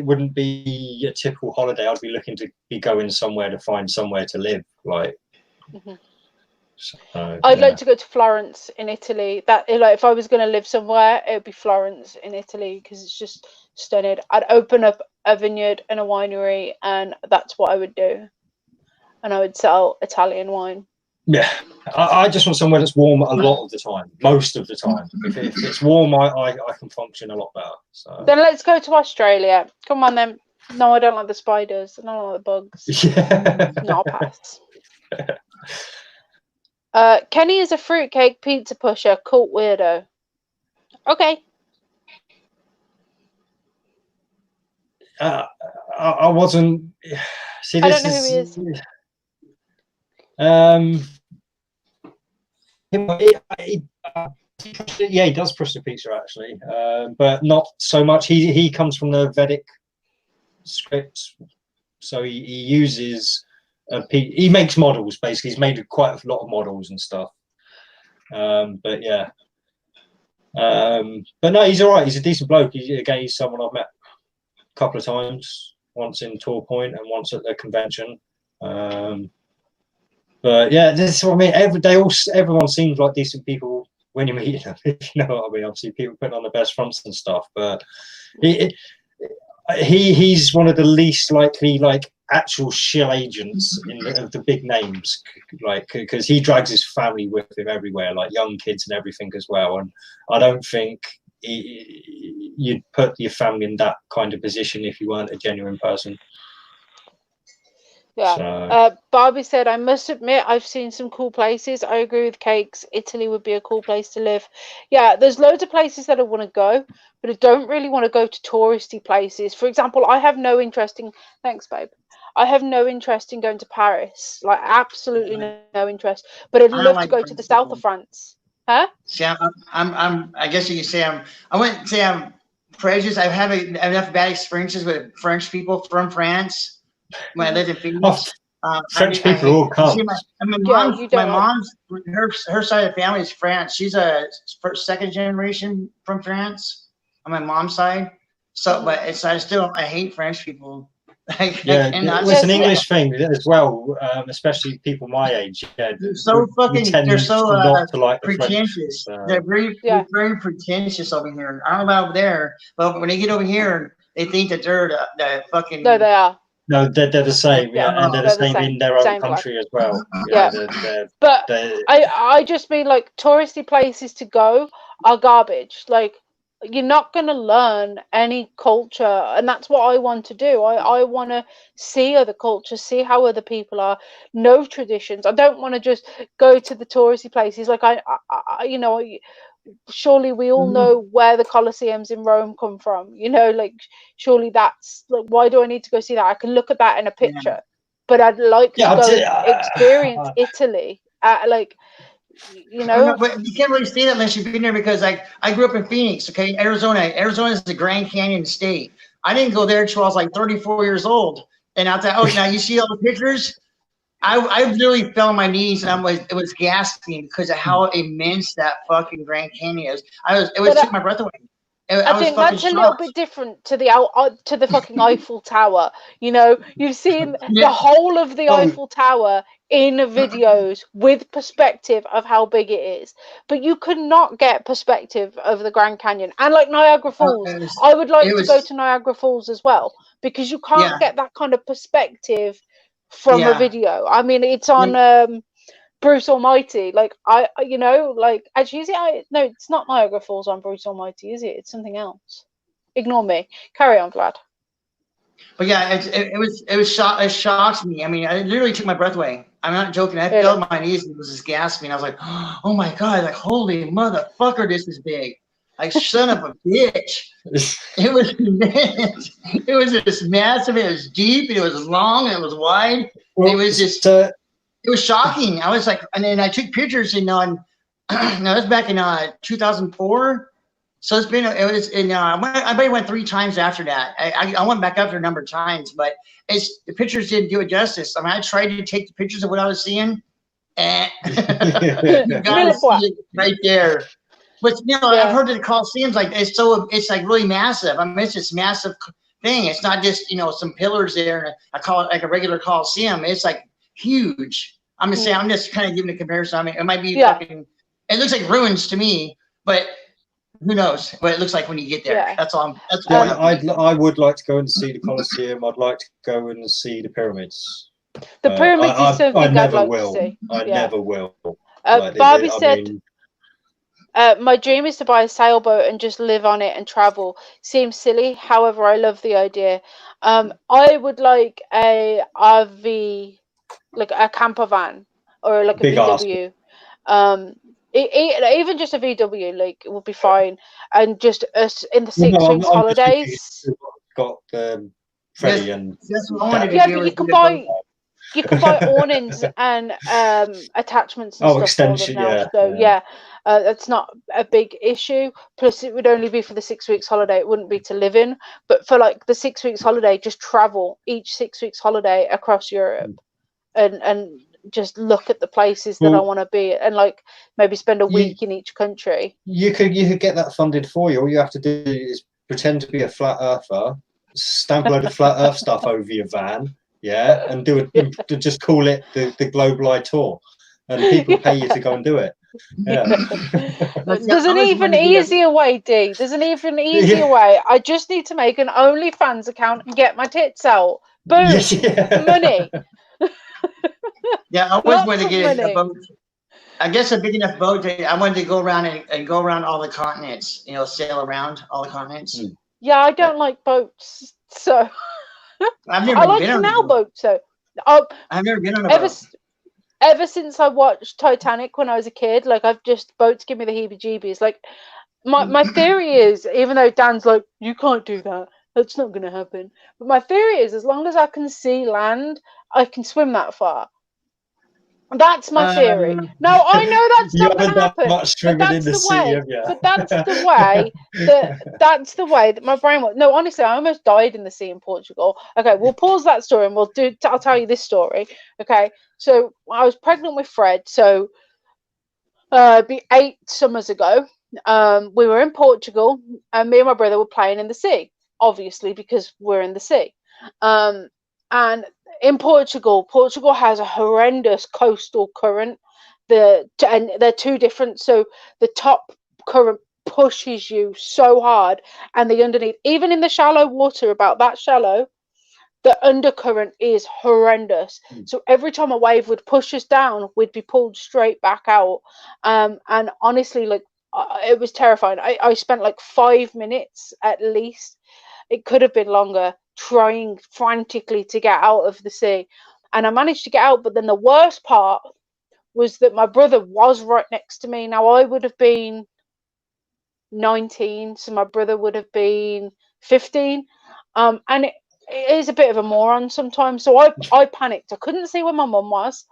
wouldn't be a typical holiday. I'd be looking to be going somewhere to find somewhere to live, like. So, I'd like to go to Florence in Italy. That, like, if I was going to live somewhere, it would be Florence in Italy, because it's just stunning. I'd open up a vineyard and a winery, and that's what I would do. And I would sell Italian wine. Yeah, I just want somewhere that's warm a lot of the time, most of the time. If it's warm, I can function a lot better. So. Then let's go to Australia. Come on, then. No, I don't like the spiders. I don't like the bugs. Yeah. No, I'll pass. Kenny is a fruitcake pizza pusher, cult weirdo. Okay. I wasn't. See, I don't know who he is. Yeah, he does push the pizza actually, but not so much. He comes from the Vedic script, so he uses he makes models basically. He's made quite a lot of models and stuff. But yeah, but no, he's all right. He's a decent bloke. He's someone I've met a couple of times. Once in Tor Point and once at the convention. But yeah, this is what I mean. Everyone seems like decent people when you meet them. If you know what I mean. Obviously, people put on the best fronts and stuff, but he's one of the least likely actual shill agents of the big names, because he drags his family with him everywhere, like young kids and everything as well. And I don't think you'd put your family in that kind of position if you weren't a genuine person. Yeah. So. Barbie said, I must admit, I've seen some cool places. I agree with Cakes. Italy would be a cool place to live. Yeah, there's loads of places that I want to go, but I don't really want to go to touristy places. For example, I have no interest in... Thanks, babe. I have no interest in going to Paris. Like, absolutely no interest. But I'd love to go to the south of France. Huh? See, I guess you could say I wouldn't say I'm prejudiced. I've had enough bad experiences with French people from France. When I lived in Phoenix, French people all come. My mom's her side of the family is France. She's a second generation from France on my mom's side. So, but I hate French people. It's an English thing as well, especially people my age. Yeah, they're so they're so not to like the pretentious. French, They're very pretentious over here. I don't know about over there, but when they get over here, they think that they're the fucking. No, they are. No, they're the same, and they're the same in their own country as well. Yeah, but I just mean like touristy places to go are garbage. Like you're not going to learn any culture, and that's what I want to do. I want to see other cultures, see how other people are, know traditions. I don't want to just go to the touristy places. Like I you know, surely we all know where the Colosseums in Rome come from. You know, like surely that's like, why do I need to go see that? I can look at that in a picture, but I'd like to go experience Italy. Like, you know, but you can't really see that unless you've been there, because I grew up in Phoenix, okay, Arizona. Arizona is the Grand Canyon state. I didn't go there until I was like 34 years old, and I thought, oh, now you see all the pictures. I literally fell on my knees, and it was gasping because of how immense that fucking Grand Canyon is. It took my breath away. I think that's a little bit different to the fucking Eiffel Tower. You know, you've seen the whole of the Eiffel Tower in videos with perspective of how big it is, but you could not get perspective of the Grand Canyon. And like Niagara Falls, I would like to go to Niagara Falls as well, because you can't get that kind of perspective from a video. I mean, it's on Bruce Almighty. Like you know, like actually, is it? No, it's not Niagara Falls on Bruce Almighty, is it? It's something else. Ignore me. Carry on, Vlad. But yeah, it shocked me. I mean, it literally took my breath away. I'm not joking. I fell on my knees and was just gasping. I was like, oh my god, like holy motherfucker, this is big. Like son of a bitch. It was immense. It was just massive. It was deep. And it was long. And it was wide. It was just. It was shocking. I was like, and then I took pictures and no, that was back in 2004. So it's been, I went 3 times after that. I went back up there a number of times, but the pictures didn't do it justice. I mean, I tried to take the pictures of what I was seeing, and you gotta see it right there. But I've heard that the Coliseum's like it's like really massive. I mean, it's this massive thing. It's not just some pillars there. And I call it like a regular Coliseum. It's like huge. I'm just saying. I'm just kind of giving a comparison. I mean, it might be fucking. It looks like ruins to me, but who knows what it looks like when you get there. Yeah. That's all. I would like to go and see the Colosseum. I'd like to go and see the pyramids. The pyramids is something I'd like to see. I never will. Barbie said, my dream is to buy a sailboat and just live on it and travel. Seems silly, however, I love the idea. I would like a RV, like a camper van or like a VW. Even just a VW, like it would be fine, and just us in the 6 weeks holidays. Got Freddie and but you can buy awnings and attachments and stuff extension, for them now. So that's not a big issue. Plus, it would only be for the 6 weeks holiday. It wouldn't be to live in, but for like the 6 weeks holiday, just travel each 6 weeks holiday across Europe, and just look at the places that I want to be, and like maybe spend a week in each country. You could get that funded for you. All you have to do is pretend to be a flat earther, stamp a load of flat earth stuff over your van, and just call it the Global Eye Tour, and people pay you to go and do it. There's an even easier way, D. There's an even easier way. I just need to make an OnlyFans account and get my tits out. Boom, money. Yeah, I always wanted to get a boat. I guess a big enough boat. I wanted to go around and go around all the continents. Sail around all the continents. Yeah, I don't like boats, so I've never I like canal boats. So I've never been on a boat. Ever since I watched Titanic when I was a kid, like boats give me the heebie-jeebies. Like my theory is, even though Dan's like, you can't do that, that's not going to happen. But my theory is, as long as I can see land, I can swim that far. That's my theory. No, I know that's not going to happen. But that's the way. But that's the way that my brain works. No, honestly, I almost died in the sea in Portugal. Okay, we'll pause that story and I'll tell you this story. Okay, so I was pregnant with Fred. So it'd be 8 summers ago. We were in Portugal, and me and my brother were playing in the sea, obviously because we're in the sea. And in Portugal has a horrendous coastal current. And they're two different. So the top current pushes you so hard, and the underneath, even in the shallow water, about that shallow, the undercurrent is horrendous. So every time a wave would push us down, we'd be pulled straight back out. And honestly, like, it was terrifying. I spent like 5 minutes at least, it could have been longer, trying frantically to get out of the sea. And I managed to get out, but then the worst part was that my brother was right next to me. Now, I would have been 19, so my brother would have been 15. And it is a bit of a moron sometimes. So I panicked. I couldn't see where my mum was.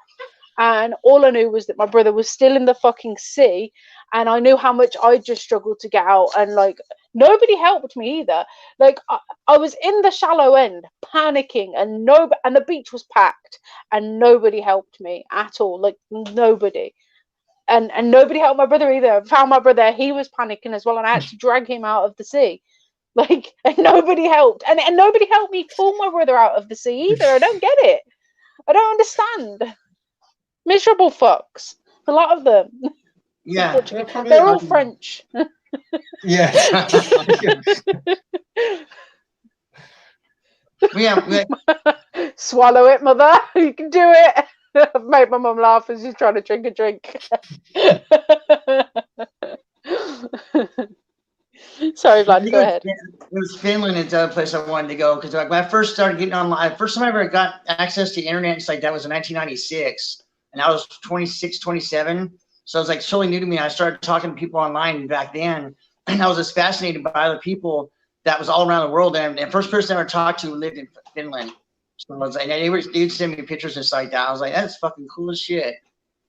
And all I knew was that my brother was still in the fucking sea. And I knew how much I just struggled to get out. And like, nobody helped me either. Like, I was in the shallow end, panicking, and the beach was packed, and nobody helped me at all. Like, nobody. And nobody helped my brother either. I found my brother, he was panicking as well, and I had to drag him out of the sea. Like, and nobody helped. And nobody helped me pull my brother out of the sea either. I don't get it. I don't understand. Miserable fucks. A lot of them. Yeah. They're all French. Yeah. Yeah. Swallow it, mother. You can do it. I've made my mum laugh as she's trying to drink a drink. Sorry, Vlad, go ahead. It was Finland. It's the other place I wanted to go because like when I first started getting online, first time I ever got access to internet, it's like that was in 1996, and I was 26, 27. So it was like totally new to me. I started talking to people online back then, and I was just fascinated by other people that was all around the world. And the first person I ever talked to lived in Finland. So I was like, they'd send me pictures and stuff like that. I was like, that's fucking cool as shit.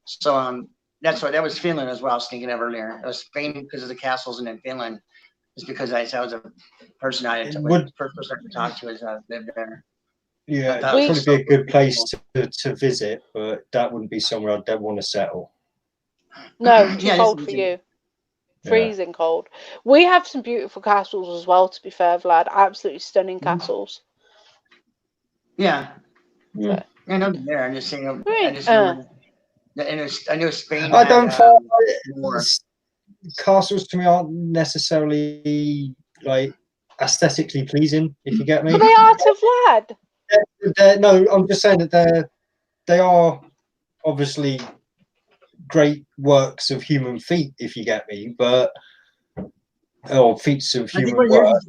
So that's why that was Finland as well. I was thinking of earlier. It was Spain because of the castles, and then Finland is because I was a person the first person I could talk to is lived there. Yeah, that'd probably be a good place to visit, but that wouldn't be somewhere I'd want to settle. No, too cold for you. Freezing cold. We have some beautiful castles as well, to be fair, Vlad. Absolutely stunning castles. Yeah. Yeah. I know they're there. I'm just saying. I know Spain. I don't find castles to me aren't necessarily like aesthetically pleasing, if you get me. But they are to Vlad. No, I'm just saying that they are obviously great works of human feet, if you get me, but feats of human work.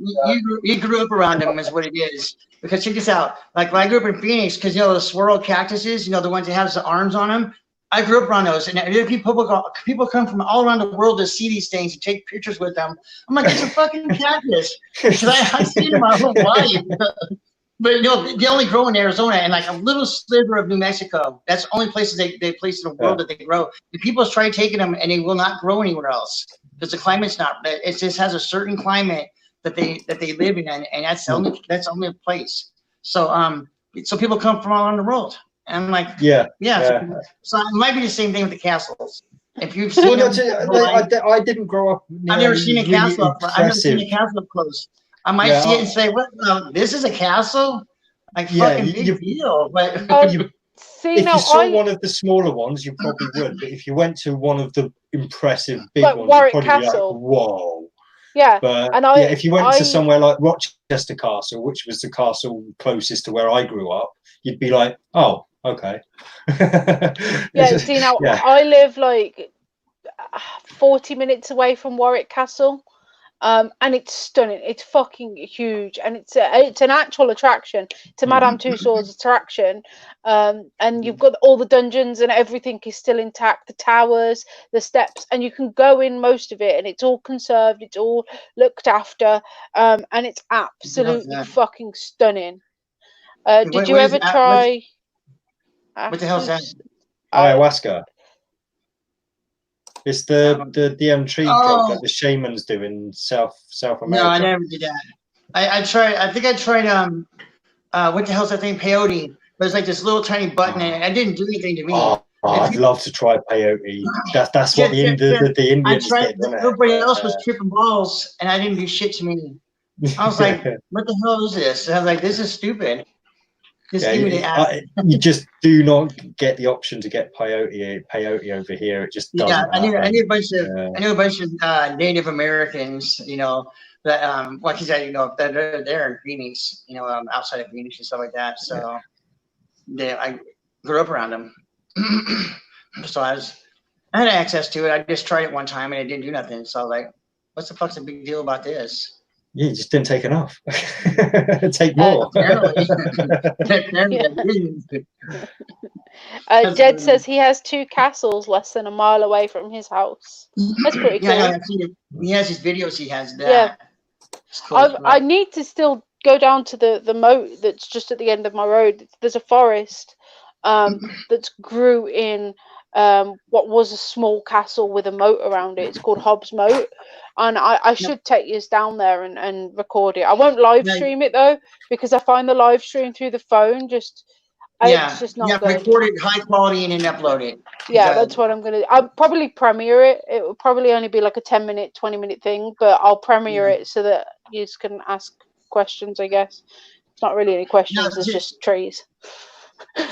You grew up around them is what it is. Because check this out. Like when I grew up in Phoenix, because the swirl cactuses, the ones that have the arms on them, I grew up around those, and people come from all around the world to see these things and take pictures with them. I'm like, it's a fucking cactus. Because I've seen them my whole life. But they only grow in Arizona and like a little sliver of New Mexico. That's the only places they place in the world that they grow. And people try taking them, and they will not grow anywhere else because the climate's not. It just has a certain climate that they live in, and that's the only place. So so people come from all around the world. And I'm like, yeah. So it might be the same thing with the castles. If you've seen I didn't grow up. I've never seen a castle. I've never seen a castle up close. I might see it and say, "What? This is a castle? Like fucking big deal." But if you saw one of the smaller ones, you probably would. But if you went to one of the impressive big ones, Warwick you'd probably Castle. be like, "Whoa!" Yeah, but if you went to somewhere like Rochester Castle, which was the castle closest to where I grew up, you'd be like, "Oh, okay." See, now I live like 40 minutes away from Warwick Castle, and it's stunning. It's fucking huge, and it's an actual attraction. It's a Madame Tussauds attraction, and you've got all the dungeons and everything is still intact. The towers, the steps, and you can go in most of it, and it's all conserved. It's all looked after, and it's absolutely fucking stunning. Did you ever try? What the hell is that? Ayahuasca. It's the DMT drug that the shamans do in South America. No, I never did that. I tried. I think I tried. What the hell is that thing? Peyote. But it's like this little tiny button, and it didn't do anything to me. I'd love to try peyote. That's what the Indians I tried. did. Everybody else was tripping balls, and I didn't do shit to me. I was like, what the hell is this? And I was like, this is stupid. Just give me the app. You just do not get the option to get peyote over here. It just doesn't happen. I knew a bunch of Native Americans, you know, that like you said, you know, that are there in Phoenix, you know, outside of Phoenix and stuff like that. So I grew up around them. So I had access to it. I just tried it one time and it didn't do nothing. So I was like, what's the fuck's the big deal about this? Yeah, you just didn't take enough. Take more. Jed says he has 2 castles less than a mile away from his house. That's pretty cool. Yeah, I've seen it. He has his videos. He has that. Yeah. Cool. I need to still go down to the moat that's just at the end of my road. There's a forest that grew in what was a small castle with a moat around it. It's called Hobbs Moat. And I should take you down there and record it. I won't live stream it though, because I find the live stream through the phone it's just not good. Record it high quality and then upload it. Yeah, that's what I'm gonna. I'll probably premiere it. It will probably only be like a 10-minute, 20-minute thing, but I'll premiere it so that you can ask questions. I guess it's not really any questions. It's just trees.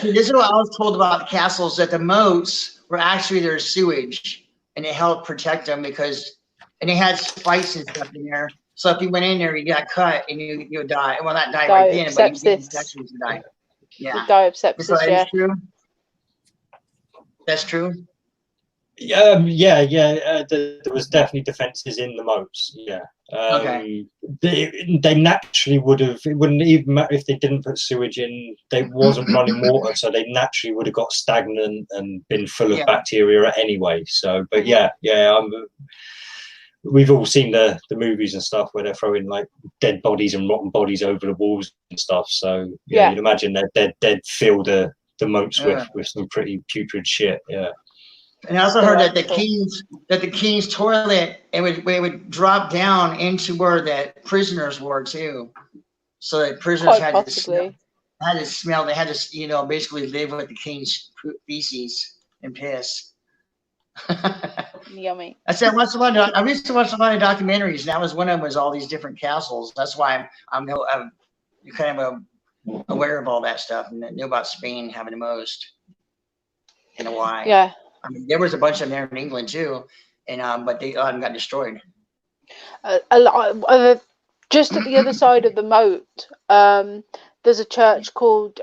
This is what I was told about the castles, that the moats were actually their sewage, and it helped protect them because. And they had spikes and stuff in there. So if you went in there, you got cut and you would die. Well, not die right then, but you get infections and die. Yeah. Die of sepsis, so yeah. True? That's true? There was definitely defenses in the moats. Yeah. Okay. They naturally would have. It wouldn't even matter if they didn't put sewage in. They wasn't running water, so they naturally would have got stagnant and been full of bacteria anyway. So, but we've all seen the movies and stuff where they're throwing like dead bodies and rotten bodies over the walls and stuff. So you'd imagine they'd fill the moats with some pretty putrid shit. Yeah. And I also heard that the king's toilet it would drop down into where the prisoners were too. So that prisoners had to smell. They had to basically live with the king's feces and piss. Yummy. I used to watch a lot of documentaries, and that was one of them. Was all these different castles. That's why I'm kind of aware of all that stuff and knew about Spain having the most. And why? Yeah. I mean, there was a bunch of them there in England too, and but they got destroyed. A lot. Just at the other side of the moat, there's a church called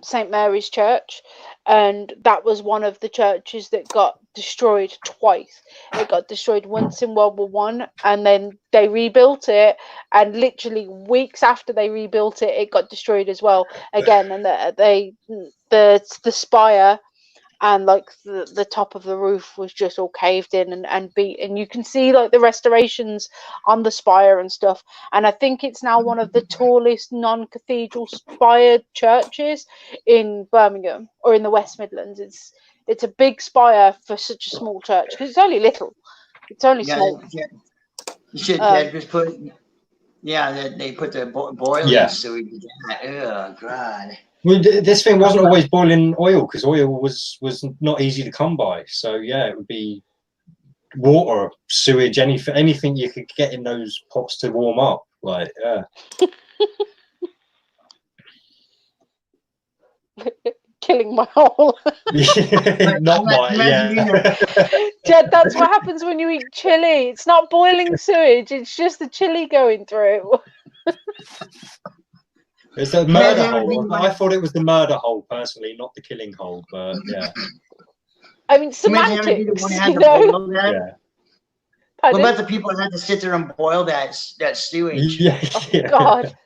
St. Mary's Church, and that was one of the churches that got destroyed twice. It got destroyed once in World War One, and then they rebuilt it, and literally weeks after they rebuilt it, it got destroyed as well again. And the spire and like the top of the roof was just all caved in and beat, and you can see like the restorations on the spire and stuff. And I think it's now one of the tallest non-cathedral spired churches in Birmingham or in the West Midlands. It's a big spire for such a small church because it's only little. It's only small. You should just put. Yeah, they put the boiling sewage. Oh God. Well, this thing wasn't always boiling oil because oil was not easy to come by. So yeah, it would be water, sewage, anything you could get in those pots to warm up. Like, killing my hole. Not mine. Yeah. Jed, that's what happens when you eat chili. It's not boiling sewage. It's just the chili going through. It's the murder hole. I thought it was the murder hole personally, not the killing hole. But yeah. I mean, semantics. Yeah. What about the people that had to sit there and boil that sewage? Yeah. Oh, God.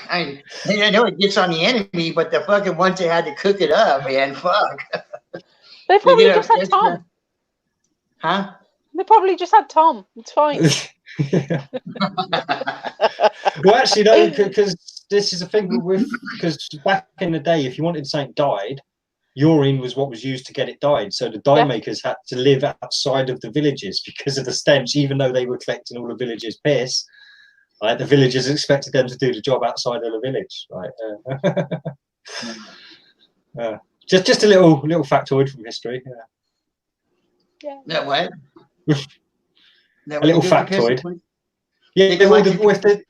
I know it gets on the enemy, but the fucking ones that had to cook it up, man, fuck. They probably just had Tom. Huh? They probably just had Tom. It's fine. Well, actually, no, because this is a thing because back in the day, if you wanted something dyed, urine was what was used to get it dyed. So the dye makers had to live outside of the villages because of the stench, even though they were collecting all the villagers' piss. Like the villagers expected them to do the job outside of the village. Right? Just a little factoid from history. Yeah. That what? A little factoid. Yeah, They well, like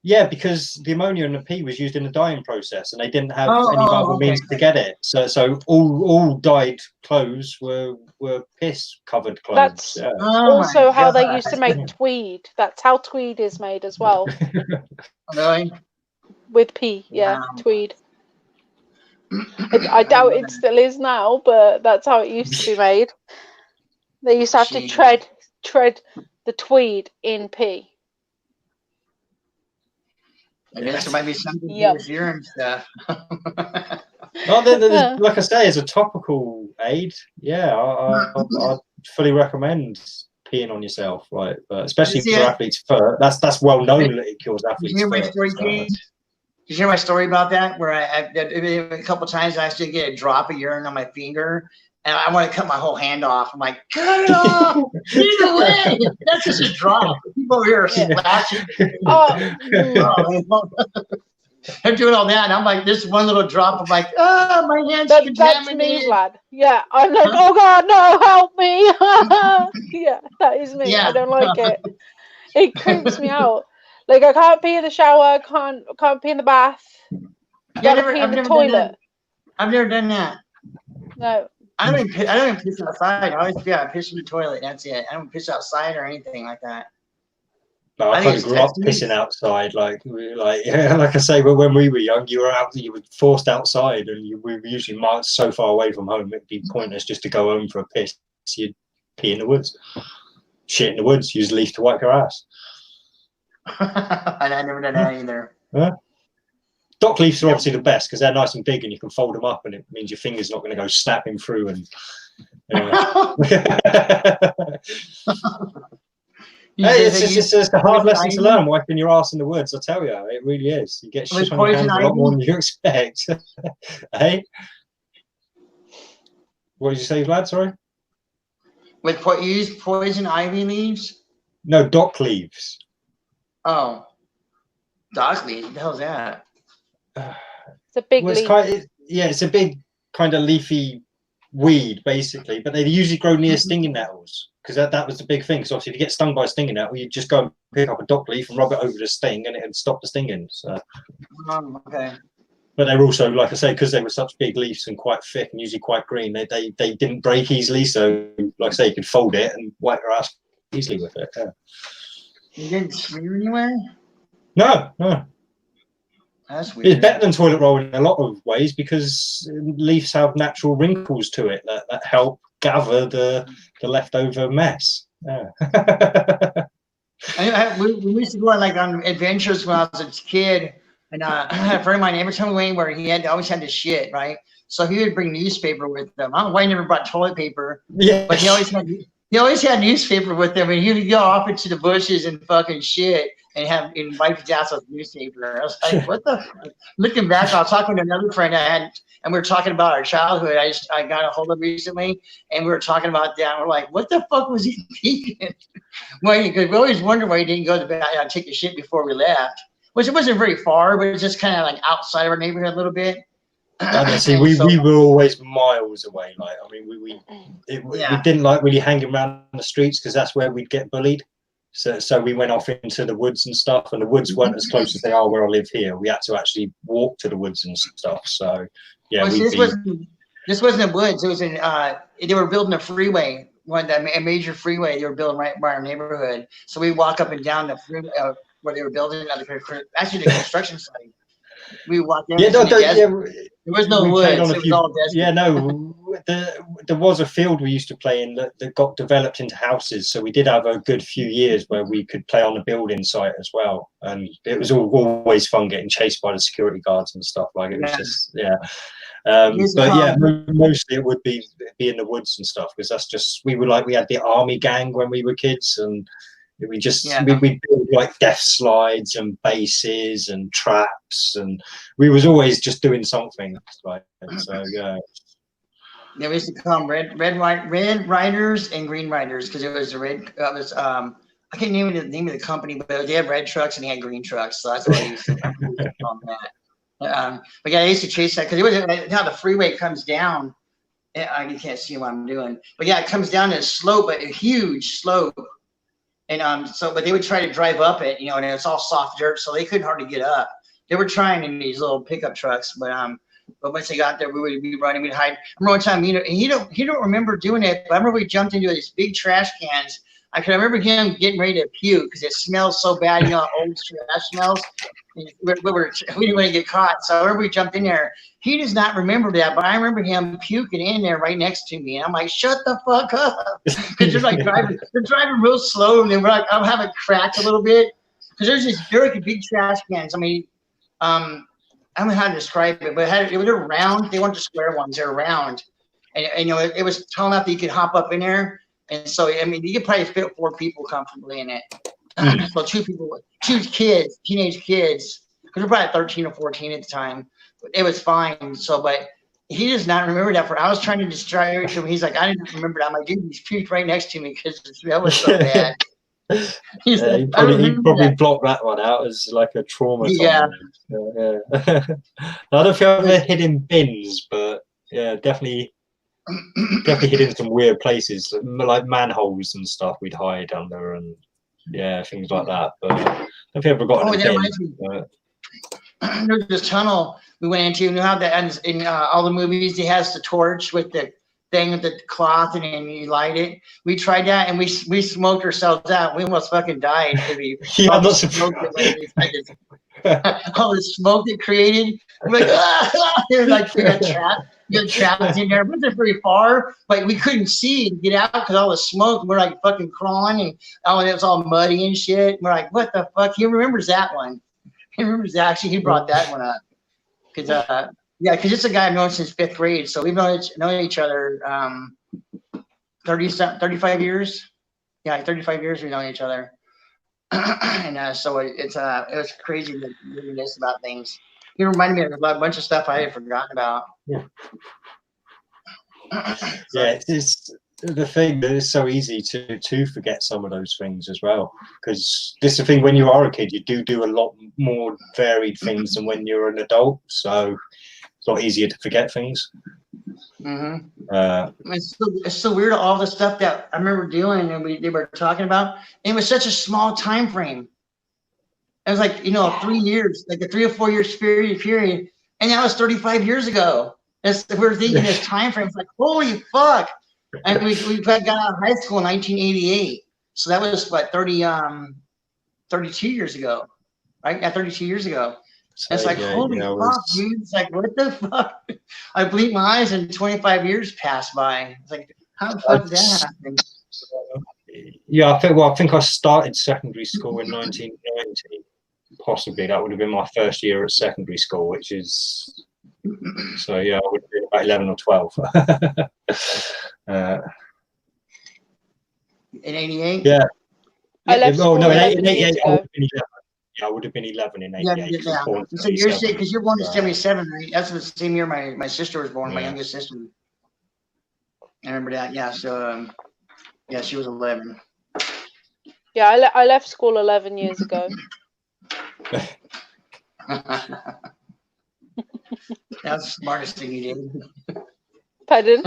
yeah, because the ammonia in the pee was used in the dyeing process, and they didn't have any other okay. means to get it. So all dyed clothes were piss covered clothes. That's yeah. also how they God. used to make tweed. That's how tweed is made as well. Really? With pee, yeah, Wow. tweed. I doubt it still is now, but that's how it used to be made. They used to have to Jeez. tread the tweed in pee. I guess there might be something to do Yep. with urine stuff. Oh, there's, like I say, as a topical aid, yeah, I fully recommend peeing on yourself, right? But especially for athletes' foot, that's well known that it kills Did you athletes' hear my foot. story, Keith? Did you hear my story about that? Where a couple times I actually get a drop of urine on my finger, and I want to cut my whole hand off. I'm like, cut it off! Get it away! That's just a drop. People here are splashing. I'm doing all that, and I'm like, this one little drop. I'm like, oh, my hand's contaminated. That's me, Vlad. Yeah, I'm like, oh God, no, help me! Yeah, that is me. Yeah. I don't like it. It creeps me out. Like I can't pee in the shower. Can't pee in the bath. Gotta pee in the toilet. I've never done that. No. I don't even piss outside. I always piss in the toilet. That's it. I don't piss outside or anything like that. No, I kind of grew up pissing outside, like I say. But when we were young, you were forced outside, and we were usually miles so far away from home. It'd be pointless just to go home for a piss. You'd pee in the woods, shit in the woods. Use a leaf to wipe your ass. And I never done that either. Yeah. Dock leaves are obviously the best because they're nice and big, and you can fold them up, and it means your finger's not going to go snapping through. And hey, it's a hard lesson to learn, wiping your ass in the woods. I tell you, it really is. You get shit on your hands a lot more than you expect. Hey, what did you say, Vlad? Sorry. With you use poison ivy leaves? No, dock leaves. Oh, dock leaves. What the hell's that? It's a big leaf. It's a big kind of leafy weed, basically. But they usually grow near stinging nettles. Because that was the big thing. Because obviously, if you get stung by a stinging nettle, you just go and pick up a dock leaf and rub it over the sting, and it would stop the stinging. So. Okay. But they were also, like I say, because they were such big leaves and quite thick and usually quite green, they didn't break easily. So, like I say, you could fold it and wipe your ass easily with it. Yeah. You didn't smear anywhere? No. That's weird. It's better than toilet roll in a lot of ways because leaves have natural wrinkles to it that help gather the leftover mess. Yeah. We used to go on adventures when I was a kid, and I had a friend of mine. Every time we went anywhere, he always had to shit, right? So he would bring newspaper with him. I don't know why he never brought toilet paper, but he always had newspaper with him, and he would go off into the bushes and fucking shit and wipe his ass with newspaper. I was like, what the fuck? Looking back, I was talking to another friend I had, and we were talking about our childhood. I got a hold of recently, and we were talking about that. And we're like, what the fuck was he thinking? Well, because we always wondered why he didn't go to the bathroom and take a shit before we left, which it wasn't very far, but it was just kind of like outside of our neighborhood a little bit. See, we were always miles away. Like, I mean, we didn't like really hanging around the streets because that's where we'd get bullied. So we went off into the woods and stuff, and the woods weren't as close as they are where I live here. We had to actually walk to the woods and stuff. So yeah, this wasn't in woods. It was in they were building a freeway, a major freeway. They were building right by our neighborhood. So we walk up and down the freeway where they were building actually the construction site. We walked in. There was no woods. It was all desert. Yeah, no. There was a field we used to play in that got developed into houses. So we did have a good few years where we could play on the building site as well. And it was always fun getting chased by the security guards and stuff. Like it was just, yeah. But yeah, mostly it would be in the woods and stuff because that's just, we had the army gang when we were kids and we built like death slides and bases and traps and we was always just doing something like so yeah. They used to call them red riders and green riders because it was I can't name the name of the company, but they had red trucks and they had green trucks, so that's what I used to call them that. But yeah, I used to chase that because it was how the freeway comes down. You can't see what I'm doing, but yeah, it comes down a slope, but a huge slope. And but they would try to drive up it, and it's all soft dirt, so they couldn't hardly get up. They were trying in these little pickup trucks, but once they got there, we would be running, we'd hide. I remember one time, and he don't remember doing it, but I remember we jumped into these big trash cans. I remember him getting ready to puke because it smells so bad, old trash smells. We didn't want to get caught, so I remember we jumped in there. He does not remember that, but I remember him puking in there right next to me, and I'm like, "Shut the fuck up!" Because they're driving real slow, and we're like, I'm having cracked a little bit because they're like big trash cans. I mean, I don't know how to describe it, but they were round. They weren't the square ones; they're round, and it was tall enough that you could hop up in there. And so, I mean, you could probably fit 4 people comfortably in it. So 2 kids, teenage kids, because they're probably 13 or 14 at the time. But it was fine. So, but he does not remember that. I was trying to distract him. He's like, I didn't remember that. I'm like, dude, he's puked right next to me because that was so bad. He probably blocked that one out as like a trauma. Yeah. Yeah. I don't know if I've ever hid in bins, but yeah, definitely hid in some weird places, like manholes and stuff we'd hide under, and things like that. But I don't think I've ever got in a bin. There's this tunnel we went into. You know how that in all the movies, he has the torch with the thing with the cloth, and then you light it. We tried that, and we smoked ourselves out. We almost fucking died. All the smoke it created. We're like, we got trapped. We got trapped in there. We wasn't very far, but we couldn't see and get out because all the smoke. We're like fucking crawling, and it was all muddy and shit. We're like, what the fuck? He remembers that one. He remembers that. Actually, he brought that one up because because it's a guy I've known since 5th grade. So we've known each other 35 years. Yeah, 35 years we've known each other. And so it was crazy to reminisce about things. He reminded me of a bunch of stuff I had forgotten about. Yeah, it's the thing that is so easy to forget some of those things as well. Because this is the thing, when you are a kid, you do a lot more varied things than when you're an adult. So it's a lot easier to forget things. It's so weird, all the stuff that I remember doing and they were talking about. It was such a small time frame. It was like 3 years, like a 3 or 4 year period, and that was 35 years ago. We're thinking this time frame. It's like, holy fuck! And we got out of high school in 1988, so that was what 32 years ago, right? Yeah, 32 years ago. So, it's like, holy fuck, dude! It's like, what the fuck? I blinked my eyes and 25 years passed by. It's like, how the fuck did that happen? Yeah, I think I started secondary school in 1990. Possibly that would have been my first year at secondary school, which is so I would have been about 11 or 12. In 88? Yeah. I left school in 88 I would have been 11. Yeah, I would have been 11 in 88. Yeah. So you're saying, because you're born in 77, right? That's the same year my sister was born, my youngest sister. I remember that. Yeah. So she was 11. Yeah, I left school 11 years ago. That was the smartest thing you did. Pardon?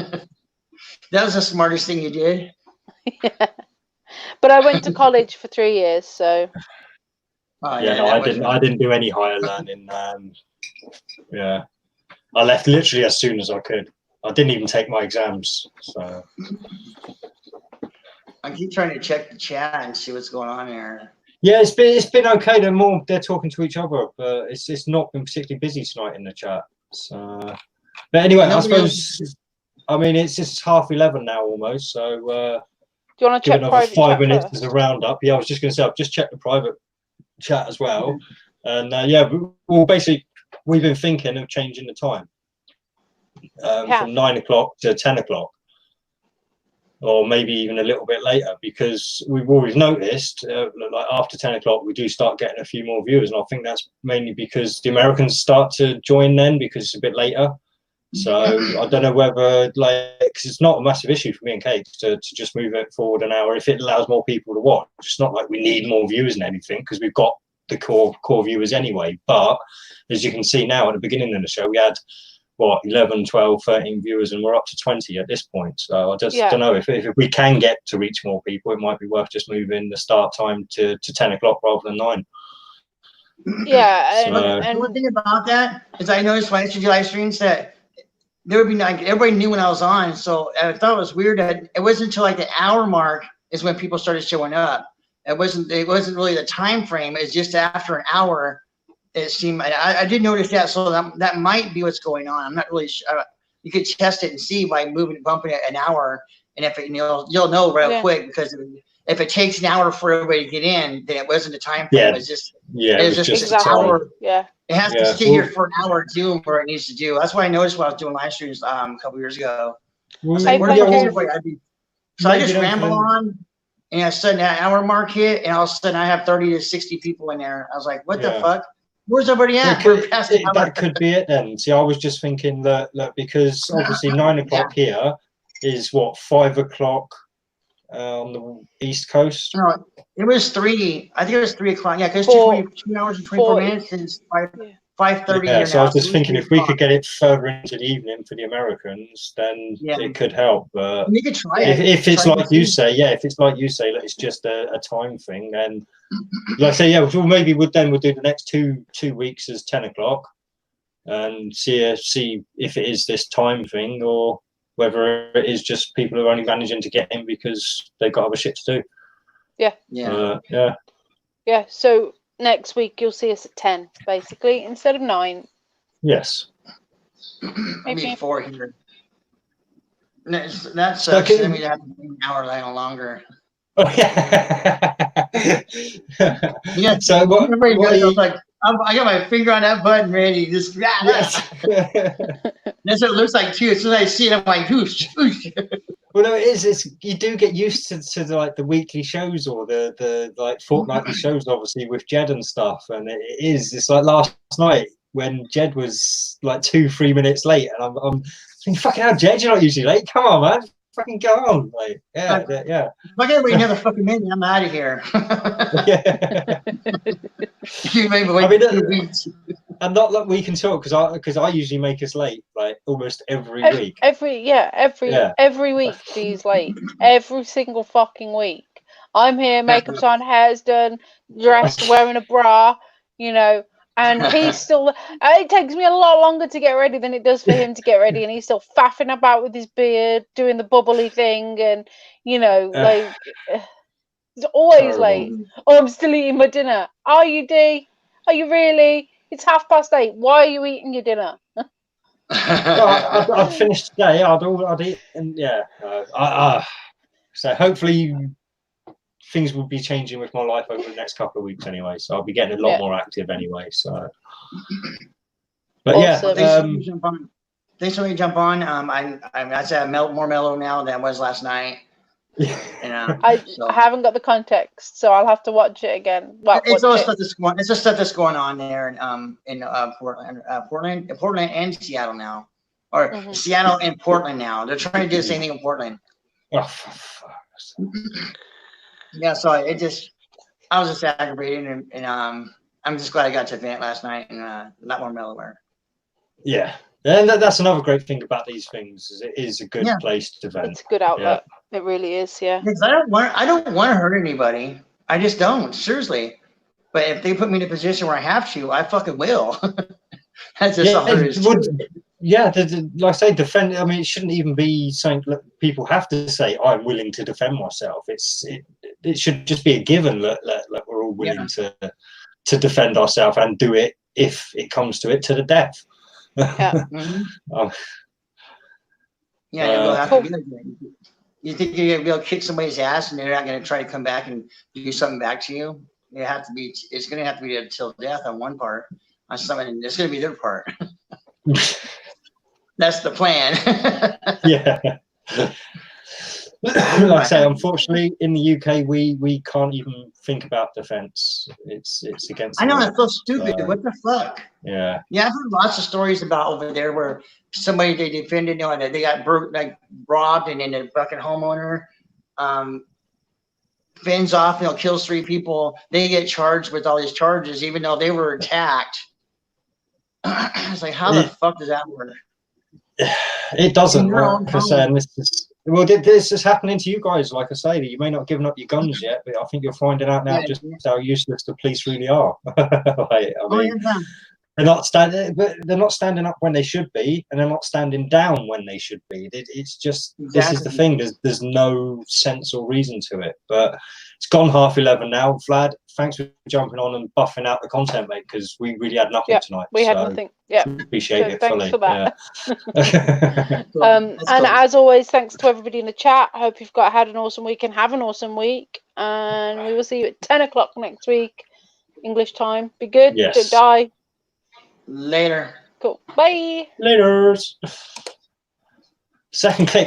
That was the smartest thing you did. Yeah. But I went to college for 3 years, so. I didn't do any higher learning. I left literally as soon as I could. I didn't even take my exams. So I keep trying to check the chat and see what's going on there. Yeah, it's been okay. They're talking to each other, but it's not been particularly busy tonight in the chat. So, but anyway, I suppose it's just 11:30 now almost. So do you want to check another 5 minutes first? as a roundup? Yeah, I was just going to say I've just checked the private chat as well, and we've been thinking of changing the time from 9 o'clock to 10 o'clock. Or maybe even a little bit later, because we've always noticed like after 10 o'clock we do start getting a few more viewers, and I think that's mainly because the Americans start to join then because it's a bit later. So I don't know whether because it's not a massive issue for me and Kate to just move it forward an hour if it allows more people to watch. It's not like we need more viewers and anything because we've got the core viewers anyway. But as you can see now at the beginning of the show, we had what, 11, 12, 13 viewers, and we're up to 20 at this point. So I just don't know if we can get to reach more people, it might be worth just moving the start time to 10 o'clock rather than 9. Yeah, And one thing about that is I noticed when I used to do live streams that there would be like everybody knew when I was on, so I thought it was weird that it wasn't until like the hour mark is when people started showing up. It wasn't really the time frame. It's just after an hour. It seemed I did notice that, so that might be what's going on. I'm not really sure. You could test it and see by bumping it an hour, and if it, you'll know real quick, because if it takes an hour for everybody to get in, then it wasn't a time frame. It was just an hour. Yeah, it has to sit here for an hour to do where it needs to do. That's what I noticed when I was doing live streams a couple years ago. I was like, where the fuck is everybody? So I just ramble on, and all of a sudden that hour mark hit, and all of a sudden I have 30 to 60 people in there. I was like, what the fuck? Where's everybody at? That could be it then. See, I was just thinking that because obviously 9 o'clock here is what, 5 o'clock on the East Coast? No, it was 3. I think it was 3 o'clock. Yeah, because 2 hours and 24 minutes is 5:30. Yeah, so I was just thinking if we could get it further into the evening for the Americans, then it could help. But you could try if it's like you say, if it's like you say that it's just a time thing, then like I say, well, maybe we'll do the next two weeks as 10 o'clock and see if it is this time thing or whether it is just people who are only managing to get in because they've got other shit to do. Yeah. So next week you'll see us at 10 basically instead of 9. Yes. Maybe 4 here. That sucks. I mean, that an hour longer. Oh, yeah. So what like, I got my finger on that button ready. Just that's what it looks like too. As soon as I see it, I'm like, whoosh, whoosh. Well, no, it is. It's you do get used to like the weekly shows or the like fortnightly shows, obviously with Jed and stuff. And it's like last night when Jed was like 2-3 minutes late, and I'm thinking, fucking hell, Jed, you're not usually late. Come on, man. Fucking go on, like Fuck everybody another fucking minute. I'm out of here. You made me wait 2 weeks. And not that we can talk because I usually make us late like almost every week. Every week she's late. Every single fucking week. I'm here, makeup's on, hair's done, dressed, wearing a bra, and he's still. It takes me a lot longer to get ready than it does for him to get ready, and he's still faffing about with his beard, doing the bubbly thing, and like he's always late. Oh, I'm still eating my dinner. Are you, D? Are you really? It's 8:30. Why are you eating your dinner? I'd finished today. I'd eat, and so hopefully things will be changing with my life over the next couple of weeks anyway. So I'll be getting a lot more active anyway. So, but awesome. Thanks for me to jump on. I'd say I'm more mellow now than I was last night. I haven't got the context, so I'll have to watch it again. It's all stuff that's going on there in Portland and Seattle now, or Seattle and Portland now. They're trying to do the same thing in Portland. Yeah, so I was just aggravated, and I'm just glad I got to vent last night and a lot more mellower. Yeah. And that's another great thing about these things is it is a good place to vent. It's a good outlet. It really is, yeah. Because I don't want to hurt anybody. I just don't, seriously. But if they put me in a position where I have to, I fucking will. That's just all there is to it. Yeah, like I say, defend. I mean, it shouldn't even be something that people have to say, I'm willing to defend myself. It should just be a given that we're all willing to defend ourselves and do it if it comes to it to the death. Yeah. You'll have to be like that. You think you're gonna be able to kick somebody's ass and they're not gonna try to come back and do something back to you? It's gonna have to be till death on one part. On something, it's gonna be their part. That's the plan. Yeah. Like I say, unfortunately, in the UK, we can't even think about defense. It's against. I know, it's so stupid. What the fuck? Yeah. Yeah, I've heard lots of stories about over there where somebody they defended, they got robbed, and then the fucking homeowner fends off, kills 3 people. They get charged with all these charges, even though they were attacked. It's like, how the fuck does that work? it doesn't. No, Like I say, and this is happening to you guys. Like I say, you may not have given up your guns yet, but I think you're finding out now just how useless the police really are. Like, I mean, they're not standing up when they should be, and they're not standing down when they should be. It's just this is the thing. There's no sense or reason to it. But it's gone 11:30 now. Vlad, thanks for jumping on and buffing out the content, mate, because we really had nothing tonight. We had nothing. Yeah, appreciate it. Thanks fully. for that. Yeah. And as always, thanks to everybody in the chat. I hope you've had an awesome week and have an awesome week. And we will see you at 10 o'clock next week, English time. Be good. Yes. Don't die. Later. Cool. Bye. Later. Second click.